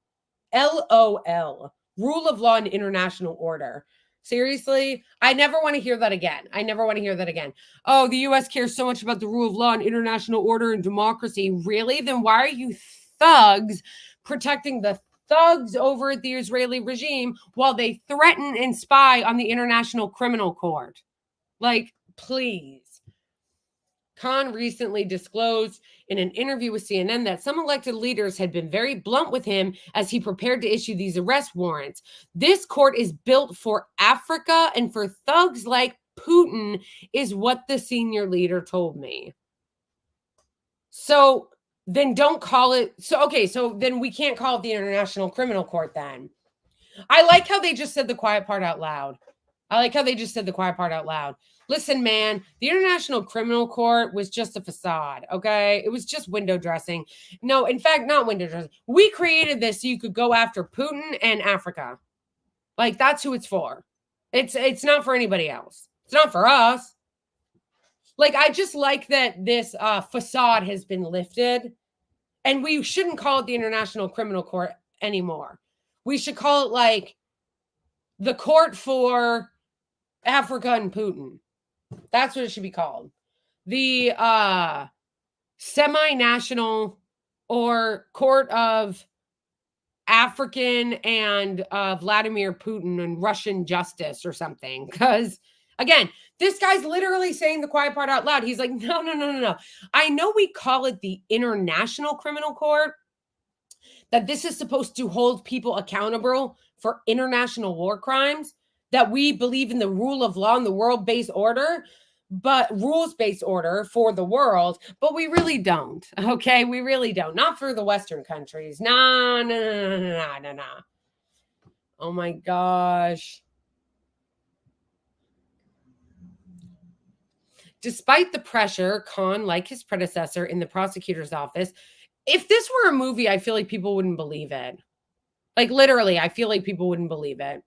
LOL. Rule of law and international order. Seriously, I never want to hear that again. I never want to hear that again. Oh, the U.S. cares so much about the rule of law and international order and democracy. Really? Then why are you thugs protecting the thugs over at the Israeli regime while they threaten and spy on the International Criminal Court? Like, please. Khan recently disclosed in an interview with CNN that some elected leaders had been very blunt with him as he prepared to issue these arrest warrants. This court is built for Africa and for thugs like Putin, is what the senior leader told me. So then don't call it. So then we can't call it the International Criminal Court then. I like how they just said the quiet part out loud. I like how they just said the quiet part out loud. Listen, man, the International Criminal Court was just a facade, okay? It was just window dressing. No, in fact, not window dressing. We created this so you could go after Putin and Africa. Like, that's who it's for. It's not for anybody else. It's not for us. Like, I just like that this facade has been lifted, and we shouldn't call it the International Criminal Court anymore. We should call it, like, the court for Africa and Putin. That's what it should be called. The semi-national or court of African and Vladimir Putin and Russian justice or something. Because, again, this guy's literally saying the quiet part out loud. He's like, no. I know we call it the International Criminal Court, that this is supposed to hold people accountable for international war crimes, that we believe in the rule of law and the world-based order, but rules-based order for the world, but we really don't, okay? We really don't. Not for the Western countries. No. Oh my gosh. Despite the pressure, Khan, like his predecessor in the prosecutor's office, if this were a movie, I feel like people wouldn't believe it. Like, literally, I feel like people wouldn't believe it.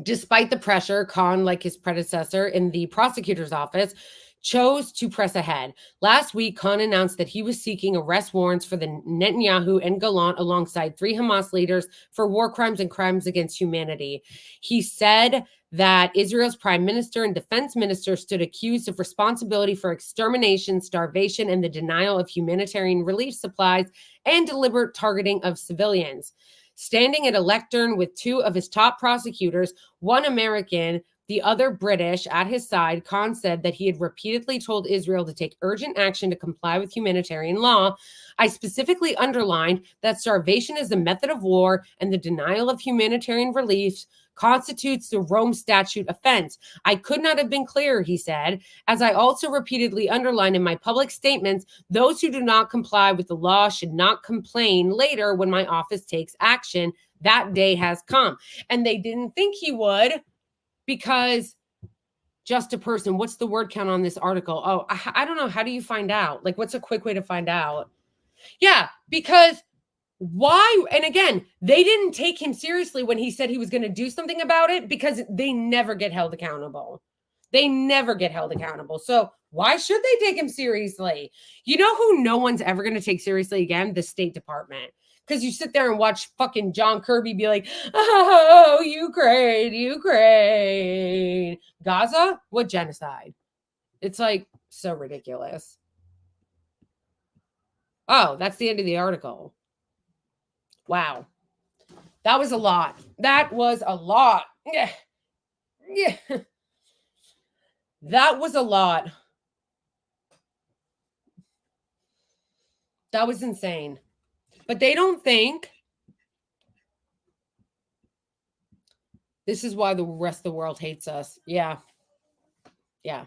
Despite the pressure, Khan, like his predecessor in the prosecutor's office, chose to press ahead. Last week, Khan announced that he was seeking arrest warrants for the Netanyahu and Gallant alongside 3 Hamas leaders for war crimes and crimes against humanity. He said that Israel's prime minister and defense minister stood accused of responsibility for extermination, starvation, and the denial of humanitarian relief supplies and deliberate targeting of civilians. Standing at a lectern with 2 of his top prosecutors, one American, the other British, at his side, Khan said that he had repeatedly told Israel to take urgent action to comply with humanitarian law. I specifically underlined that starvation is a method of war and the denial of humanitarian relief constitutes the Rome Statute offense. I could not have been clearer, he said. As I also repeatedly underlined in my public statements, those who do not comply with the law should not complain later when my office takes action. That day has come. And they didn't think he would, because just a person, what's the word count on this article? Oh, I don't know. How do you find out? Like, what's a quick way to find out? Yeah, because why? And again, they didn't take him seriously when he said he was going to do something about it, because they never get held accountable. They never get held accountable. So why should they take him seriously? You know who no one's ever going to take seriously again? The State Department. Because you sit there and watch fucking John Kirby be like, oh, Ukraine. Gaza? What genocide? It's like so ridiculous. Oh, that's the end of the article. Wow. That was a lot. That was a lot. Yeah. That was a lot. That was insane. But they don't think this is why the rest of the world hates us. Yeah. Yeah.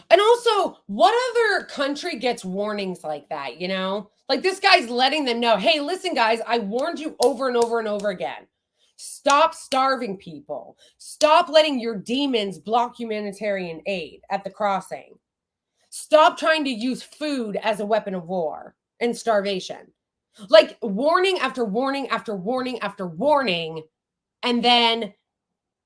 And also, what other country gets warnings like that, you know? Like, this guy's letting them know, hey, listen, guys, I warned you over and over and over again. Stop starving people. Stop letting your demons block humanitarian aid at the crossing. Stop trying to use food as a weapon of war and starvation. Like, warning after warning after warning after warning, and then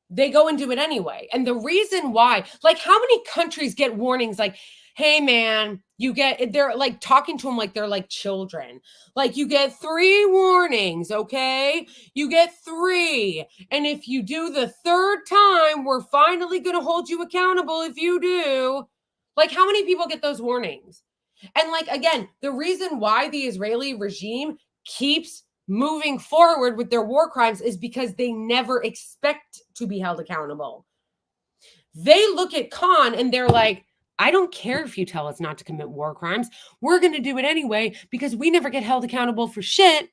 they go and do it anyway. And the reason why, like, how many countries get warnings like, hey, man, they're like talking to them like they're like children. Like, you get 3 warnings, okay? You get 3. And if you do the 3rd time, we're finally going to hold you accountable if you do. Like, how many people get those warnings? And like, again, the reason why the Israeli regime keeps moving forward with their war crimes is because they never expect to be held accountable. They look at Khan and they're like, I don't care if you tell us not to commit war crimes. We're going to do it anyway because we never get held accountable for shit.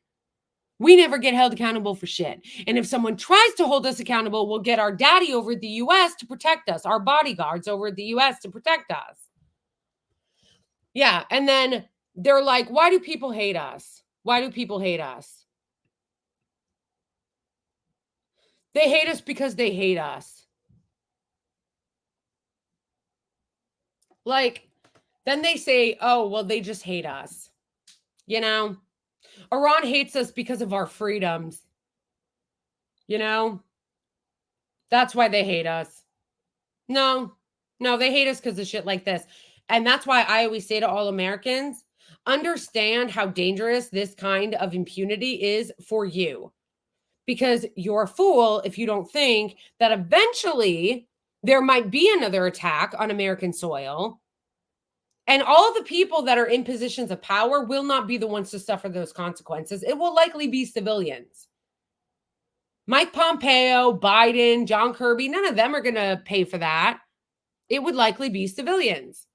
We never get held accountable for shit. And if someone tries to hold us accountable, we'll get our daddy over at the U.S. to protect us, our bodyguards over at the U.S. to protect us. Yeah, and then they're like, why do people hate us? Why do people hate us? They hate us because they hate us. Like, then they say, oh, well, they just hate us. You know, Iran hates us because of our freedoms. You know, that's why they hate us. No, they hate us because of shit like this. And that's why I always say to all Americans, understand how dangerous this kind of impunity is for you. Because you're a fool if you don't think that eventually there might be another attack on American soil. And all the people that are in positions of power will not be the ones to suffer those consequences. It will likely be civilians. Mike Pompeo, Biden, John Kirby, none of them are going to pay for that. It would likely be civilians.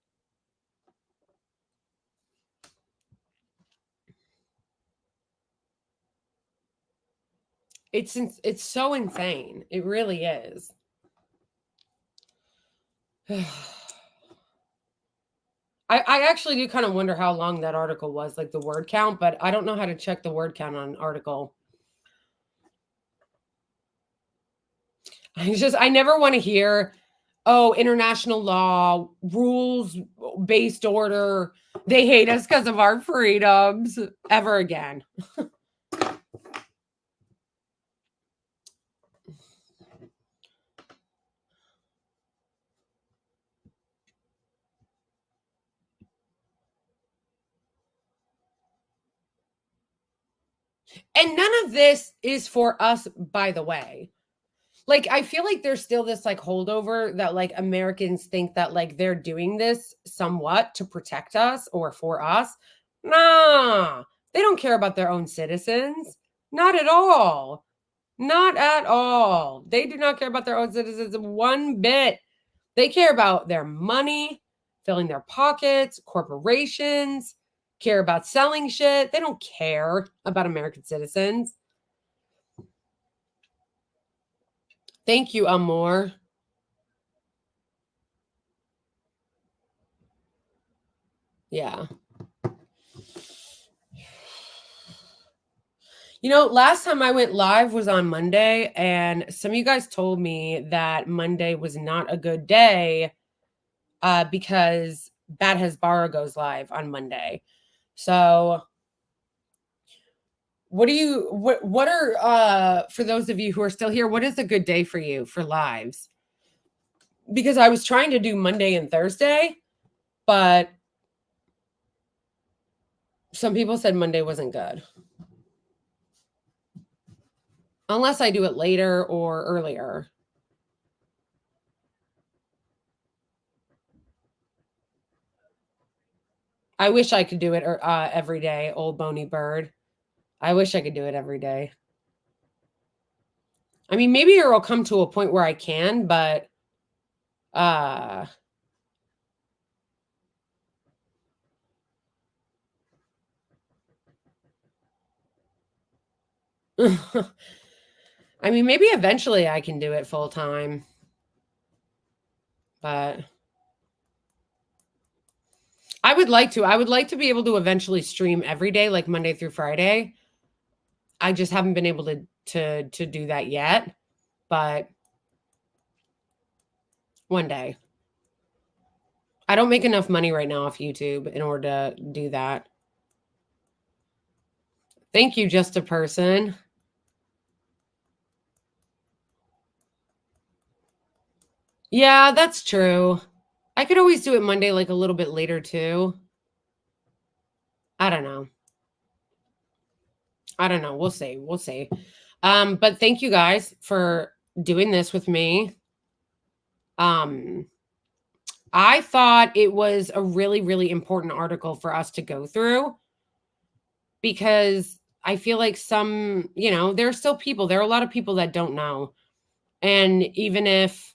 It's so insane. It really is. I actually do kind of wonder how long that article was, like the word count, but I don't know how to check the word count on an article. I never want to hear, oh, international law, rules-based order, they hate us because of our freedoms ever again. And none of this is for us, by the way. Like, I feel like there's still this like holdover that like Americans think that like they're doing this somewhat to protect us or for us. Nah, they don't care about their own citizens. Not at all. Not at all. They do not care about their own citizens one bit. They care about their money, filling their pockets, corporations, care about selling shit. They don't care about American citizens. Thank you, Amor. Yeah. You know, last time I went live was on Monday, and some of you guys told me that Monday was not a good day because Bad Hezbollah goes live on Monday. So what are for those of you who are still here, what is a good day for you for lives? Because I was trying to do Monday and Thursday, but some people said Monday wasn't good. Unless I do it later or earlier. I wish I could do it every day, old bony bird. I wish I could do it every day. I mean, maybe it will come to a point where I can, but I mean, maybe eventually I can do it full time. But I would like to be able to eventually stream every day, like Monday through Friday. I just haven't been able to do that yet, but one day. I don't make enough money right now off YouTube in order to do that. Thank you, Just a Person. Yeah, that's true. I could always do it Monday, like a little bit later too. I don't know. We'll see. But thank you guys for doing this with me. I thought it was a really, really important article for us to go through because I feel like there are still people, there are a lot of people that don't know. And even if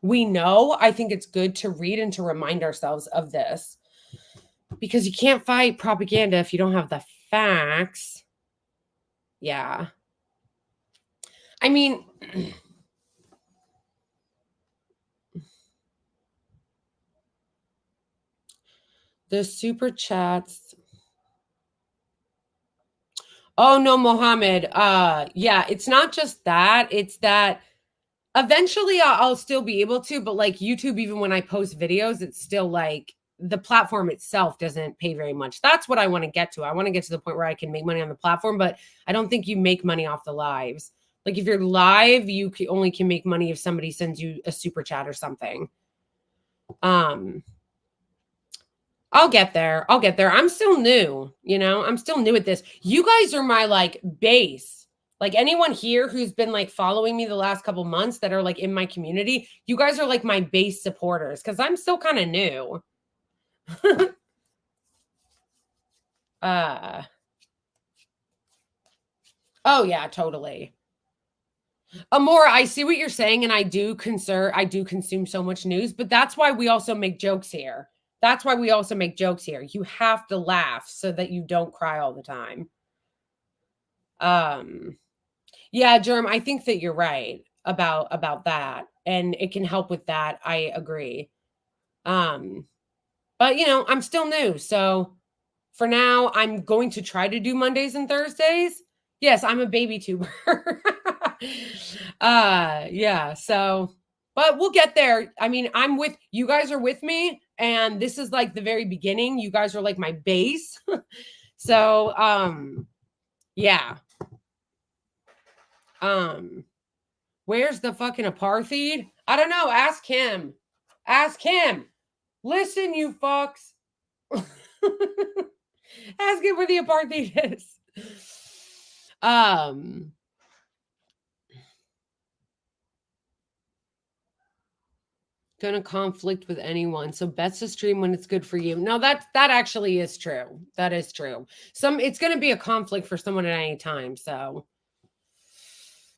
we know, I think it's good to read and to remind ourselves of this because you can't fight propaganda if you don't have the facts. Yeah. I mean, the super chats. Oh no, Mohammed. Yeah, it's not just that. It's that eventually I'll still be able to, but like YouTube, even when I post videos, it's still like the platform itself doesn't pay very much. That's what I want to get to. I want to get to the point where I can make money on the platform, but I don't think you make money off the lives. Like if you're live, you only can make money if somebody sends you a super chat or something. I'll get there. I'll get there. I'm still new, you know, I'm still new at this. You guys are my like base. Like anyone here who's been like following me the last couple months that are like in my community, you guys are like my base supporters because I'm still kind of new. Oh yeah, totally. Amora, I see what you're saying, and I do consume so much news, but that's why we also make jokes here. That's why we also make jokes here. You have to laugh so that you don't cry all the time. Yeah, Germ, I think that you're right about that, and it can help with that. I agree. But you know, I'm still new, so for now, I'm going to try to do Mondays and Thursdays. Yes, I'm a baby tuber. Yeah, so but we'll get there. I mean, you guys are with me, and this is like the very beginning. You guys are like my base. So, yeah. Where's the fucking apartheid? I don't know. Ask him. Ask him. Listen, you fucks. Ask him where the apartheid is. Gonna conflict with anyone. So best to stream when it's good for you. No, that actually is true. That is true. It's gonna be a conflict for someone at any time. So,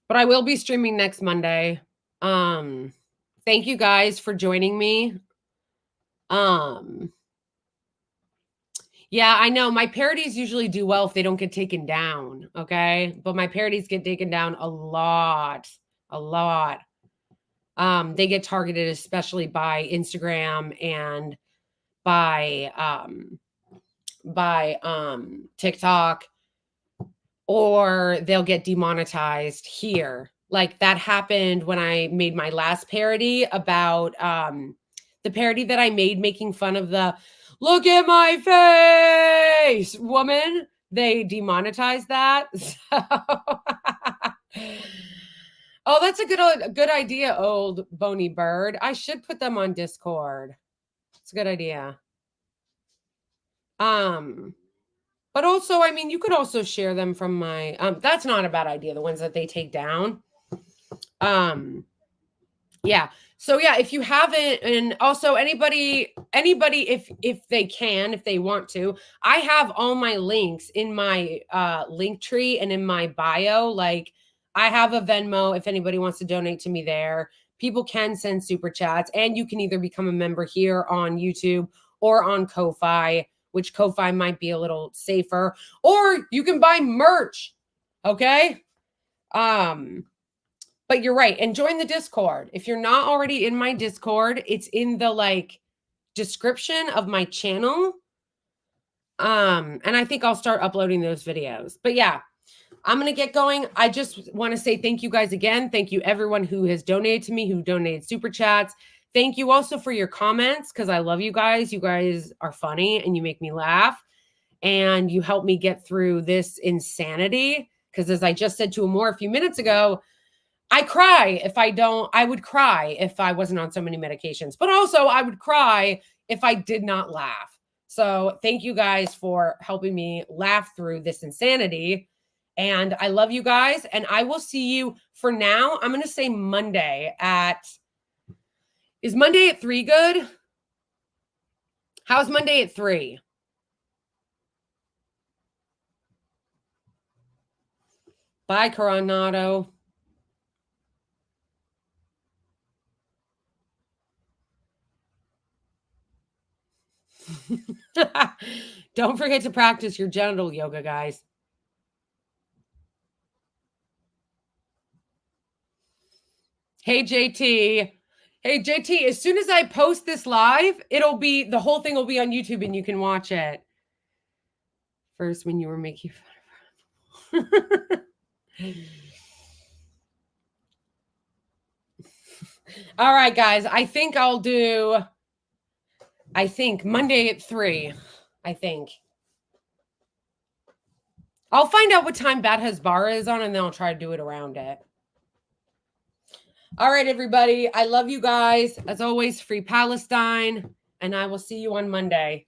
but I will be streaming next Monday. Thank you guys for joining me. Yeah, I know my parodies usually do well if they don't get taken down. Okay, but my parodies get taken down a lot. They get targeted, especially by Instagram and by TikTok, or they'll get demonetized here. Like that happened when I made my last parody about the parody that I made making fun of the "look at my face" woman. They demonetized that. So oh, that's a good idea, old bony bird. I should put them on Discord. It's a good idea. But also, I mean, you could also share them from my that's not a bad idea, the ones that they take down. Yeah. So yeah, if you haven't, and also anybody if they can, if they want to, I have all my links in my link tree and in my bio. Like I have a Venmo if anybody wants to donate to me there. People can send super chats, and you can either become a member here on YouTube or on Ko-Fi, which Ko-Fi might be a little safer, or you can buy merch. Okay. But you're right. And join the Discord. If you're not already in my Discord, it's in the like description of my channel. And I think I'll start uploading those videos. But yeah, I'm going to get going. I just want to say thank you guys again. Thank you everyone who has donated to me, who donated super chats. Thank you also for your comments, because I love you guys. You guys are funny and you make me laugh. And you help me get through this insanity. Because as I just said to Amor a few minutes ago, I would cry if I wasn't on so many medications, but also I would cry if I did not laugh. So thank you guys for helping me laugh through this insanity. And I love you guys. And I will see you for now. I'm going to say Monday is Monday at 3 good? How's Monday at 3? Bye, Coronado. Don't forget to practice your genital yoga, guys. Hey, JT. Hey, JT, as soon as I post this live, the whole thing will be on YouTube and you can watch it. First, when you were making fun All right, guys. I think Monday at 3. I think. I'll find out what time Bat Hezbollah is on, and then I'll try to do it around it. All right, everybody. I love you guys. As always, free Palestine, and I will see you on Monday.